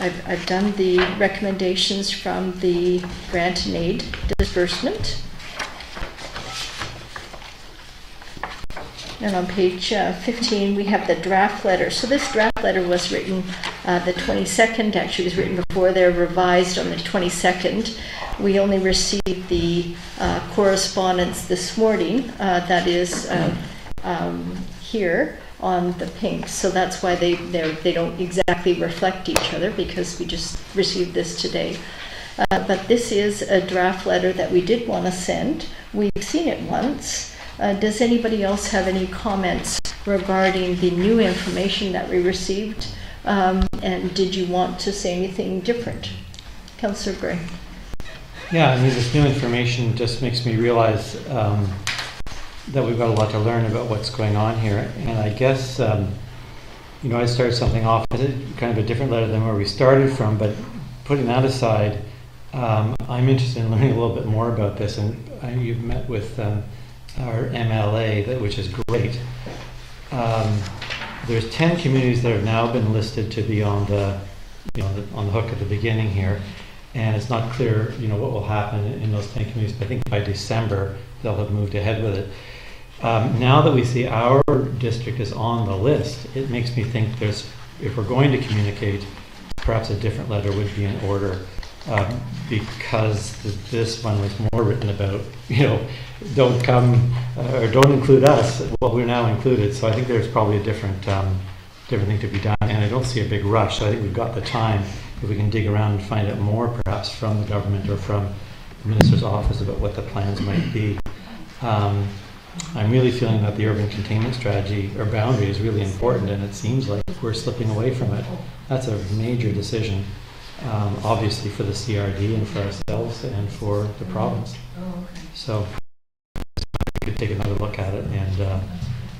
I've done the recommendations from the grant and aid disbursement. And on page 15, we have the draft letter. So this draft letter was written the 22nd. Actually, it was written before they're revised on the 22nd. We only received the correspondence this morning. That is here on the pink. So that's why they don't exactly reflect each other, because we just received this today. But this is a draft letter that we did want to send. We've seen it once. Does anybody else have any comments regarding the new information that we received? And did you want to say anything different? Councillor Gray. Yeah, I mean, this new information just makes me realize that we've got a lot to learn about what's going on here. And I guess, I started something off as kind of a different letter than where we started from, but putting that aside, I'm interested in learning a little bit more about this. And you've met with our MLA, which is great. There's 10 communities that have now been listed to be on the hook at the beginning here, and it's not clear, what will happen in those 10 communities. But I think by December they'll have moved ahead with it. Now that we see our district is on the list, it makes me think if we're going to communicate, perhaps a different letter would be in order. Because this one was more written about, don't come or don't include us. Well, we're now included, so I think there's probably a different thing to be done, and I don't see a big rush. So I think we've got the time if we can dig around and find out more, perhaps from the government or from the minister's office, about what the plans might be. I'm really feeling that the urban containment strategy or boundary is really important, and it seems like we're slipping away from it. That's a major decision. Obviously for the CRD and for ourselves and for the province. So we could take another look at it and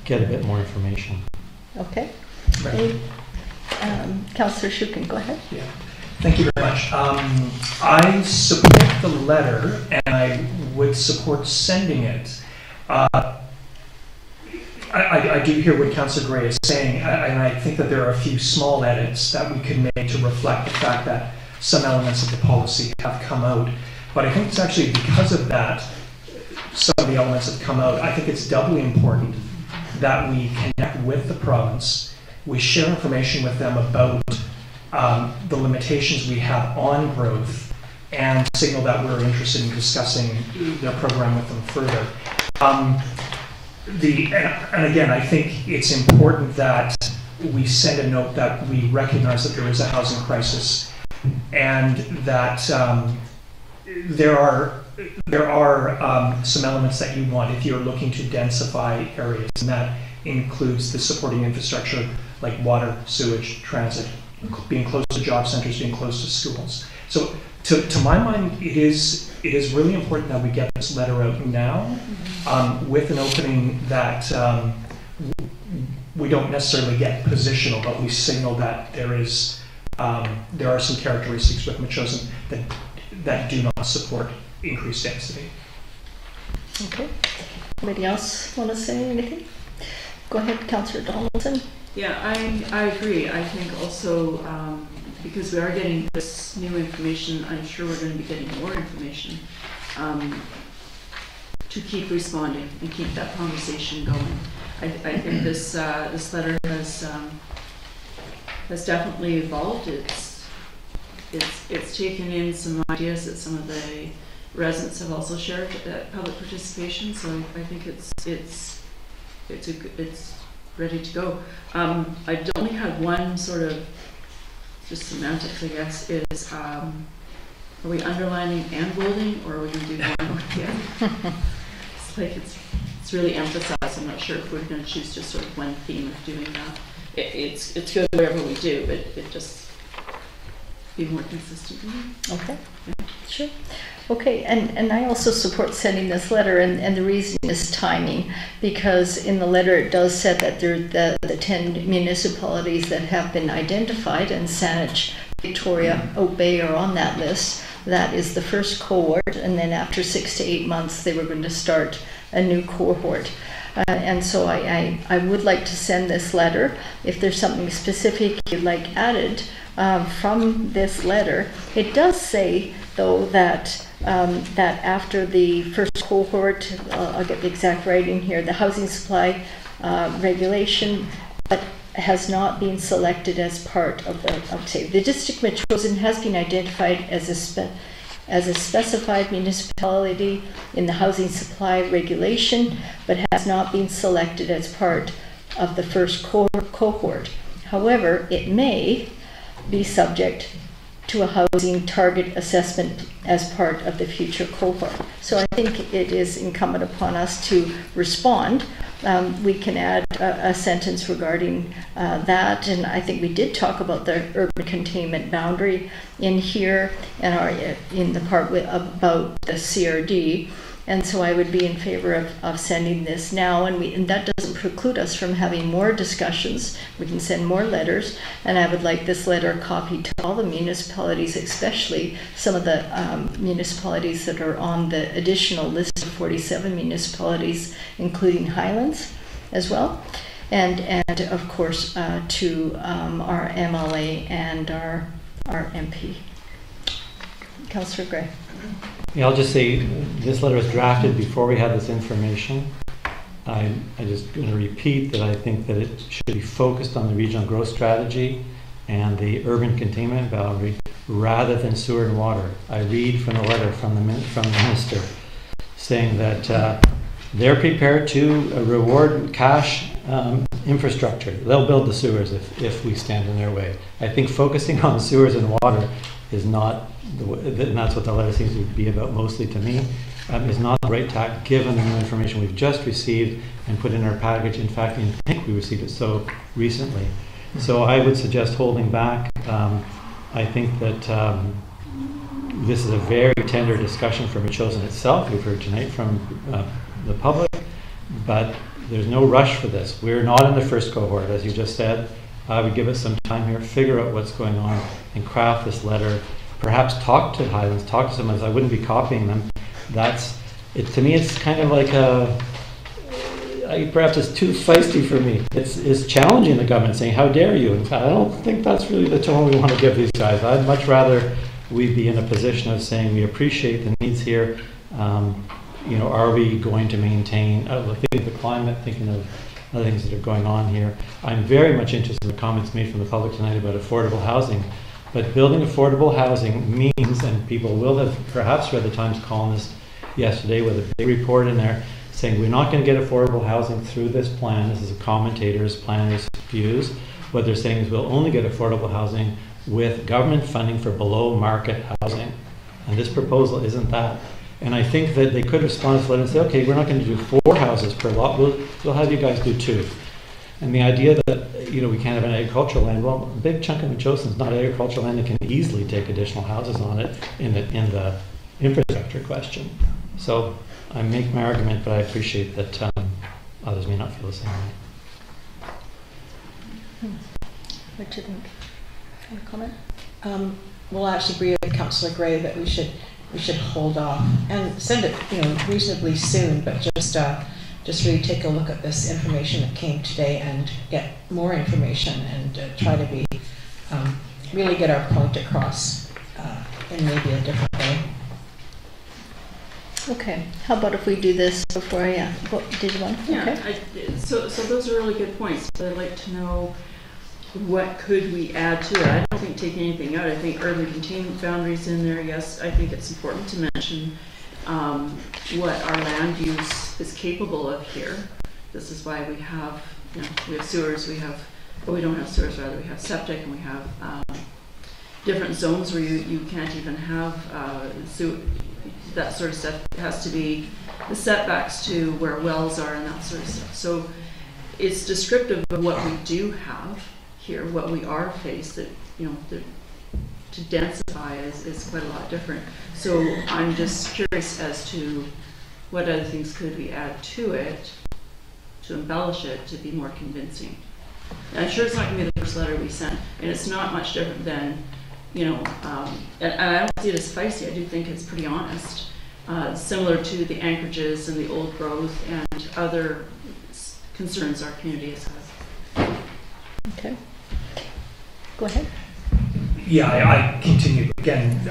get a bit more information. Okay. Councillor Shukin, go ahead. Yeah. Thank you very much. I support the letter, and I would support sending it. I do hear what Councillor Gray is saying, and I think that there are a few small edits that we can make to reflect the fact that some elements of the policy have come out. But I think it's actually because of that, some of the elements have come out. I think it's doubly important that we connect with the province, we share information with them about the limitations we have on growth, and signal that we're interested in discussing their program with them further. And again, I think it's important that we send a note that we recognize that there is a housing crisis, and that there are some elements that you want if you're looking to densify areas, and that includes the supporting infrastructure like water, sewage, transit, being close to job centers, being close to schools. So to my mind, it is really important that we get this letter out now, with an opening that we don't necessarily get positional, but we signal that there are some characteristics with Metchosin that do not support increased density. Okay. Anybody else want to say anything? Go ahead, Councillor Donaldson. Yeah, I agree. I think also because we are getting this new information, I'm sure we're going to be getting more information to keep responding and keep that conversation going. I think this letter has definitely evolved. It's taken in some ideas that some of the residents have also shared at public participation. So I think it's ready to go. I only had one sort of just semantics, I guess, is are we underlining and bolding, or are we going to do one? Yeah. It's like it's really emphasized. I'm not sure if we're going to choose just sort of one theme of doing that. It's good wherever we do, but it just be more consistent. Okay, sure. Okay, and I also support sending this letter, and the reason is timing, because in the letter it does say that the 10 municipalities that have been identified, and Saanich, Victoria, Oak Bay are on that list. That is the first cohort, and then after 6 to 8 months they were going to start a new cohort. And so I would like to send this letter. If there's something specific you'd like added from this letter, it does say though that after the first cohort, I'll get the exact writing here, the housing supply regulation, but has not been selected as part of the district Metchosin has been identified as a specified municipality in the housing supply regulation, but has not been selected as part of the first cohort. However, it may be subject to a housing target assessment as part of the future cohort. So I think it is incumbent upon us to respond. We can add a sentence regarding that, and I think we did talk about the urban containment boundary in here, and in the part about the CRD. And so I would be in favor of sending this now, and that doesn't preclude us from having more discussions. We can send more letters, and I would like this letter copied to all the municipalities, especially some of the municipalities that are on the additional list of 47 municipalities, including Highlands as well, and of course to our MLA and our MP. Councillor Gray. Yeah, I'll just say this letter was drafted before we had this information. I'm just going to repeat that I think that it should be focused on the regional growth strategy and the urban containment boundary rather than sewer and water. I read from the letter from the minister saying that they're prepared to reward cash infrastructure. They'll build the sewers if we stand in their way. I think focusing on sewers and water is not, and that's what the letter seems to be about mostly to me, is not the right tack given the new information we've just received and put in our package. In fact, I think we received it so recently. So I would suggest holding back. I think that this is a very tender discussion for Metchosin itself. We've heard tonight from the public, but there's no rush for this. We're not in the first cohort, as you just said. I would give it some time here, figure out what's going on, and craft this letter. Perhaps talk to Highlands, talk to someone. I wouldn't be copying them. To me, it's kind of like perhaps it's too feisty for me. It's challenging the government, saying, how dare you? And I don't think that's really the tone we want to give these guys. I'd much rather we be in a position of saying we appreciate the needs here. Are we going to maintain, thinking of the climate, thinking of other things that are going on here. I'm very much interested in the comments made from the public tonight about affordable housing. But building affordable housing means, and people will have perhaps read the Times columnist yesterday with a big report in there saying we're not going to get affordable housing through this plan. This is a commentator's, planner's views. What they're saying is we'll only get affordable housing with government funding for below market housing. And this proposal isn't that. And I think that they could respond to the letter and say, okay, we're not going to do 4 houses per lot, we'll have you guys do 2. And the idea that, we can't have an agricultural land, well, a big chunk of Metchosin is not agricultural land that can easily take additional houses on it in the infrastructure question. So I make my argument, but I appreciate that others may not feel the same way. What do you think? Any comment? Well, I actually agree with Councillor Gray that we should hold off and send it, reasonably soon, but just really take a look at this information that came today and get more information and try to be really get our point across in maybe a different way. Okay. How about if we do this before did you want? Yeah. Okay. So those are really good points. But I'd like to know what could we add to it. I don't think taking anything out. I think urban containment boundaries in there. Yes, I think it's important to mention what our land use is capable of here. This is why we have sewers. We don't have sewers. Rather, we have septic, and we have different zones where you can't even have that sort of stuff. It has to be the setbacks to where wells are and that sort of stuff. So it's descriptive of what we do have here, what we are faced, that to densify is quite a lot different. So I'm just curious as to what other things could we add to it to embellish it to be more convincing. And I'm sure it's not going to be the first letter we sent, and it's not much different than and I don't see it as feisty. I do think it's pretty honest, similar to the anchorages and the old growth and other concerns our community has. Okay. Go ahead. Yeah, I continue. Again,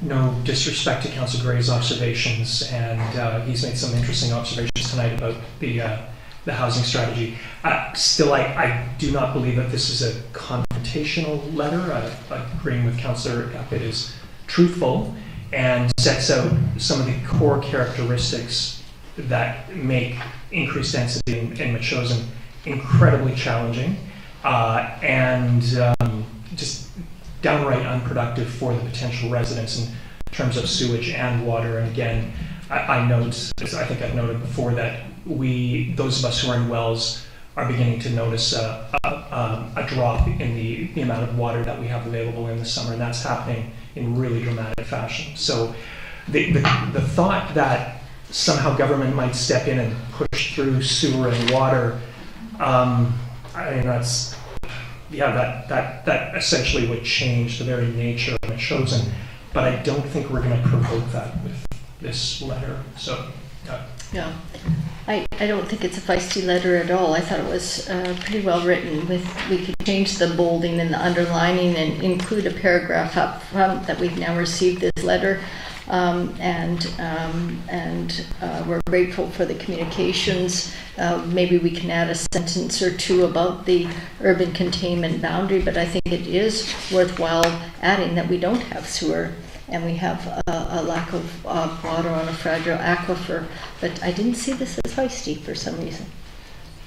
no disrespect to Councillor Gray's observations, and he's made some interesting observations tonight about the housing strategy. Still, I do not believe that this is a confrontational letter. Agreeing with Councillor Epp, it is truthful and sets out some of the core characteristics that make increased density in Metchosin incredibly challenging and just downright unproductive for the potential residents in terms of sewage and water. And again, I think I've noted before that those of us who are in wells are beginning to notice a drop in the amount of water that we have available in the summer, and that's happening in really dramatic fashion. So the thought that somehow government might step in and push through sewer and water, that essentially would change the very nature of Metchosin, but I don't think we're going to provoke that with this letter. So yeah, I don't think it's a feisty letter at all. I thought it was pretty well written. We could change the bolding and the underlining and include a paragraph up front that we've now received this letter, and we're grateful for the communications. Maybe we can add a sentence or two about the urban containment boundary, but I think it is worthwhile adding that we don't have sewer and we have a lack of water on a fragile aquifer. But I didn't see this as feisty for some reason.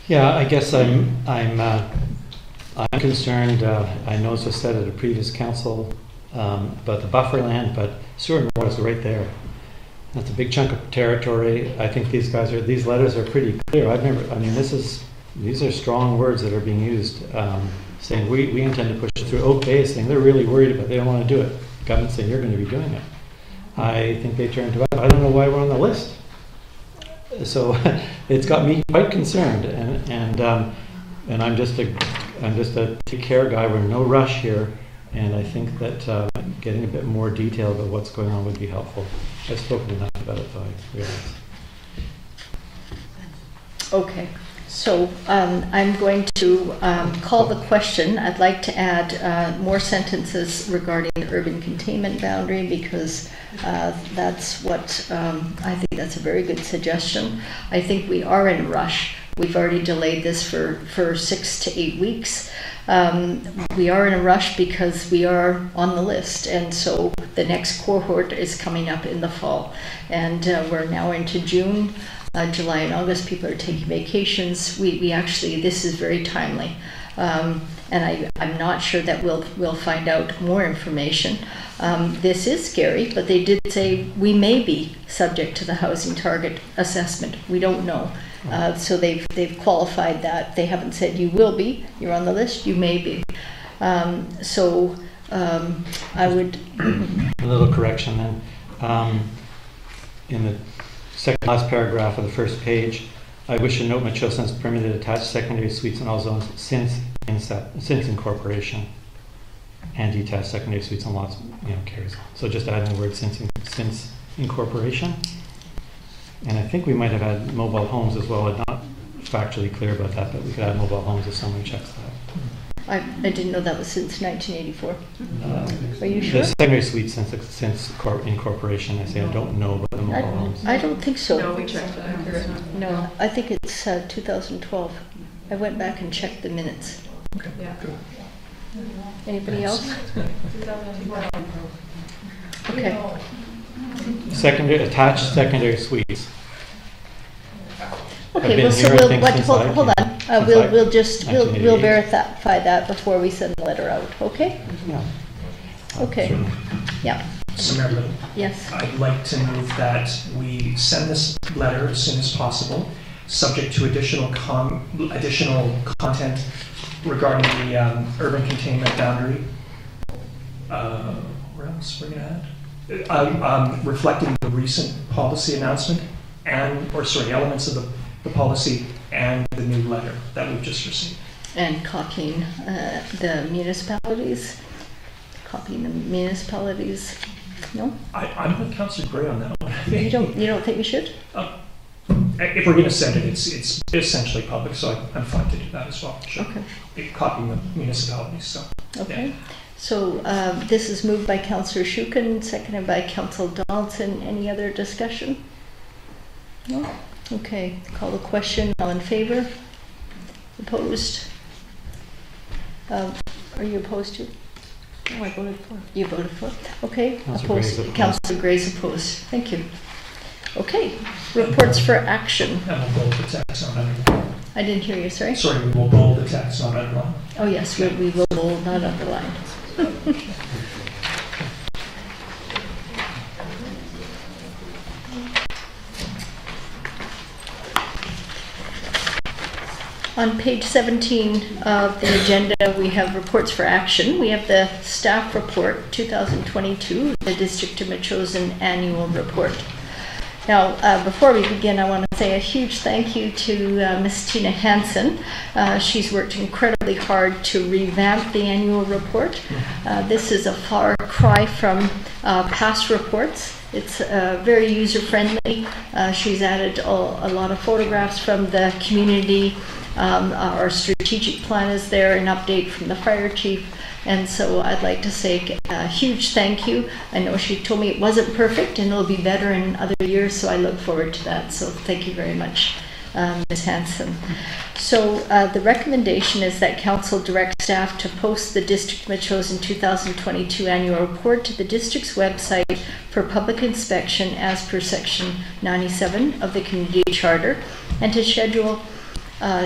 Yeah, I guess I'm concerned. I know this was said at a previous council about the buffer land, but sewer and water is right there. That's a big chunk of territory. I think these letters are pretty clear. These are strong words that are being used, saying we intend to push it through. Oak Bay is saying they're really worried about it. They don't want to do it. Government saying you're going to be doing it. I think they turned to us. I don't know why we're on the list. So it's got me quite concerned, and I'm just a take care guy. We're in no rush here, and I think that getting a bit more detail about what's going on would be helpful. I've spoken enough about it, though I realize. Okay, so I'm going to call the question. I'd like to add more sentences regarding the urban containment boundary because that's what I think that's a very good suggestion. I think we are in a rush. We've already delayed this for 6 to 8 weeks. We are in a rush because we are on the list, and so the next cohort is coming up in the fall, and we're now into June. July and August, people are taking vacations. We actually, this is very timely. And I'm not sure that we'll find out more information. This is scary, but they did say we may be subject to the housing target assessment. We don't know. So they've qualified that. They haven't said you will be, you're on the list, you may be. I would... A little correction then. In the second last paragraph of the first page, I wish to note Metchosin has permitted attached secondary suites in all zones since incorporation, and detached secondary suites on lots, carries on. So just adding the word since incorporation. And I think we might have had mobile homes as well. I'm not factually clear about that, but we could add mobile homes if someone checks that. I didn't know that was since 1984. Are you sure? The secondary suite since incorporation. I say I don't know about the mobile homes. I don't think so. No, we checked that. No, I think it's 2012. I went back and checked the minutes. Okay. Yeah. Good. Anybody else? Okay. Attached secondary suites. Okay, well, so hold on. We'll verify that before we send the letter out. Okay. Yeah. Okay. Certainly. Yeah. Summarily, yes. I'd like to move that we send this letter as soon as possible, subject to additional content regarding the urban containment boundary. Where else we're going to add? Reflecting the recent policy announcement elements of the policy and the new letter that we've just received. And copying the municipalities. No? I'm with Councillor Gray on that one. You don't think we should? If we're going to send it, it's essentially public, so I'm fine to do that as well. Sure. Okay. Copying the municipalities. So. Okay. Yeah. So this is moved by Councillor Shukin, seconded by Councillor Donaldson. Any other discussion? No? Okay. Call the question. All in favor? Opposed? Are you opposed to? Oh, I voted for. You voted for? Okay. Opposed. Councillor Gray's opposed. Thank you. Okay. Reports for action. And we'll bold the text, not underline. I didn't hear you, sorry? Sorry, we will bold the text, not underline. Oh, yes, we will bold, not underline. On page 17 of the agenda, we have reports for action. We have the staff report 2022, the District of Metchosin annual report. Now, before we begin, I want to say a huge thank you to Ms. Tina Hansen. She's worked incredibly hard to revamp the annual report. This is a far cry from past reports. It's very user-friendly. She's added a lot of photographs from the community. Our strategic plan is there, an update from the fire chief. And so I'd like to say a huge thank you. I know she told me it wasn't perfect and it'll be better in other years, so I look forward to that. So thank you very much, Ms. Hansen. So the recommendation is that Council direct staff to post the District of Metchosin 2022 annual report to the district's website for public inspection as per section 97 of the Community Charter, and to schedule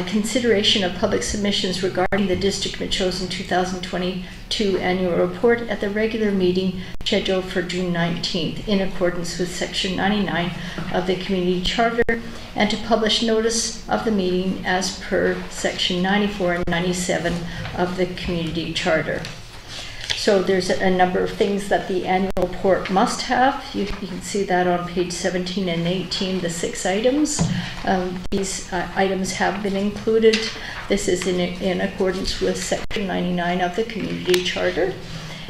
consideration of public submissions regarding the District of Metchosin 2022 annual report at the regular meeting scheduled for June 19th in accordance with section 99 of the Community Charter, and to publish notice of the meeting as per section 94 and 97 of the Community Charter. So there's a number of things that the annual report must have. You can see that on page 17 and 18, the 6 items. These items have been included. This is in accordance with section 99 of the Community Charter.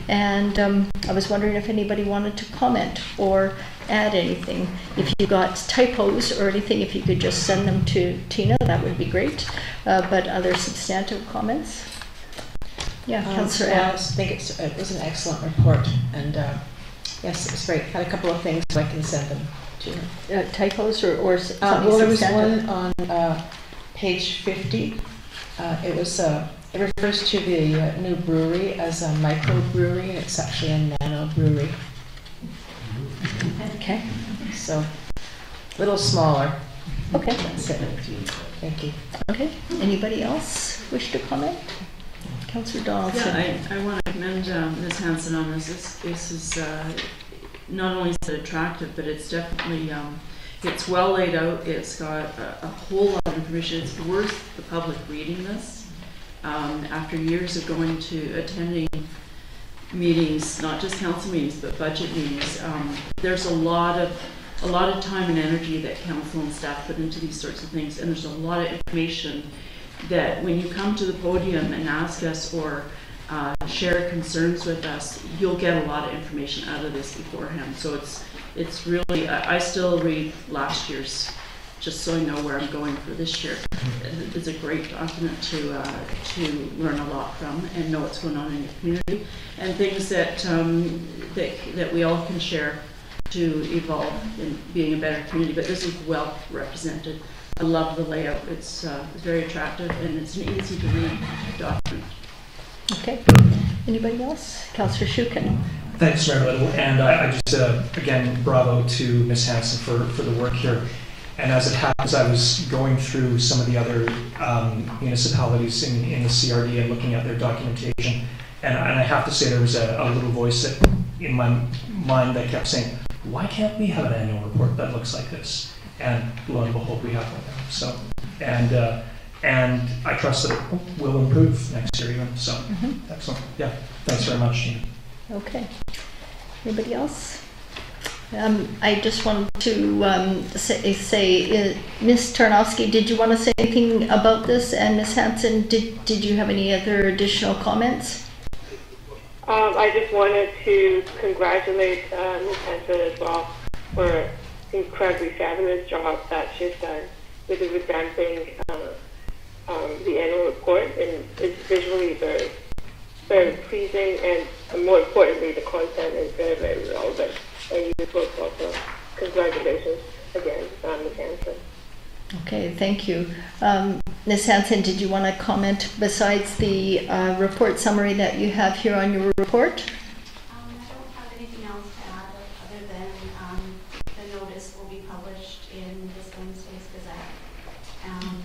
And I was wondering if anybody wanted to comment or add anything. If you got typos or anything, if you could just send them to Tina, that would be great. But other substantive comments? Yeah, Councillor I think it was an excellent report, and yes, it was great. Had a couple of things, so I can send them to you. Typos or something well, there was substantive? one on page 50. It refers to the new brewery as a microbrewery, and it's actually a nano brewery. Okay. So, a little smaller. Okay. That's it. Thank you. Okay. Anybody else wish to comment? Councillor Donaldson. Yeah, I want to commend Ms. Hanson on this. This is not only is it attractive, but it's definitely it's well laid out. It's got a whole lot of information. It's worth the public reading this. After years of attending meetings, not just council meetings, but budget meetings, there's a lot of time and energy that council and staff put into these sorts of things, and there's a lot of information that when you come to the podium and ask us or share concerns with us, you'll get a lot of information out of this beforehand. So it's really, I still read last year's just so I know where I'm going for this year. It's a great document to learn a lot from and know what's going on in your community and things that that we all can share to evolve in being a better community. But this is well represented. I love the layout. It's very attractive and it's an easy to read document. Okay. Anybody else? Councillor Shukin. Thanks, Mayor Little. And I just, again, bravo to Ms. Hanson for the work here. And as it happens, I was going through some of the other municipalities in the CRD and looking at their documentation. And I have to say there was a little voice that in my mind that kept saying, why can't we have an annual report that looks like this? And lo and behold, we have one now. So, and I trust that it will improve next year even. So, excellent. Yeah, thanks very much, Tina. Okay. Anybody else? I just wanted to say Ms. Tarnowski, did you want to say anything about this? And Ms. Hanson, did you have any other additional comments? I just wanted to congratulate Ms. Hanson as well for an incredibly fabulous job that she's done with the revamping the annual report, and it's visually very, very pleasing, and more importantly, the content is very, very relevant and useful. So congratulations again, Ms. Hanson. Okay, thank you. Ms. Hanson, did you want to comment besides the report summary that you have here on your report? I don't have anything else to add other than the notice will be published in this Wednesday's Gazette, and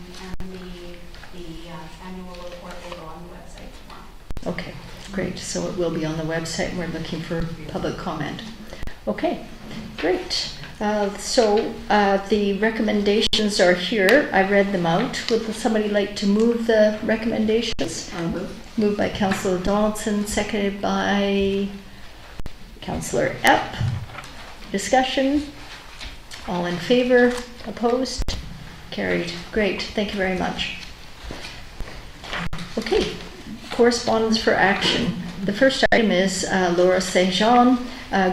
the annual report will go on the website tomorrow. Okay, great. So it will be on the website. We're looking for public comment. Okay, great. So the recommendations are here. I read them out. Would somebody like to move the recommendations? Moved by Councillor Donaldson, seconded by Councillor Epp. Discussion? All in favor? Opposed? Carried. Great. Thank you very much. Okay. Correspondence for action. The first item is Laura St. Jean,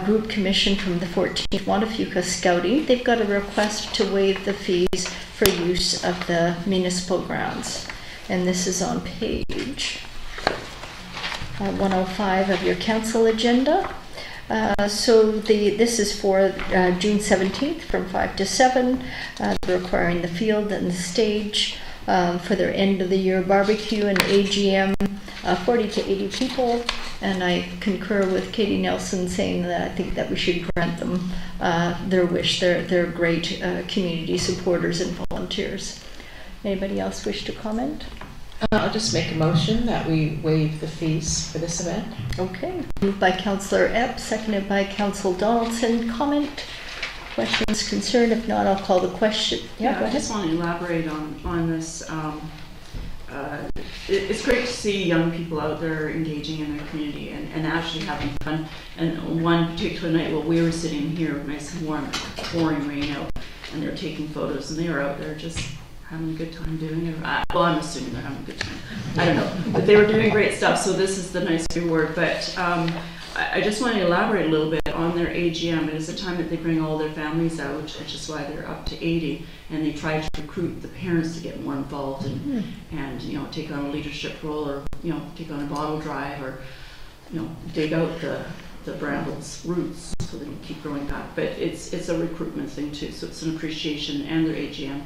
group commission from the 14th Montefeuca Scouting. They've got a request to waive the fees for use of the municipal grounds. And this is on page 105 of your council agenda. So this is for June 17th from 5 to 7. They're requiring the field and the stage for their end of the year barbecue and AGM. 40 to 80 people, and I concur with Katie Nelson saying that I think that we should grant them their wish. They're great community supporters and volunteers. Anybody else wish to comment? I'll just make a motion that we waive the fees for this event. Okay. Moved by Councillor Epp, seconded by Councillor Donaldson. Comment? Questions, concern? If not, I'll call the question. Yeah, I just want to elaborate on this. It's great to see young people out there engaging in their community and actually having fun. And one particular night, while we were sitting here, nice and warm, pouring rain out, and they were taking photos, and they were out there just having a good time doing it. Well, I'm assuming they're having a good time. I don't know, but they were doing great stuff. So this is the nice reward. But I just want to elaborate a little bit on their AGM. It is the time that they bring all their families out, which is why they're up to 80, and they try to recruit the parents to get more involved and you know, take on a leadership role, or you know, take on a bottle drive, or you know, dig out the brambles roots so they can keep growing back. But it's a recruitment thing too, so it's an appreciation, and their AGM.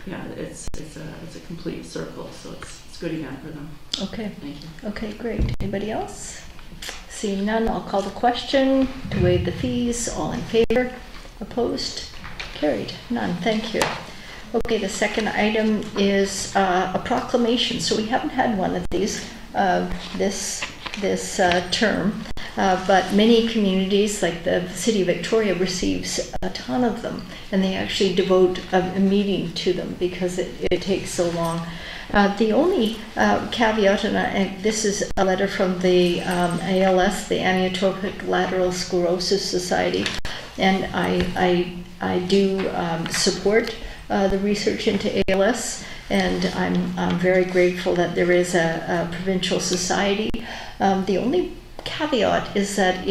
Yeah, it's a complete circle, so it's good again for them. Okay. Thank you. Okay, great. Anybody else? Seeing none, I'll call the question to waive the fees. All in favor? Opposed? Carried. None. Thank you. Okay, the second item is a proclamation. So we haven't had one of these this term, but many communities, like the City of Victoria, receives a ton of them, and they actually devote a meeting to them because it takes so long. The only caveat, and this is a letter from the ALS, the Amyotrophic Lateral Sclerosis Society, and I do support the research into ALS, and I'm very grateful that there is a provincial society. The only caveat is that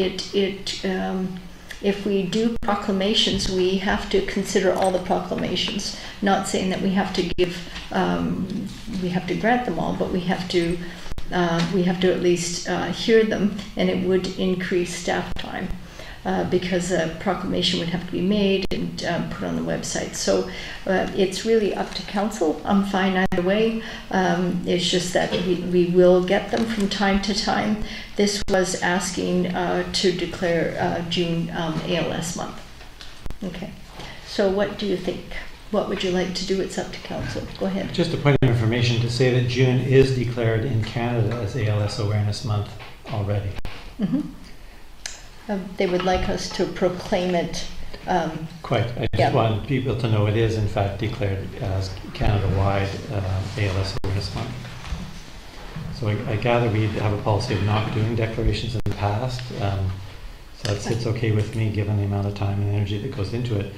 if we do proclamations, we have to consider all the proclamations. Not saying that we have to we have to grant them all, but we have to at least hear them, and it would increase staff time. Because a proclamation would have to be made and put on the website. So it's really up to council. I'm fine either way. It's just that we will get them from time to time. This was asking to declare June ALS month. Okay. So what do you think? What would you like to do? It's up to council. Go ahead. Just a point of information to say that June is declared in Canada as ALS Awareness Month already. Mm-hmm. They would like us to proclaim it. Quite. I just wanted people to know it is in fact declared as Canada-wide ALS Awareness Month. So I gather we have a policy of not doing declarations in the past. So it's okay with me, given the amount of time and energy that goes into it.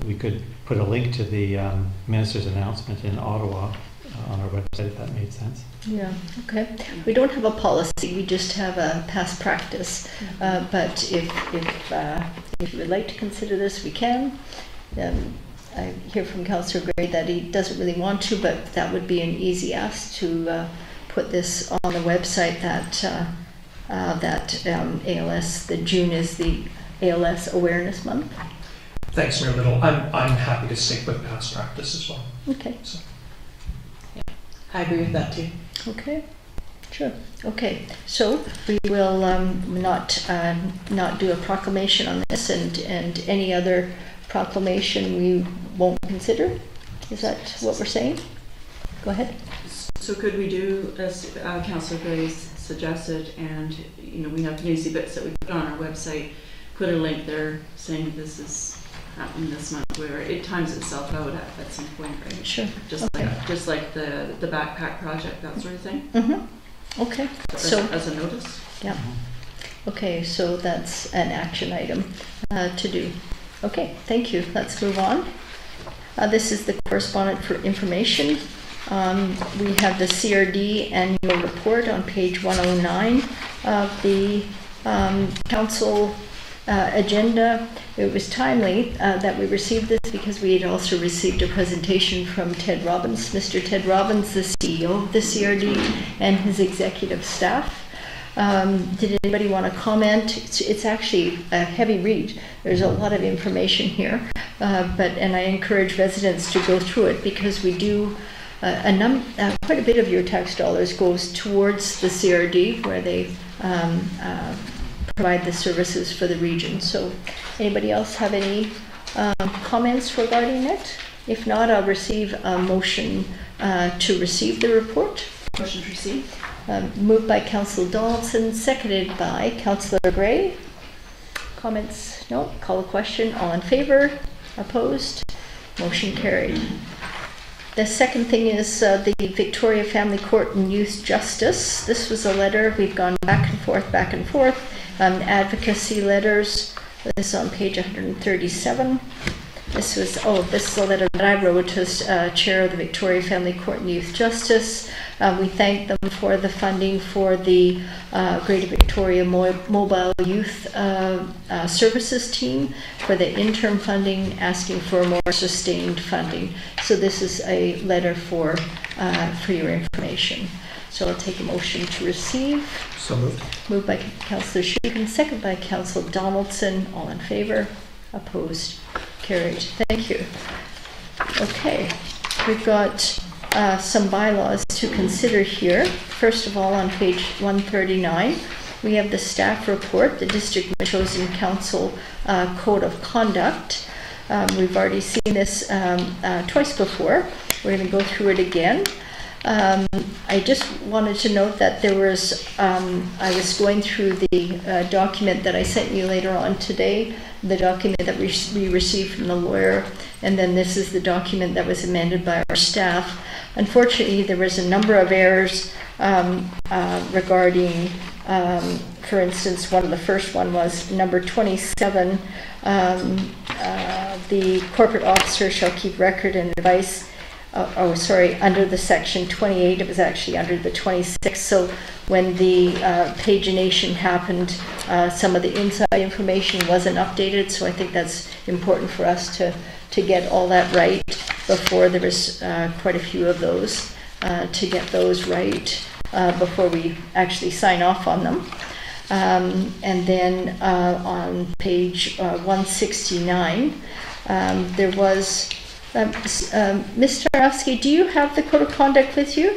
We could put a link to the minister's announcement in Ottawa on our website, if that made sense. Yeah, okay. We don't have a policy, we just have a past practice. But if you would like to consider this, we can. I hear from Councillor Gray that he doesn't really want to, but that would be an easy ask to put this on the website that ALS, the June is the ALS Awareness Month. Thanks, Mayor Little. I'm happy to stick with past practice as well. Okay. So. I agree with that too. Okay, sure. Okay, so we will not do a proclamation on this, and any other proclamation we won't consider. Is that what we're saying? Go ahead. So could we do, as Councillor Gray suggested, and you know, we have newsy bits that we put on our website, put a link there saying this is happening this month, where it times itself out at some point, right? Sure. Just like the backpack project, that sort of thing. Mm-hmm. Okay. As a notice. Yeah. Okay, so that's an action item to do. Okay, thank you. Let's move on. This is the correspondent for information. We have the CRD annual report on page 109 of the council agenda. It was timely that we received this because we had also received a presentation from Ted Robbins, Mr. Ted Robbins, the CEO of the CRD, and his executive staff. Did anybody want to comment? It's actually a heavy read. There's a lot of information here, and I encourage residents to go through it because we do quite a bit of your tax dollars goes towards the CRD, where they provide the services for the region. So anybody else have any comments regarding it? If not, I'll receive a motion to receive the report. Motion to receive. Moved by Councillor Donaldson, seconded by Councillor Gray. Comments? No. Call a question. All in favor? Opposed? Motion carried. The second thing is the Victoria Family Court and Youth Justice. This was a letter. We've gone back and forth. Advocacy letters. This is on page 137. This is a letter that I wrote as chair of the Victoria Family Court and Youth Justice. We thank them for the funding for the Greater Victoria Mobile Youth Services Team, for the interim funding, asking for more sustained funding. So this is a letter for your information. So I'll take a motion to receive. So moved. Moved by Councillor Shukin, second by Councillor Donaldson. All in favor? Opposed? Carried. Thank you. Okay, we've got some bylaws to consider here. First of all, on page 139, we have the staff report, the District Chosen Council Code of Conduct. We've already seen this twice before. We're going to go through it again. I just wanted to note that there was, I was going through the document that I sent you later on today, the document that we received from the lawyer, and then this is the document that was amended by our staff. Unfortunately, there was a number of errors regarding, for instance, the first one was number 27, the corporate officer shall keep record and advice. Under the section 28, it was actually under the 26. So when the pagination happened, some of the inside information wasn't updated. So I think that's important for us to get all that right before. There was quite a few of those to get those right before we actually sign off on them. And then on page 169, there was Ms. Tarnowski, do you have the code of conduct with you?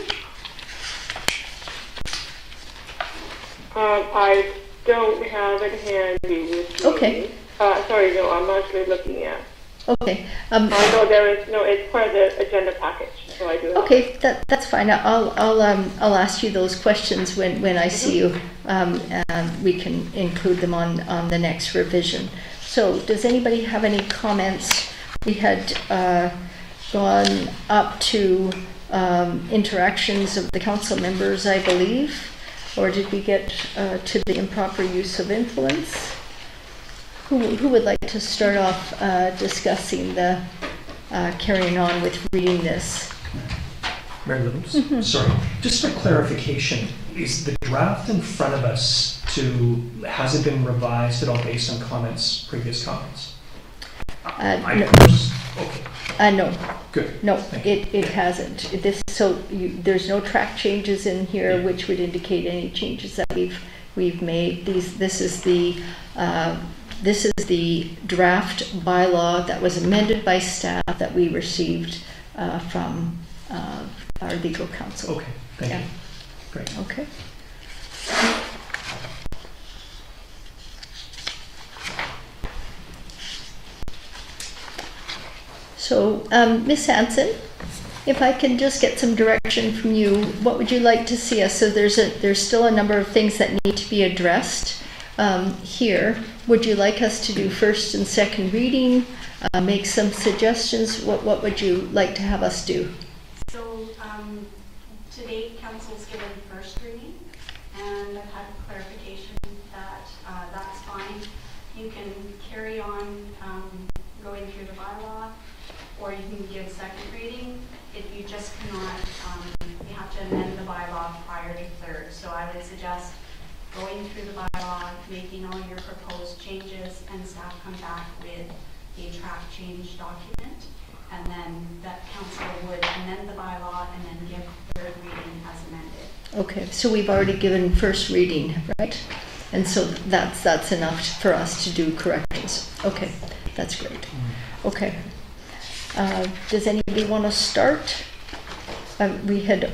I don't have it handy with me. Okay. Sorry, no, I'm actually looking at. Okay. No, there is no. It's part of the agenda package, so I do. Okay, that's fine. I'll ask you those questions when I see you, and we can include them on the next revision. So, does anybody have any comments? We had gone up to interactions of the council members, I believe, or did we get to the improper use of influence? Who would like to start off discussing the carrying on with reading this? Mary Lou, sorry, just for clarification, is the draft in front of us has it been revised at all based on previous comments? No. Good. No, it hasn't. There's no track changes in here which would indicate any changes that we've made. This is the draft bylaw that was amended by staff that we received from our legal counsel. Okay, thank you. Great. Okay. So, Ms. Hanson, if I can just get some direction from you, what would you like to see us? So there's still a number of things that need to be addressed here. Would you like us to do first and second reading? Make some suggestions? What would you like to have us do? So today council's given first reading, and I've had clarification that that's fine. You can carry on going through the bylaw, or you can give second reading. If you just cannot, you have to amend the bylaw prior to third. So I would suggest going through the bylaw, making all your proposed changes, and staff come back with a track change document, and then that council would amend the bylaw and then give third reading as amended. Okay, so we've already given first reading, right? And so that's enough for us to do corrections. Okay, that's great. Okay. Does anybody want to start? We had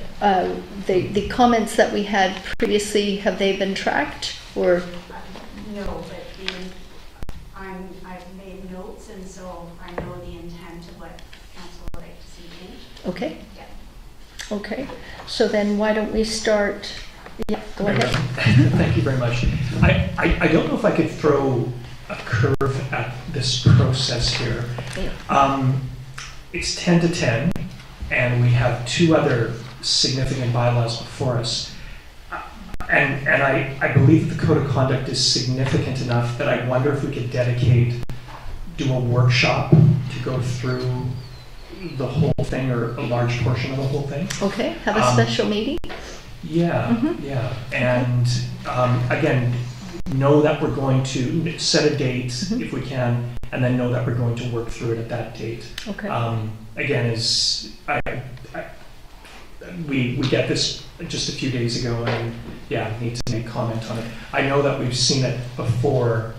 the comments that we had previously. Have they been tracked, or? No, but I've made notes, and so I know the intent of what council would like to see changed. Okay. Yeah. Okay. So then, why don't we start? Yeah, go ahead. Thank you very much. I don't know if I could throw a curve at this process here. It's 10 to 10, and we have two other significant bylaws before us. And I believe that the code of conduct is significant enough that I wonder if we could do a workshop to go through the whole thing or a large portion of the whole thing. Okay, have a special meeting? Yeah, yeah. And again, know that we're going to set a date if we can, and then know that we're going to work through it at that date. Okay. Again, we get this just a few days ago, and yeah, need to make comment on it. I know that we've seen it before,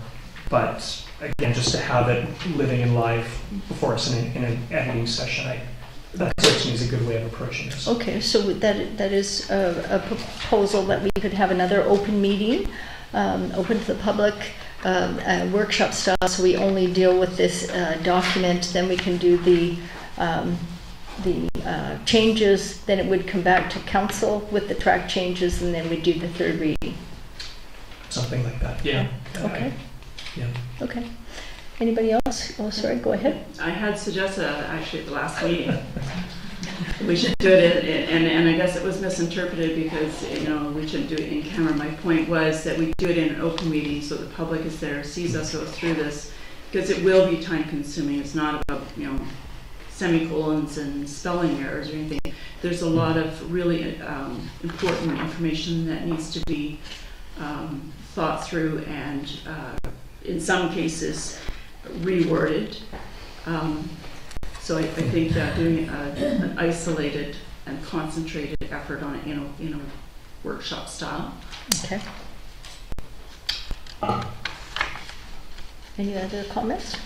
but again, just to have it living in live before us in an editing session, that strikes me as a good way of approaching this. Okay, so that is a proposal that we could have another open meeting, open to the public, workshop style, so we only deal with this document, then we can do the changes, then it would come back to council with the track changes, and then we do the third reading. Something like that, yeah. Okay. Yeah. Okay. Anybody else? Oh, sorry, go ahead. I had suggested, actually, at the last meeting, we should do it, and I guess it was misinterpreted because, we shouldn't do it in camera. My point was that we do it in an open meeting so the public is there, sees us go through this, because it will be time consuming. It's not about, semicolons and spelling errors or anything. There's a lot of really important information that needs to be thought through and in some cases reworded. So I think that doing an isolated and concentrated effort on it in a workshop style. Okay. Any other comments?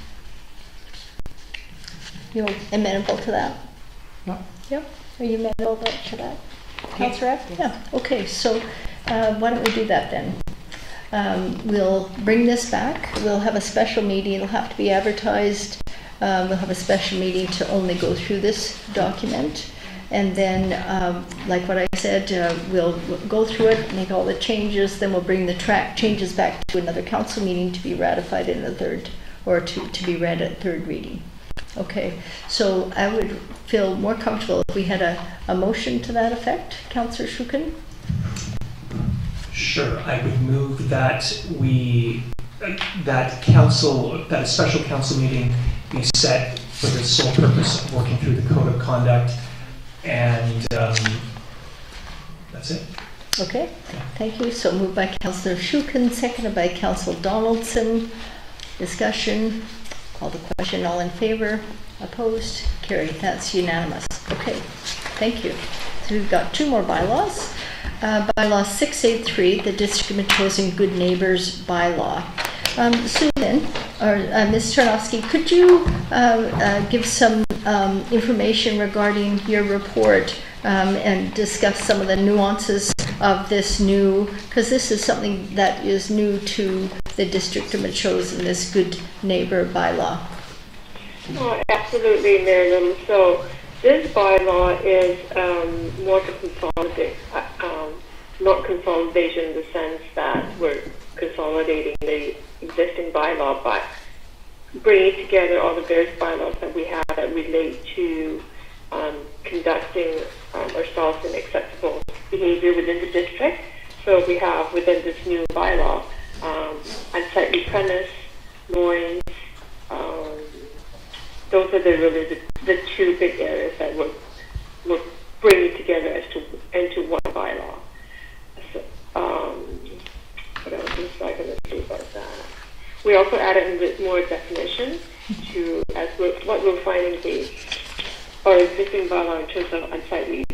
You're amenable to that? No. Yep. Are you amenable to that? Councillor? Yeah. Okay, so why don't we do that then? We'll bring this back. We'll have a special meeting. It'll have to be advertised. We'll have a special meeting to only go through this document. And then, like what I said, we'll go through it, make all the changes, then we'll bring the track changes back to another council meeting to be ratified in the third, or to be read at third reading. Okay, so I would feel more comfortable if we had a motion to that effect. Councillor Shukin? Sure, I would move that that a special council meeting be set for the sole purpose of working through the code of conduct, and that's it. Okay, thank you. So moved by Councillor Shukin, seconded by Councillor Donaldson. Discussion. Call the question. All in favor? Opposed? Carried. That's unanimous. Okay, thank you. So we've got two more bylaws. Bylaw 683, the District of Metchosin Good Neighbors Bylaw. Susan, or Ms. Tarnowski, could you give some information regarding your report and discuss some of the nuances of this new, because this is something that is new to the District of Metchosin, this Good Neighbor Bylaw? Oh, absolutely, Marilyn. So this bylaw is more to consolidate, not consolidation in the sense that we're consolidating the existing bylaw, but bringing together all the various bylaws that we have that relate to conducting ourselves in acceptable behavior within the district. So we have within this new bylaw unsightly premise, noise. Those are really the two big areas that we're bringing together into one bylaw. So, what else is I going to say about that? We also added a bit more definition to what we're finding our existing bylaw in terms of unsightly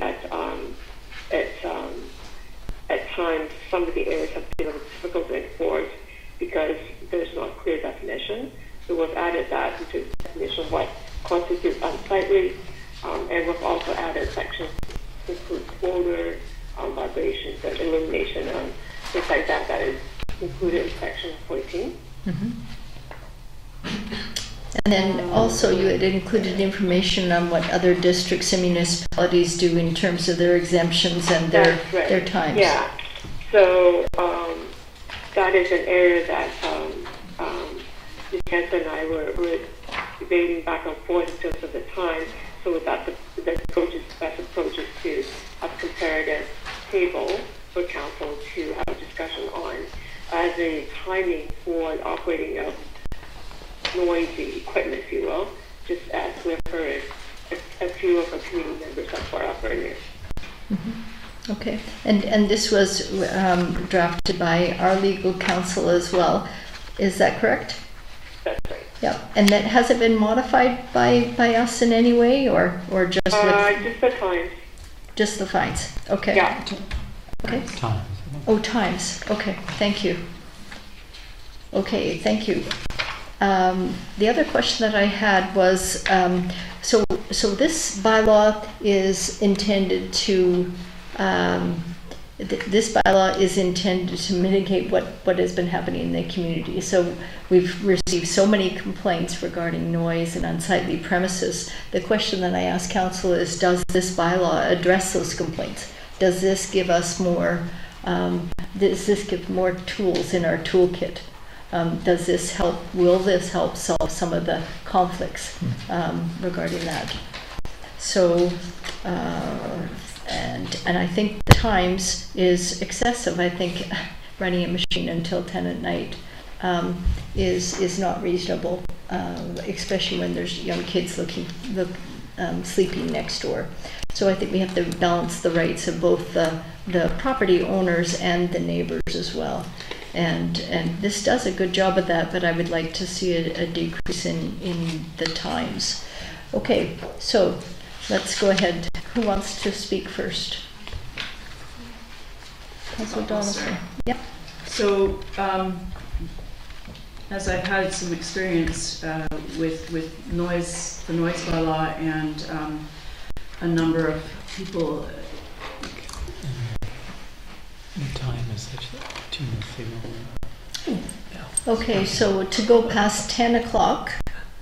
at times some of the areas have been difficult to enforce because there's not clear definition. So we've added that into the definition of what constitutes unsightly, and we've also added sections to include odor, vibrations, and illumination, things like that. That is included in section 14. Mm-hmm. And then also you had included information on what other districts and municipalities do in terms of their exemptions and their times. Yeah. So that is an area that the Chancellor and I were debating back and forth in terms of the time. So that the best approach is to have a comparative table for council to have a discussion on as a timing for the operating of noisy equipment, if you will, just as we've heard a few of our community members up for our partners. Okay, and this was drafted by our legal counsel as well. Is that correct? That's right. Yeah, and that has it been modified by us in any way, or just with just the times. just the fines? Okay. Yeah. Okay. Times. Oh, times. Okay. Thank you. Okay. Thank you. The other question that I had was, so this bylaw is intended to. This bylaw is intended to mitigate what has been happening in the community. So we've received so many complaints regarding noise and unsightly premises. The question that I ask council is, does this bylaw address those complaints? Does this give us more, does this give more tools in our toolkit? Does this help, will this help solve some of the conflicts regarding that? So, and I think the times is excessive. I think running a machine until 10 at night is not reasonable, especially when there's young kids sleeping next door. So I think we have to balance the rights of both the property owners and the neighbors as well. And this does a good job of that, but I would like to see a decrease in the times. Okay, so let's go ahead. Who wants to speak first? Councillor Donaldson. Yeah. So, as I've had some experience with the noise bylaw, and a number of people. The time is such that Tina's signal. Okay, so to go past 10 o'clock.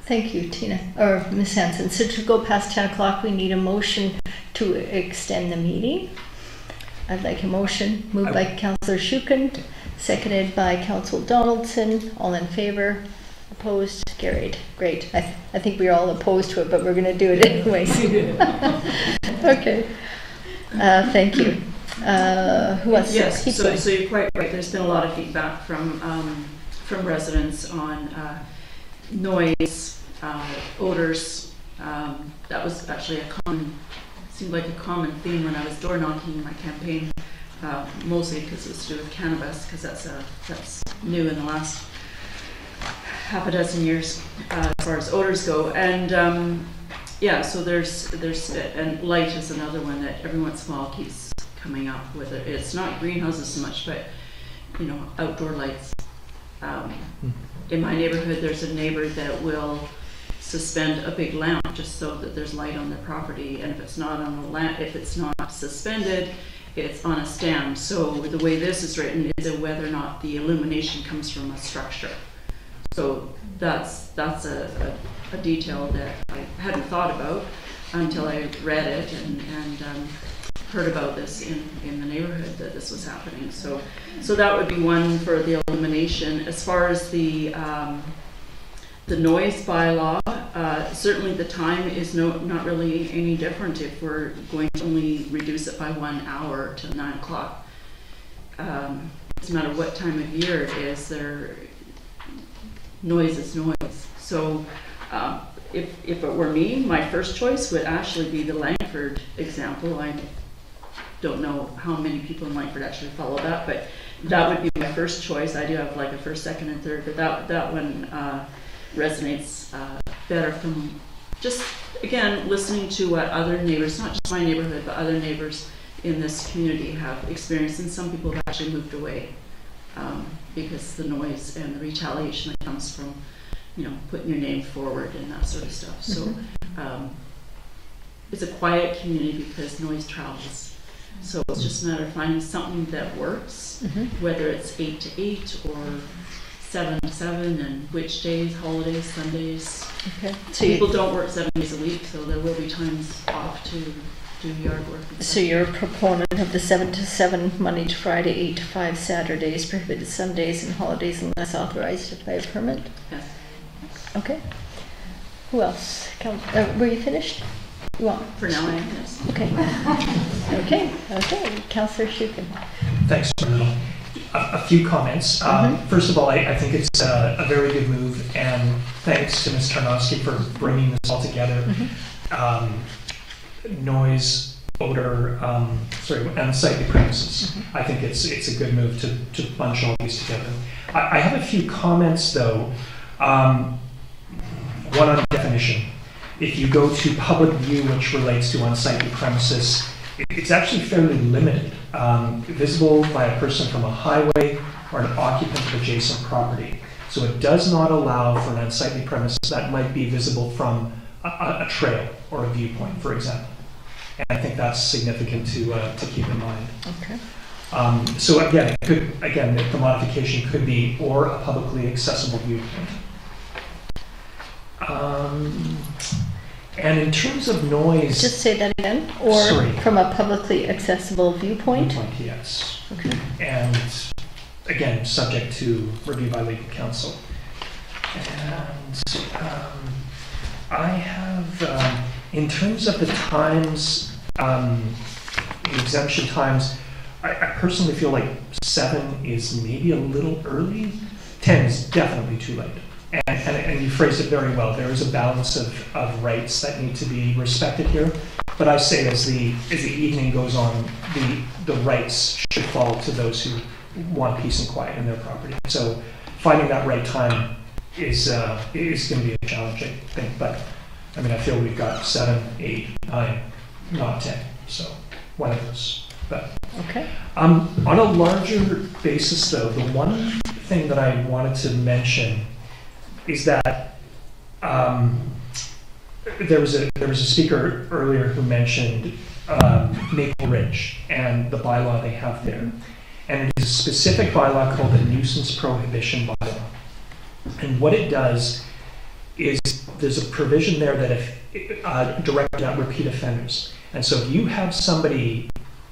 Thank you, Tina, or Ms. Hanson. So to go past 10 o'clock, we need a motion to extend the meeting. I'd like a motion moved by Councillor Shukin, seconded by Councillor Donaldson. All in favor? Opposed? Carried. Great. I think we're all opposed to it, but we're going to do it anyways. Okay. Thank you. Who wants to Yes, speak? so you're quite right. There's been a lot of feedback from residents on noise, odors. That was actually seemed like a common theme when I was door knocking in my campaign, mostly because it was to do with cannabis, because that's new in the last half a dozen years as far as odors go. And yeah, so there's and light is another one that every once in a while keeps coming up with it. It's not greenhouses so much, but outdoor lights. In my neighborhood, there's a neighbor that will suspend a big lamp just so that there's light on their property, and if it's not on the lamp, if it's not suspended, it's on a stand. So the way this is written is whether or not the illumination comes from a structure. So that's a detail that I hadn't thought about until I read it and heard about this in the neighborhood, that this was happening. So that would be one for the illumination. As far as the noise bylaw, certainly the time is not really any different if we're going to only reduce it by 1 hour to 9 o'clock. Doesn't matter what time of year it is, noise is noise. So if it were me, my first choice would actually be the Langford example. I don't know how many people in Langford actually follow that, but that would be my first choice. I do have like a first, second, and third, but that one resonates better from just, again, listening to what other neighbors, not just my neighborhood, but other neighbors in this community have experienced, and some people have actually moved away because the noise and the retaliation that comes from, putting your name forward and that sort of stuff. So it's a quiet community because noise travels. So it's just a matter of finding something that works, whether it's 8 to 8 or 7 to 7, and which days, holidays, Sundays. Okay. So people don't work 7 days a week, so there will be times off to do yard work. So you're a proponent of the 7 to 7, Monday to Friday, 8 to 5 Saturdays, prohibited Sundays and holidays unless authorized by a permit? Yes. Okay. Who else? Were you finished? For now, I am, yes. Okay. Okay. Councillor Shukin. Thanks, Myrtle. A few comments. First of all, I think it's a very good move, and thanks to Ms. Tarnowski for bringing this all together. noise, odor, unsightly premises. I think it's a good move to bunch all these together. I have a few comments though. One on definition. If you go to public view, which relates to unsightly premises, it's actually fairly limited. Visible by a person from a highway or an occupant of adjacent property. So it does not allow for an unsightly premise that might be visible from a trail or a viewpoint, for example. And I think that's significant to keep in mind. Okay. So again, the modification could be or a publicly accessible viewpoint. And in terms of noise, just say that again. Or from a publicly accessible viewpoint. Viewpoint, yes. Okay. And again, subject to review by legal counsel. And I have, in terms of the times, the exemption times, I personally feel like 7 is maybe a little early. 10 is definitely too late. And you phrased it very well. There is a balance of rights that need to be respected here. But I say as the evening goes on, the rights should fall to those who want peace and quiet in their property. So finding that right time is going to be a challenge, I think. But I mean, I feel we've got 7, 8, 9, not 10. So one of those. But okay. On a larger basis, though, the one thing that I wanted to mention is that there was a speaker earlier who mentioned Maple Ridge and the bylaw they have there. And it is a specific bylaw called the Nuisance Prohibition Bylaw. And what it does is there's a provision there that if directed at repeat offenders. And so if you have somebody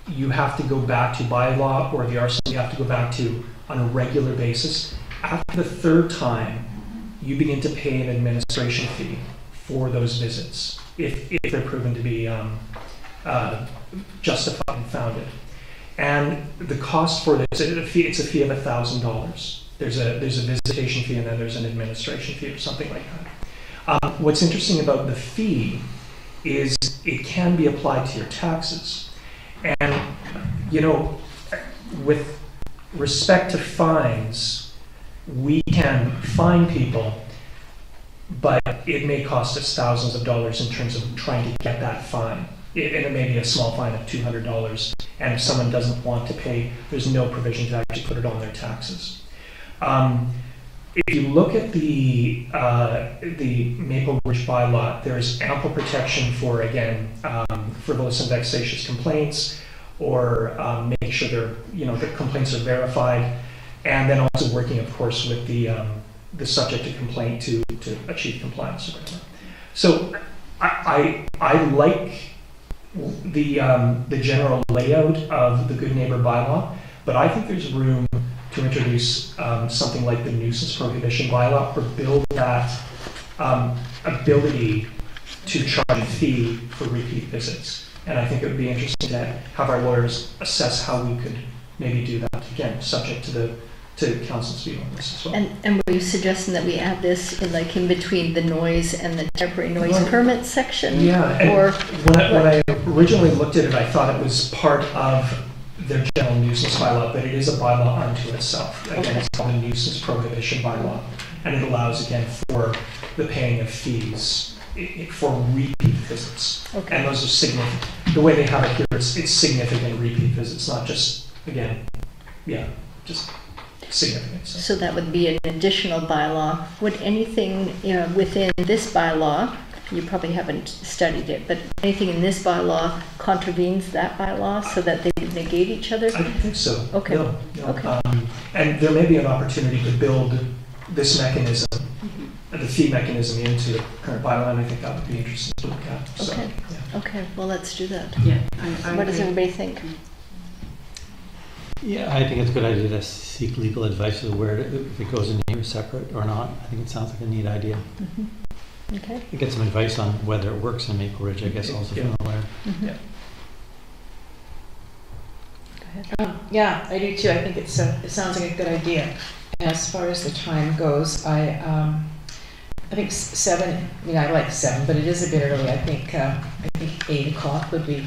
you have to go back to bylaw or the RC you have to go back to on a regular basis, after the third time, you begin to pay an administration fee for those visits if they're proven to be justified and founded. And the cost for this, it's a fee of $1,000. There's a visitation fee and then there's an administration fee or something like that. What's interesting about the fee is it can be applied to your taxes. And, you know, with respect to fines, we can fine people, but it may cost us thousands of dollars in terms of trying to get that fine. And it may be a small fine of $200. And if someone doesn't want to pay, there's no provision to actually put it on their taxes. If you look at the Maple Ridge bylaw, there is ample protection for, again, frivolous and vexatious complaints, or making sure the complaints are verified, and then also working, of course, with the subject of complaint to achieve compliance or whatever. So I like the general layout of the Good Neighbor bylaw, but I think there's room to introduce something like the nuisance prohibition bylaw, or build that ability to charge a fee for repeat visits. And I think it would be interesting to have our lawyers assess how we could maybe do that, again, subject to council's view on this as well. And were you suggesting that we add this in between the noise and the temporary noise permit section? Yeah, or when I originally looked at it, I thought it was part of their general nuisance bylaw, but it is a bylaw unto itself. Again, it's called a nuisance prohibition bylaw, and it allows, again, for the paying of fees for repeat visits. Okay. And those are significant. The way they have it here, it's significant repeat visits, not just, again, just significant. So that would be an additional bylaw. Would anything within this bylaw, you probably haven't studied it, but anything in this bylaw contravenes that bylaw so that they would negate each other? I don't think so. Okay. No. Okay. And there may be an opportunity to build this mechanism, the fee mechanism, into the current bylaw, and I think that would be interesting to look at. So, okay. Yeah. Okay. Well, let's do that. Yeah. What does everybody think? Yeah, I think it's a good idea to seek legal advice of where if it goes in here separate or not. I think it sounds like a neat idea. Mm-hmm. Okay. To get some advice on whether it works in Maple Ridge, I guess, also from a lawyer. Mm-hmm. Yeah. Go ahead. Yeah, I do too. I think it sounds like a good idea. And as far as the time goes, I think 7, I mean, I like 7, but it is a bit early. I think 8 o'clock would be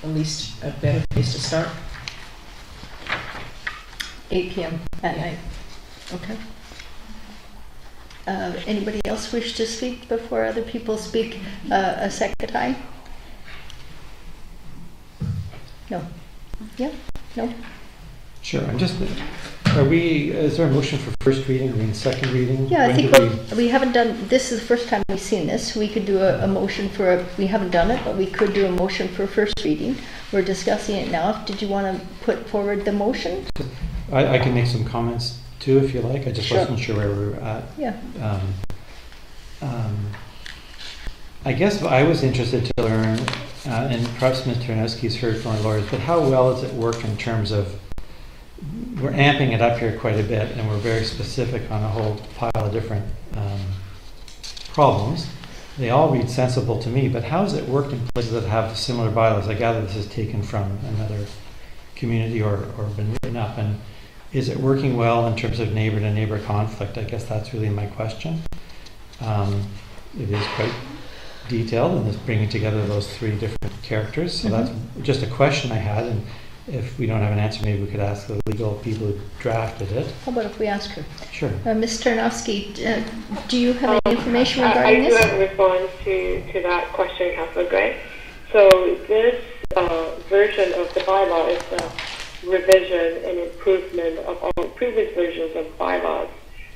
at least a better place to start. 8 p.m. at night. Okay. Anybody else wish to speak before other people speak a second time? No. Yeah? No? Sure. Is there a motion for first reading? I mean, second reading? Yeah, I When think do we haven't done, this is the first time we've seen this. We could do a motion for, we haven't done it, but we could do a motion for first reading. We're discussing it now. Did you want to put forward the motion? I can make some comments too, if you like. I just wasn't sure where we were at. Yeah. I guess I was interested to learn, and perhaps Mr. Tarnowski's heard from our lawyers, but how well does it work in terms of, we're amping it up here quite a bit, and we're very specific on a whole pile of different problems. They all read sensible to me, but how does it work in places that have similar bylaws? I gather this is taken from another community or been written up, and is it working well in terms of neighbor-to-neighbor conflict? I guess that's really my question. It is quite detailed, and it's bringing together those 3 different characters, so that's just a question I had, and if we don't have an answer, maybe we could ask the legal people who drafted it. How about if we ask her? Sure. Ms. Tarnowski, do you have any information regarding this? I do have a response to that question, Councillor Gray. So this version of the bylaw is a revision and improvement of all previous versions of bylaws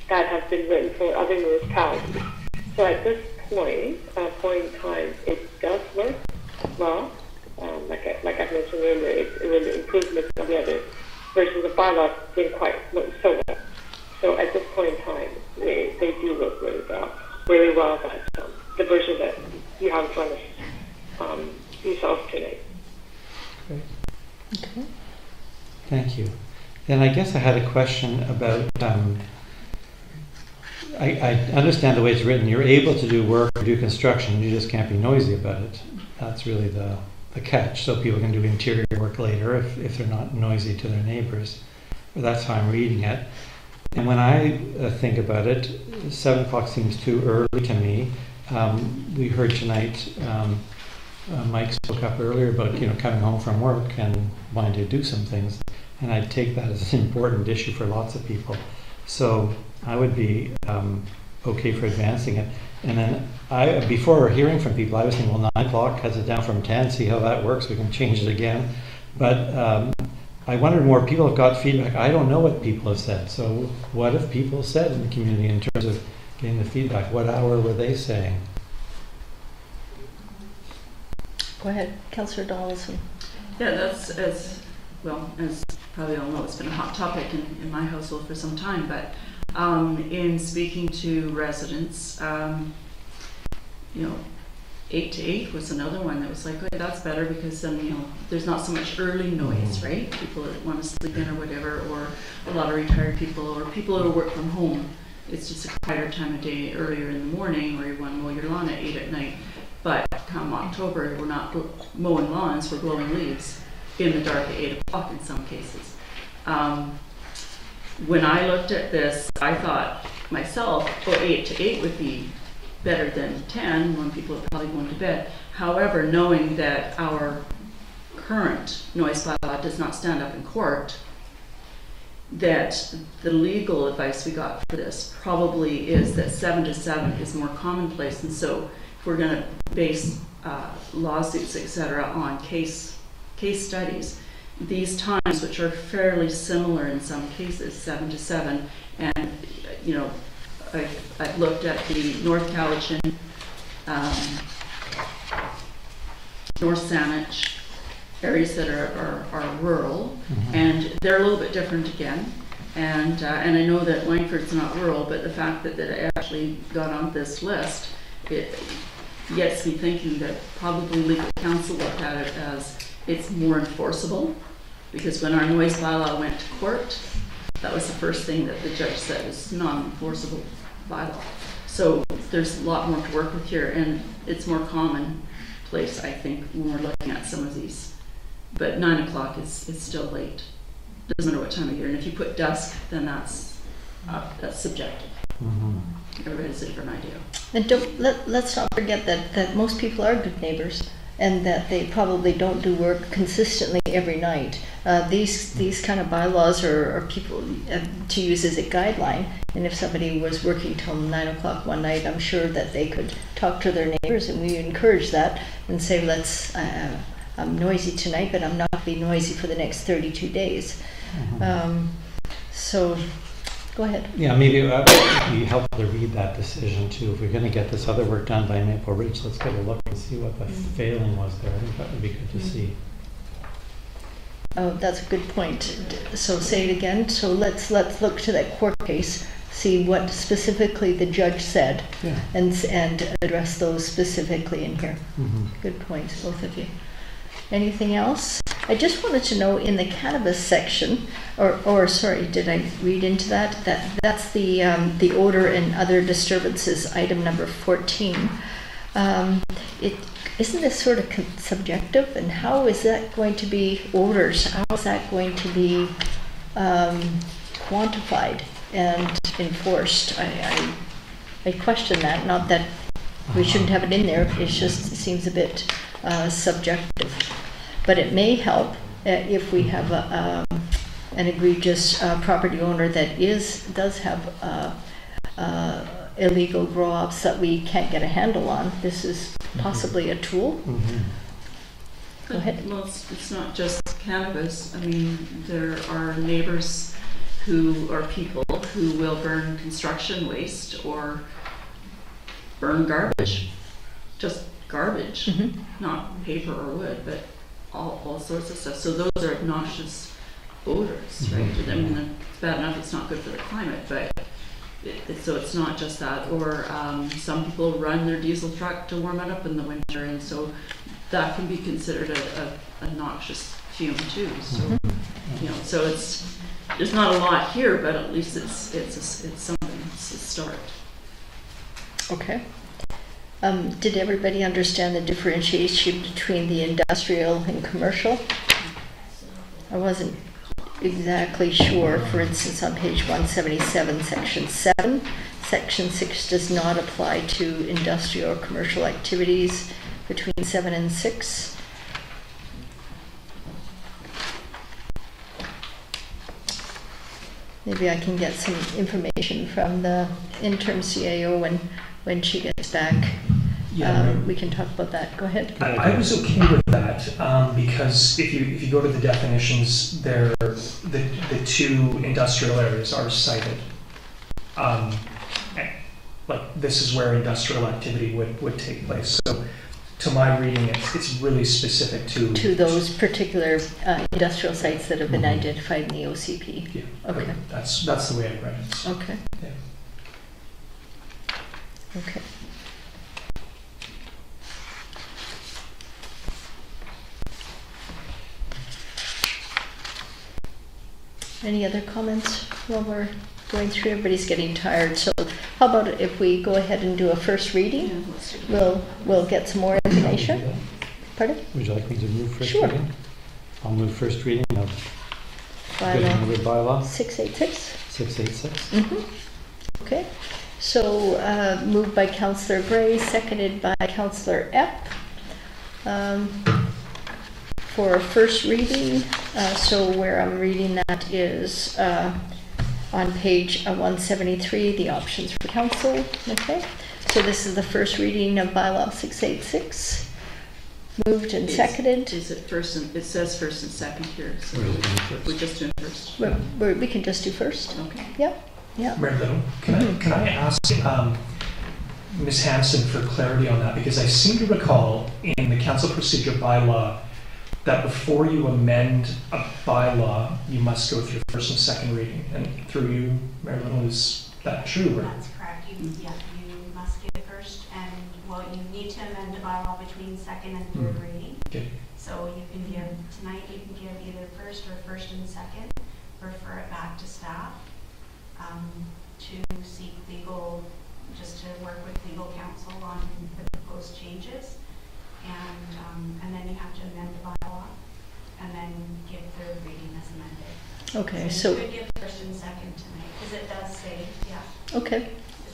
that have been written for other municipalities. So at this point in time, it does work well. Like I mentioned earlier, it was an improvement of the other versions of bylaws didn't quite work so well. So at this point in time, they do work really well. But the version that you have in front of yourself tonight. Great. Okay. Thank you. Then I guess I had a question about. I understand the way it's written. You're able to do work or do construction. You just can't be noisy about it. That's really the catch. So people can do interior work later if they're not noisy to their neighbors. But that's how I'm reading it. And when I think about it, 7 o'clock seems too early to me. We heard tonight, Mike spoke up earlier about coming home from work and wanting to do some things. And I take that as an important issue for lots of people. So I would be okay for advancing it. And then before hearing from people, I was thinking, well, 9 o'clock cuts it down from 10, see how that works, we can change it again. But I wondered more, people have got feedback. I don't know what people have said. So what have people said in the community in terms of getting the feedback? What hour were they saying? Go ahead, Councillor Donaldson. Yeah, that's as probably all know, it's been a hot topic in my household for some time, but in speaking to residents, 8 to 8 was another one that was like, okay, that's better because then, there's not so much early noise, right? People that want to sleep in or whatever, or a lot of retired people or people who work from home. It's just a quieter time of day earlier in the morning, or you want to mow your lawn at 8 at night. But come October, we're not mowing lawns, we're blowing leaves in the dark at 8 o'clock in some cases. When I looked at this, I thought myself, 8 to 8 would be better than 10 when people are probably going to bed. However, knowing that our current noise bylaw does not stand up in court, that the legal advice we got for this probably is that 7 to 7 is more commonplace, and so if we're going to base lawsuits, etc., on case studies, these times, which are fairly similar in some cases, 7 to 7, and I've looked at the North Cowichan, North Saanich areas that are rural, and they're a little bit different again. And I know that Langford's not rural, but the fact that it actually got on this list, it gets me thinking that probably legal counsel looked at it as it's more enforceable, because when our noise bylaw went to court, that was the first thing that the judge said was non-enforceable bylaw. So there's a lot more to work with here, and it's more commonplace, I think, when we're looking at some of these. But 9 o'clock is still late. Doesn't matter what time of year, and if you put dusk, then that's subjective. everybody's a different idea. And let's not forget that most people are good neighbors and that they probably don't do work consistently every night. These kind of bylaws are people to use as a guideline. And if somebody was working till 9 o'clock one night, I'm sure that they could talk to their neighbors, and we encourage that and say, I'm noisy tonight, but I'm not going to be noisy for the next 32 days. So, go ahead. Yeah, maybe it would be helpful to read that decision too. If we're going to get this other work done by Maple Ridge, let's get a look and see what the failing was there. I think that would be good to see. Oh, that's a good point. So say it again. So let's look to that court case, see what specifically the judge said, and address those specifically in here. Good points, both of you. Anything else? I just wanted to know in the cannabis section, or sorry, did I read into that? That's the odor and other disturbances, item number 14. Isn't this sort of subjective? And how is that going to be odors? How is that going to be quantified and enforced? I question that. Not that we shouldn't have it in there. It seems a bit subjective. But it may help if we have an egregious property owner that does have illegal grow-ops that we can't get a handle on. This is possibly a tool. Go ahead. Well, it's not just cannabis. I mean, there are neighbors or people who will burn construction waste or burn garbage. Just garbage, not paper or wood, but all sorts of stuff. So those are obnoxious odors, right? I mean, it's bad enough it's not good for the climate, but so it's not just that. Or some people run their diesel truck to warm it up in the winter, and so that can be considered a noxious fume too. So so there's not a lot here, but at least it's something. It's a start. Okay. Did everybody understand the differentiation between the industrial and commercial? I wasn't exactly sure. For instance, on page 177, section 7, section 6 does not apply to industrial or commercial activities between 7 and 6. Maybe I can get some information from the interim CAO when she gets back. We can talk about that. Go ahead. I was okay with that because if you go to the definitions, the two industrial areas are cited. Like this is where industrial activity would take place. So, to my reading, it's really specific to those particular industrial sites that have been identified in the OCP. Yeah. Okay. That's the way I read it. Okay. Yeah. Okay. Any other comments while we're going through? Everybody's getting tired, so how about if we go ahead and do a first reading? We'll get some more information. Pardon? Would you like me to move first Sure. reading? I'll move first reading of Bylaw Bylaw 686. 686. Okay, so moved by Councillor Gray, seconded by Councillor Epp. For first reading, so where I'm reading that is on page 173, the options for council. Okay, so this is the first reading of Bylaw 686. Moved and seconded. Is it first? It says first and second here. So we're just doing first. We can just do first. Okay. Yep. Yeah. Mayor Little, can I ask Ms. Hanson for clarity on that? Because I seem to recall in the council procedure bylaw that before you amend a bylaw, you must go through first and second reading. And through you, Mayor Little, is that true? That's correct. You must give first, and you need to amend the bylaw between second and third reading. Okay. So you can give, tonight you can give either first and second, refer it back to staff to seek legal, just to work with legal counsel on the proposed changes. And then you have to amend the bylaw, and then give third reading as amended. Okay, so you could give first and second tonight, because it does say, Okay.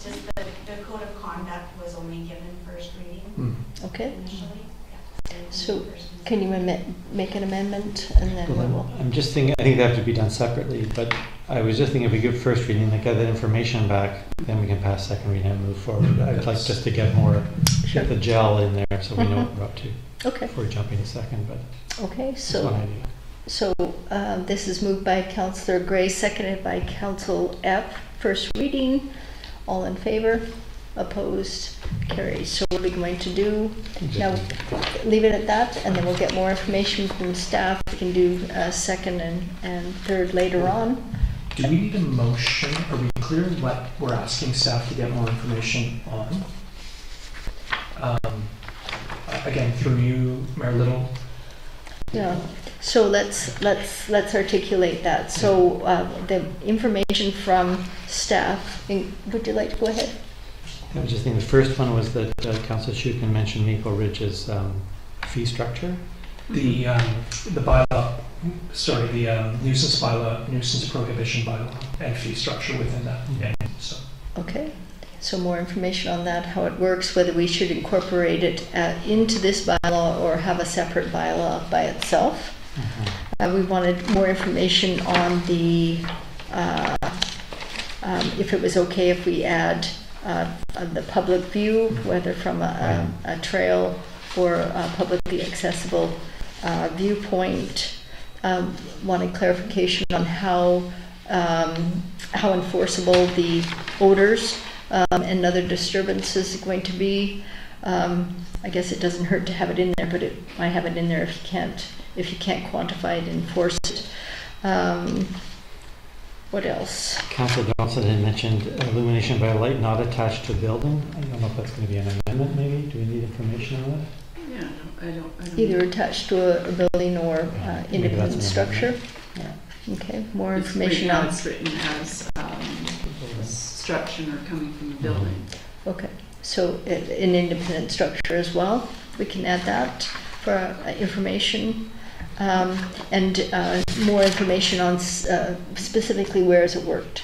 just the code of conduct was only given first reading Okay. initially. So can you make an amendment and then we Well, will? I'm just thinking, I think they have to be done separately, but I was just thinking if we give first reading, like get that information back, then we can pass second reading and move forward. I'd like just to get more, get the gel in there so we know what we're up to. Okay. Before jumping to second, but Okay, that's so one idea. so this is moved by Councillor Gray, seconded by Council F. First reading, all in favor, opposed, carried. So what are we going to do now? Leave it at that, and then we'll get more information from staff. We can do second and third later on. Do we need a motion? Are we clear what we're asking staff to get more information on? Again, through you, Mayor Little. Yeah. So let's articulate that. So the information from staff. Would you like to go ahead? I was just thinking the first one was that Councillor Shukin mentioned Maple Ridge's fee structure. The bylaw, sorry, the nuisance bylaw, nuisance prohibition bylaw, and fee structure within that. Yeah, so. Okay. So more information on that, how it works, whether we should incorporate it into this bylaw or have a separate bylaw by itself. We wanted more information on the if it was okay if we add the public view, whether from a trail or a publicly accessible viewpoint. Wanted clarification on how enforceable the odors and other disturbances are going to be. I guess it doesn't hurt to have it in there, but I have it in there if you can't quantify it and enforce it. What else? Councillor Johnson had mentioned illumination by light not attached to a building. I don't know if that's going to be an amendment maybe. Do we need information on that? Yeah, I don't. Either attached to a building or independent structure. Yeah. Okay, more It's information right now on. it's written as structure or coming from the building. Okay, so an independent structure as well. We can add that for information. And more information on specifically where has it worked.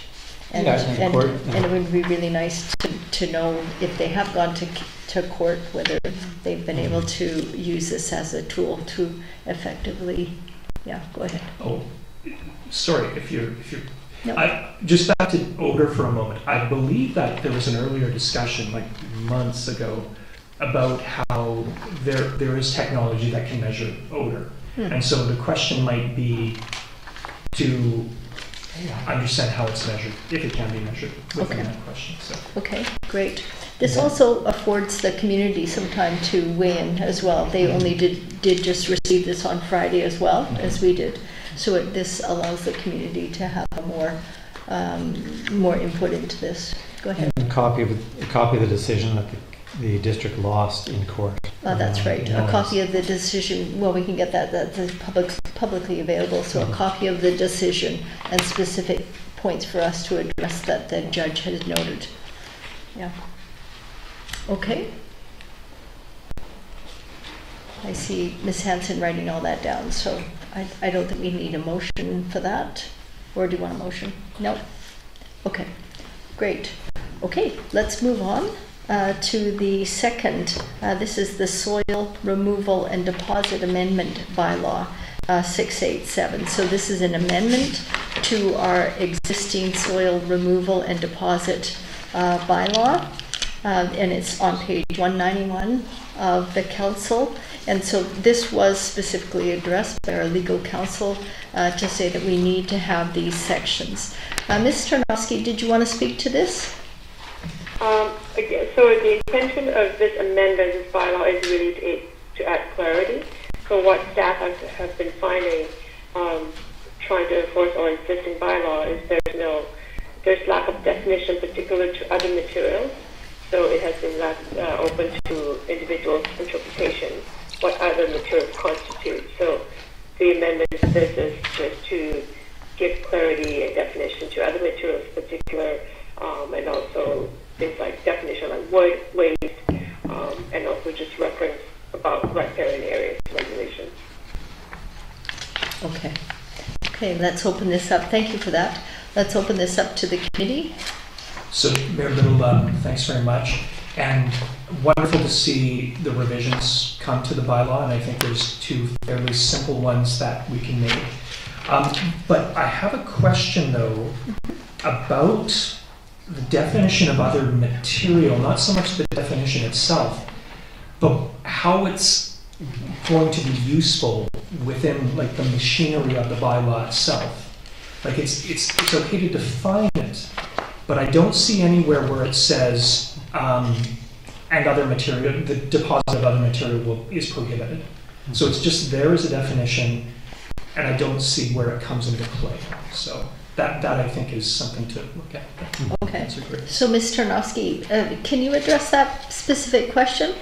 And, and it would be really nice to know if they have gone to court, whether they've been able to use this as a tool to effectively, yeah, go ahead. Oh, sorry, if you're No. just back to odor for a moment. I believe that there was an earlier discussion, like months ago, about how there is technology that can measure odor. And so the question might be to understand how it's measured, if it can be measured within that question. So. Okay, great. This also affords the community some time to weigh in as well. They only did just receive this on Friday as well, as we did. So this allows the community to have more input into this. Go ahead. And a copy of the decision that the district lost in court. That's right. A copy of the decision. Well, we can get that. That's publicly available. So a copy of the decision and specific points for us to address that the judge has noted. Yeah. Okay. I see Ms. Hanson writing all that down. So I don't think we need a motion for that. Or do you want a motion? No. Okay. Great. Okay. Let's move on. To the second, this is the Soil Removal and Deposit Amendment Bylaw 687. So this is an amendment to our existing soil removal and deposit bylaw, and it's on page 191 of the council. And so this was specifically addressed by our legal counsel to say that we need to have these sections. Ms. Tarnowski, did you want to speak to this? Again, so the intention of this amendment, this bylaw, is really to add clarity. So what staff have been finding, trying to enforce our existing bylaw, is there's lack of definition particular to other materials. So it has been left open to individuals' interpretation what other materials constitute. So the amendment to this is just to give clarity and definition to other materials in particular, and also things like definition like wood, waste, and also just reference about riparian areas regulations. Okay. Okay, let's open this up. Thank you for that. Let's open this up to the committee. So, Mayor Little, thanks very much. And wonderful to see the revisions come to the bylaw, and I think there's two fairly simple ones that we can make. But I have a question, though, about the definition of other material, not so much the definition itself, but how it's going to be useful within like the machinery of the bylaw itself. Like it's okay to define it, but I don't see anywhere where it says and other material, the deposit of other material is prohibited. So it's just there as a definition, and I don't see where it comes into play. So that I think is something to look at. Okay. So Ms. Tarnowski, can you address that specific question?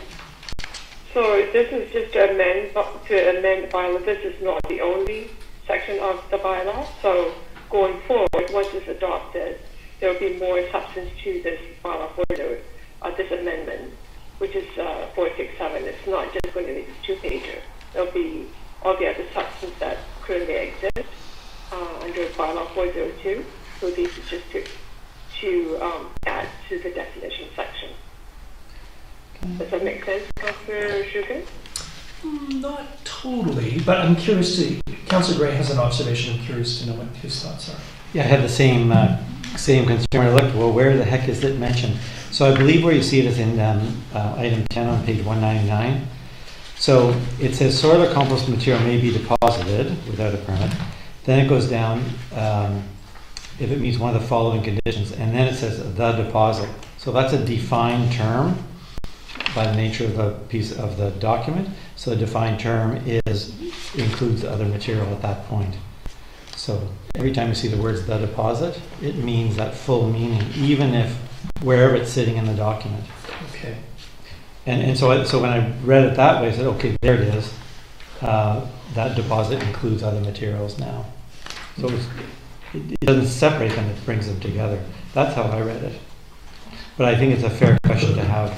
So this is just to amend the bylaw. This is not the only section of the bylaw. So going forward, once it's adopted, there will be more substance to this bylaw further, this amendment, which is 467. It's not just going to be this two-pager. There'll be all the other substance that currently exists under bylaw 402. So these are just to add to the definition section. Does that make sense, Councillor Sugar? Not totally, but I'm curious to, Councillor Gray has an observation. I'm curious to know what his thoughts are. Yeah, I had the same concern. I looked, well, where the heck is it mentioned? So I believe where you see it is in item 10 on page 199. So it says soil or compost material may be deposited without a permit. Then it goes down if it meets one of the following conditions, and then it says the deposit. So that's a defined term by the nature of the piece of the document. So the defined term includes other material at that point. So every time you see the words the deposit, it means that full meaning, even if wherever it's sitting in the document. Okay. And so when I read it that way, I said, okay, there it is. That deposit includes other materials now. So it doesn't separate them, it brings them together. That's how I read it. But I think it's a fair question to have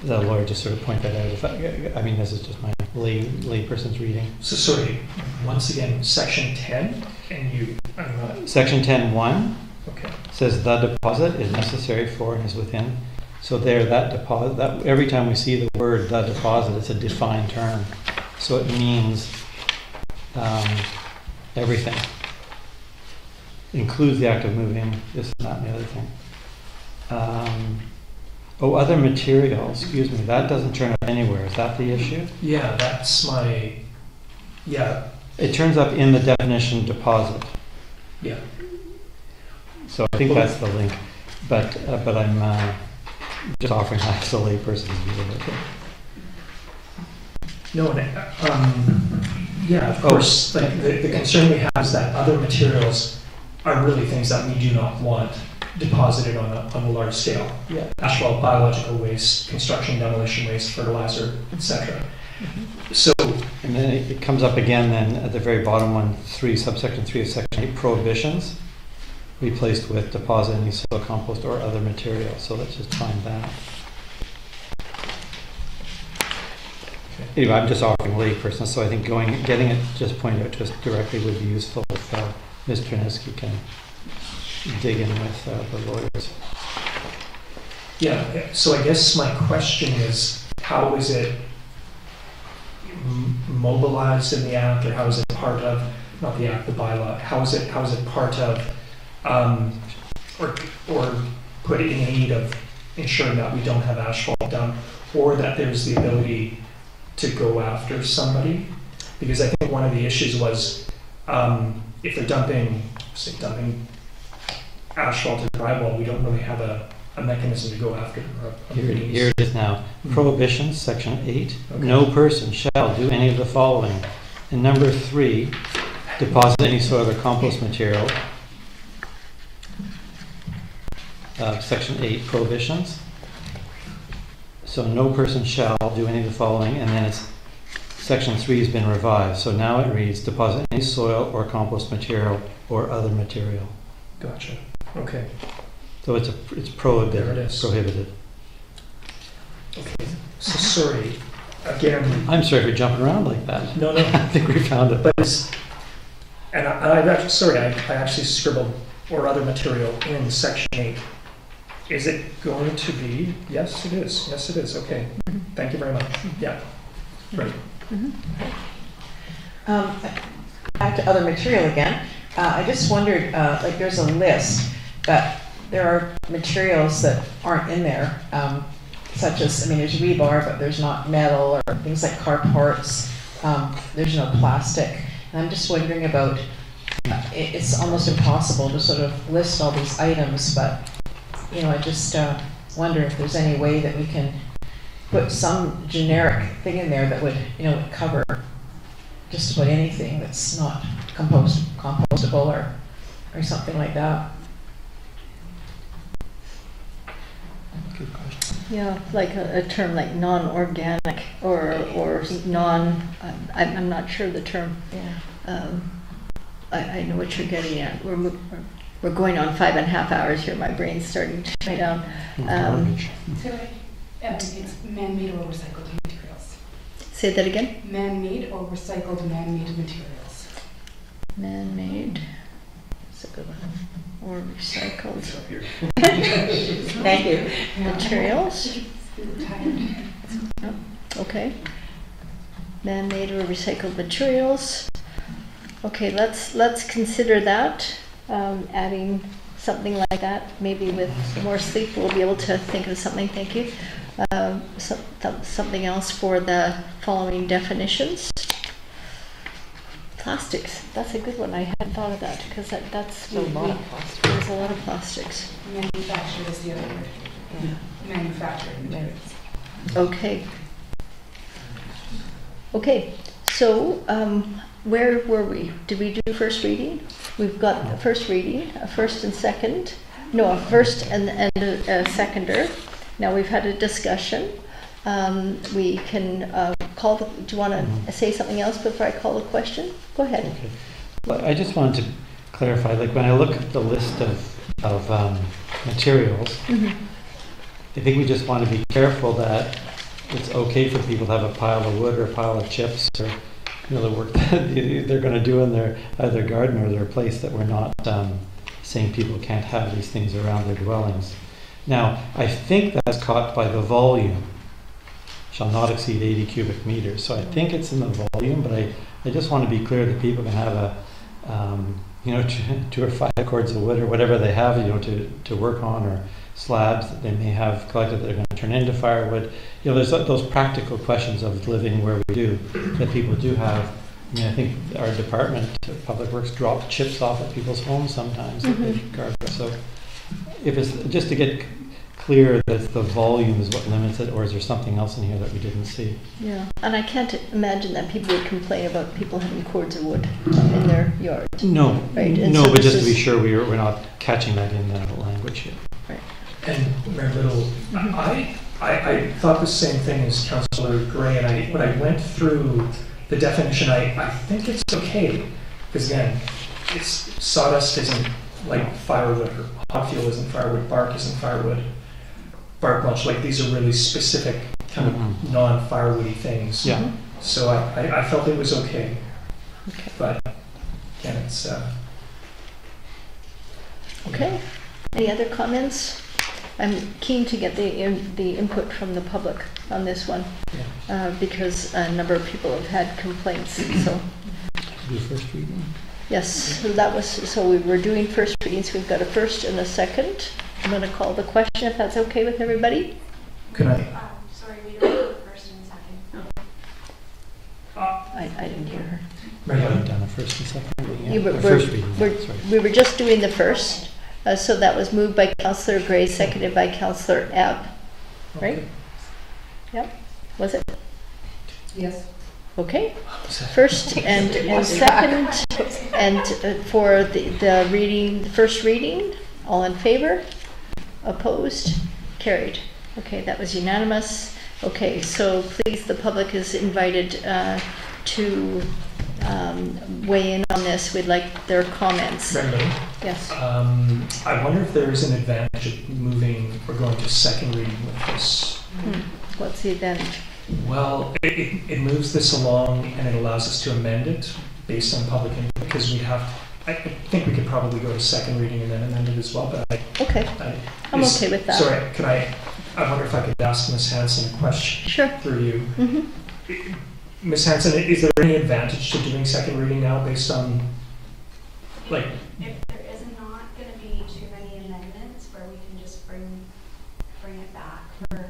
the lawyer just sort of point that out. I mean, this is just my lay person's reading. So sorry, once again, section 10, and you... Section 10.1 okay. Says the deposit is necessary for and is within. So there, that deposit, that every time we see the word the deposit, it's a defined term. So it means everything. Includes the act of moving, this, that, and the other thing. Other materials, excuse me, that doesn't turn up anywhere. Is that the issue? Yeah, that's my, yeah. It turns up in the definition deposit. Yeah. So I think that's the link. But I'm just offering that as a layperson's view of it. No, yeah, of course, like the concern we have is that other materials are really things that we do not want deposited on a large scale. Yeah. Asphalt, biological waste, construction, demolition waste, fertilizer, etc. So, and then it comes up again then at the very bottom subsection 3 of section 8, prohibitions, replaced with deposit any soil, compost, or other material. So let's just find that. Anyway, I'm just offering layperson, so I think getting it just pointed out to us directly would be useful if Ms. Trineski can dig in with the lawyers. Yeah, so I guess my question is, how is it mobilized in the act, or how is it part of, not the act, the bylaw, how is it part of, or put in aid of ensuring that we don't have asphalt done, or that there's the ability to go after somebody? Because I think one of the issues was if they're dumping asphalt or drywall, we don't really have a mechanism to go after them. Here it is now. Prohibitions, section 8. Okay. No person shall do any of the following. And number 3, deposit any soil or compost material. Section 8, prohibitions. So no person shall do any of the following, and then it's section 3 has been revised. So now it reads deposit any soil or compost material or other material. Gotcha. Okay. So it's prohibited. There it is. Prohibited. Okay. So sorry. Again. I'm sorry for jumping around like that. No. I think we found it. But I actually scribbled or other material in section 8. Is it going to be? Yes, it is. Yes, it is. Okay. Thank you very much. Yeah. Great. Back to other material again. I just wondered, like there's a list, but there are materials that aren't in there, such as, I mean, there's rebar, but there's not metal, or things like car parts. There's no plastic. And I'm just wondering about, it's almost impossible to sort of list all these items, but, you know, I just wonder if there's any way that we can put some generic thing in there that would, you know, cover just about anything that's not compostable or something like that. Good question. Yeah, like a term like non-organic or non, I'm not sure the term. Yeah. I know what you're getting at. We're going on 5.5 hours here. My brain's starting to shut down. It's man-made or recycled materials. Say that again? Man-made or recycled man-made materials. Man-made. That's a good one. Or recycled. Thank you. Materials. Okay. Man-made or recycled materials. Okay, let's consider that. Adding something like that. Maybe with more sleep, we'll be able to think of something. Thank you. Something else for the following definitions. Plastics. That's a good one. I hadn't thought of that because that's a lot of plastics. There's a lot of plastics. Manufactured is the other word. Yeah. Manufactured materials. Okay. Okay. So where were we? Did we do first reading? We've got the first reading, a first and second. No, a first and a seconder. Now we've had a discussion. We can call the, do you want to say something else before I call the question? Go ahead. Okay. Well, I just wanted to clarify, like when I look at the list of materials, I think we just want to be careful that it's okay for people to have a pile of wood or a pile of chips or, you know, the work that they're going to do in their either garden or their place, that we're not saying people can't have these things around their dwellings. Now, I think that's caught by the volume, shall not exceed 80 cubic meters. So I think it's in the volume, but I just want to be clear that people can have a, you know, 2 or 5 cords of wood or whatever they have, you know, to work on, or slabs that they may have collected that are going to turn into firewood. You know, there's those practical questions of living where we do that people do have. I mean, I think our department, Public Works, drop chips off at people's homes sometimes that they've carved. So if it's just to get clear that the volume is what limits it, or is there something else in here that we didn't see? Yeah, and I can't imagine that people would complain about people having cords of wood in their yard. No, right? And no, so but just to be sure we're not catching that in the language here. Right. And Mayor Little, I thought the same thing as Councillor Gray, and when I went through the definition, I think it's okay, because again, sawdust isn't like firewood, or hot fuel isn't firewood, bark isn't firewood, bark mulch, like these are really specific kind of non-firewoody things. Yeah. So I felt it was okay. But again, it's... Okay. Any other comments? I'm keen to get the input from the public on this one, because a number of people have had complaints. So. The first reading. Yes, so we were doing first readings. We've got a first and a second. I'm going to call the question if that's okay with everybody. Can I? Sorry, we don't have a first and a second. I didn't hear her. We haven't done a first and second reading yet. We were just doing the first. So that was moved by Councillor Gray, seconded by Councillor Ebb. Right? Okay. Yep. Was it? Yes. Okay. First and second, and for the reading, the first reading, all in favor? Opposed? Carried. Okay, that was unanimous. Okay, so please, the public is invited to weigh in on this. We'd like their comments. Yes. I wonder if there is an advantage of moving or going to second reading with this. What's the advantage? Well, it moves this along and it allows us to amend it based on public input, because we have, I think we could probably go to second reading and then amend it as well, but I'm okay with that. Sorry, I wonder if I could ask Ms. Hanson a question through you. Mm-hmm. Ms. Hanson, is there any advantage to doing second reading now based on, like... If there is not going to be too many amendments where we can just bring it back for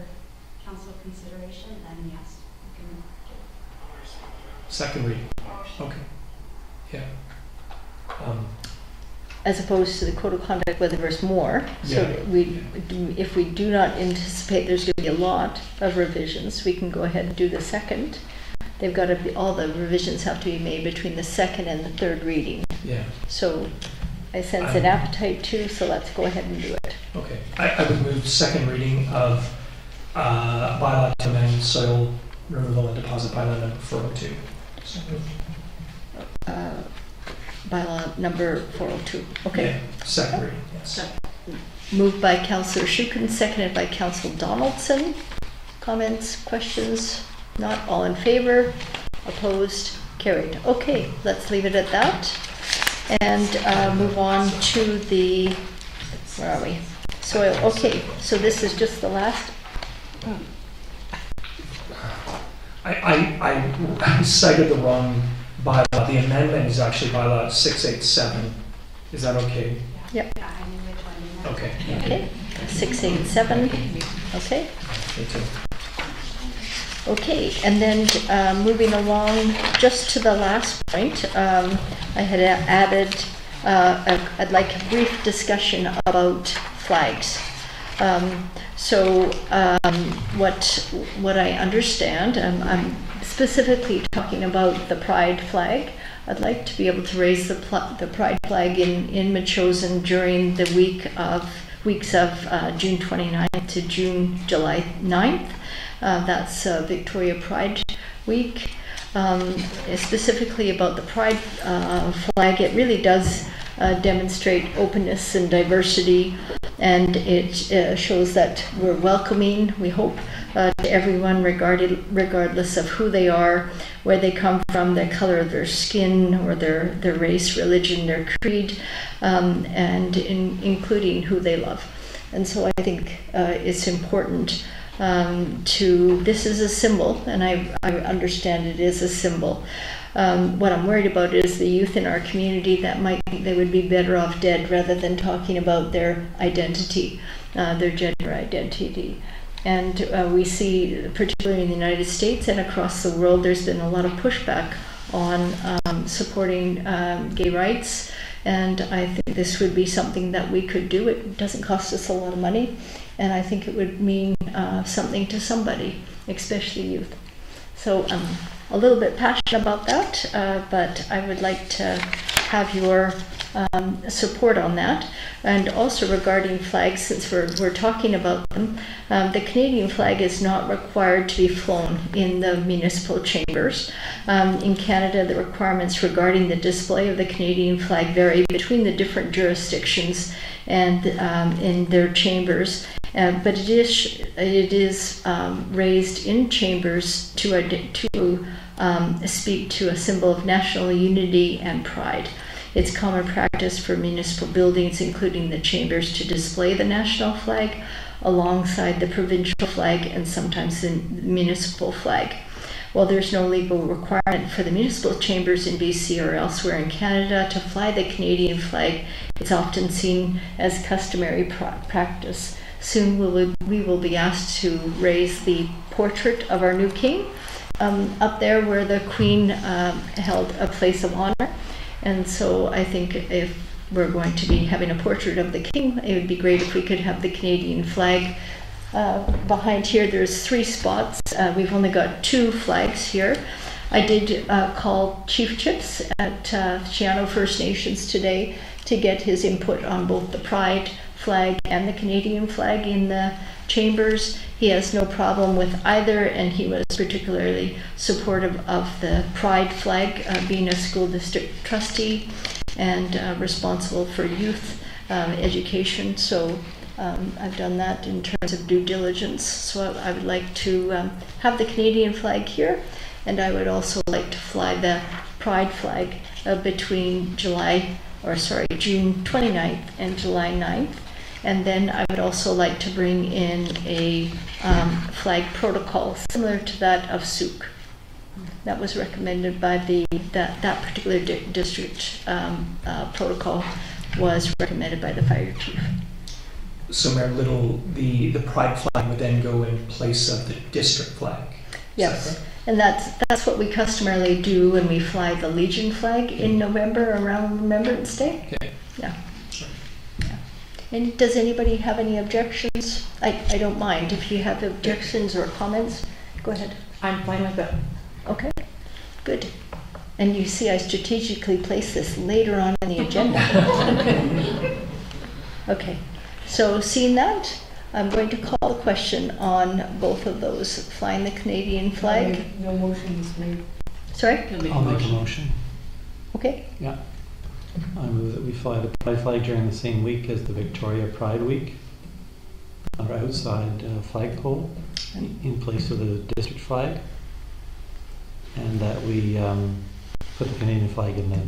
council consideration, then yes, we can do second reading? Okay. Yeah. As opposed to the code of conduct where there's more. So if we do not anticipate there's going to be a lot of revisions, we can go ahead and do the second. They've got to be, all the revisions have to be made between the second and the third reading. Yeah. So I sense an appetite too, so let's go ahead and do it. Okay. I would move second reading of bylaw to amend soil removal and deposit bylaw number 402. So bylaw number 402. Okay. Yeah, second reading, yes. Moved by Councillor Shukin, seconded by Councillor Donaldson. Comments, questions? Not. All in favor? Opposed? Carried. Okay, let's leave it at that. And move on to the, where are we? Soil. Okay, so this is just the last. I cited the wrong bylaw. The amendment is actually bylaw 687. Is that okay? Yep. Okay. Okay. 687. Okay. Me too. Okay, and then moving along just to the last point, I had added, I'd like a brief discussion about flags. What I understand, I'm specifically talking about the pride flag. I'd like to be able to raise the pride flag in Metchosin during the weeks of June 29th to July 9th. That's Victoria Pride Week. Specifically about the pride flag, it really does demonstrate openness and diversity, and it shows that we're welcoming, we hope, to everyone regardless of who they are, where they come from, the color of their skin, or their race, religion, their creed, and including who they love. And so I think it's important this is a symbol, and I understand it is a symbol. What I'm worried about is the youth in our community that might think they would be better off dead rather than talking about their identity, their gender identity. And we see, particularly in the United States and across the world, there's been a lot of pushback on supporting gay rights, and I think this would be something that we could do. It doesn't cost us a lot of money, and I think it would mean something to somebody, especially youth. So I'm a little bit passionate about that, but I would like to have your support on that. And also regarding flags, since we're talking about them, the Canadian flag is not required to be flown in the municipal chambers. In Canada, the requirements regarding the display of the Canadian flag vary between the different jurisdictions and in their chambers. But it is raised in chambers to speak to a symbol of national unity and pride. It's common practice for municipal buildings, including the chambers, to display the national flag alongside the provincial flag and sometimes the municipal flag. While there's no legal requirement for the municipal chambers in BC or elsewhere in Canada to fly the Canadian flag, it's often seen as customary practice. Soon we will be asked to raise the portrait of our new king up there where the Queen held a place of honor. And so I think if we're going to be having a portrait of the king, it would be great if we could have the Canadian flag behind here. There's 3 spots. We've only got 2 flags here. I did call Chief Chips at Chiano First Nations today to get his input on both the pride flag and the Canadian flag in the chambers. He has no problem with either, and he was particularly supportive of the pride flag, being a school district trustee and responsible for youth education. So I've done that in terms of due diligence. So I would like to have the Canadian flag here, and I would also like to fly the pride flag between July June 29th and July 9th. And then I would also like to bring in a flag protocol similar to that of Souk. That was recommended by that particular district protocol was recommended by the fire chief. So Mayor Little, the pride flag would then go in place of the district flag? Yes, and that's what we customarily do when we fly the Legion flag in November around Remembrance Day. Okay. Yeah. And does anybody have any objections? I don't mind. If you have objections or comments, go ahead. I'm fine with that. Okay, good. And you see I strategically placed this later on in the agenda. Okay, so seeing that, I'm going to call the question on both of those. Flying the Canadian flag. No motion is made. Sorry? I'll make a motion. Okay. Yeah. I move that we fly the Pride flag during the same week as the Victoria Pride Week, our outside flagpole in place of the district flag, and that we put the Canadian flag in the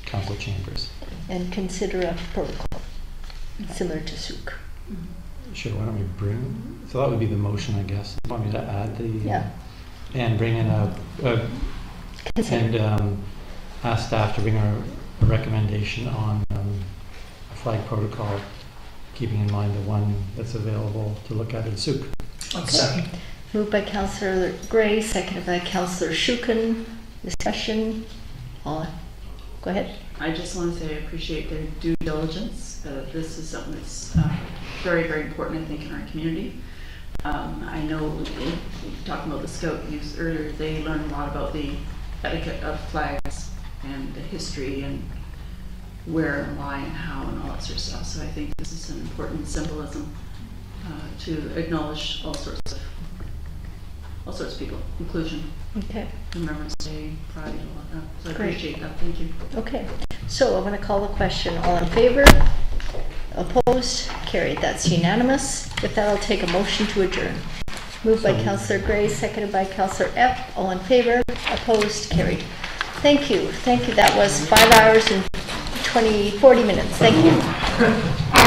council chambers. And consider a protocol similar to Souk. Sure, why don't we bring, so that would be the motion, I guess. You want me to add the, yeah, and bring in ask staff to bring a recommendation on a flag protocol, keeping in mind the one that's available to look at in Souk. Second. Moved by Councillor Gray, seconded by Councillor Shukin. Discussion. Go ahead. I just want to say I appreciate their due diligence. This is something that's very, very important, I think, in our community. I know, talking about the Scout youth earlier, they learn a lot about the etiquette of flags and the history and where and why and how and all that sort of stuff. So I think this is an important symbolism to acknowledge all sorts of people, inclusion, Okay. Remembrance Day, Pride, and all that. So I Great. appreciate that. Thank you. Okay. So I'm going to call the question. All in favor? Opposed? Carried. That's unanimous. With that, I'll take a motion to adjourn. Moved by Councillor Gray, seconded by Councillor Epp. All in favor? Opposed? Carried. Thank you. Thank you. That was 5 hours and 40 minutes. Thank you.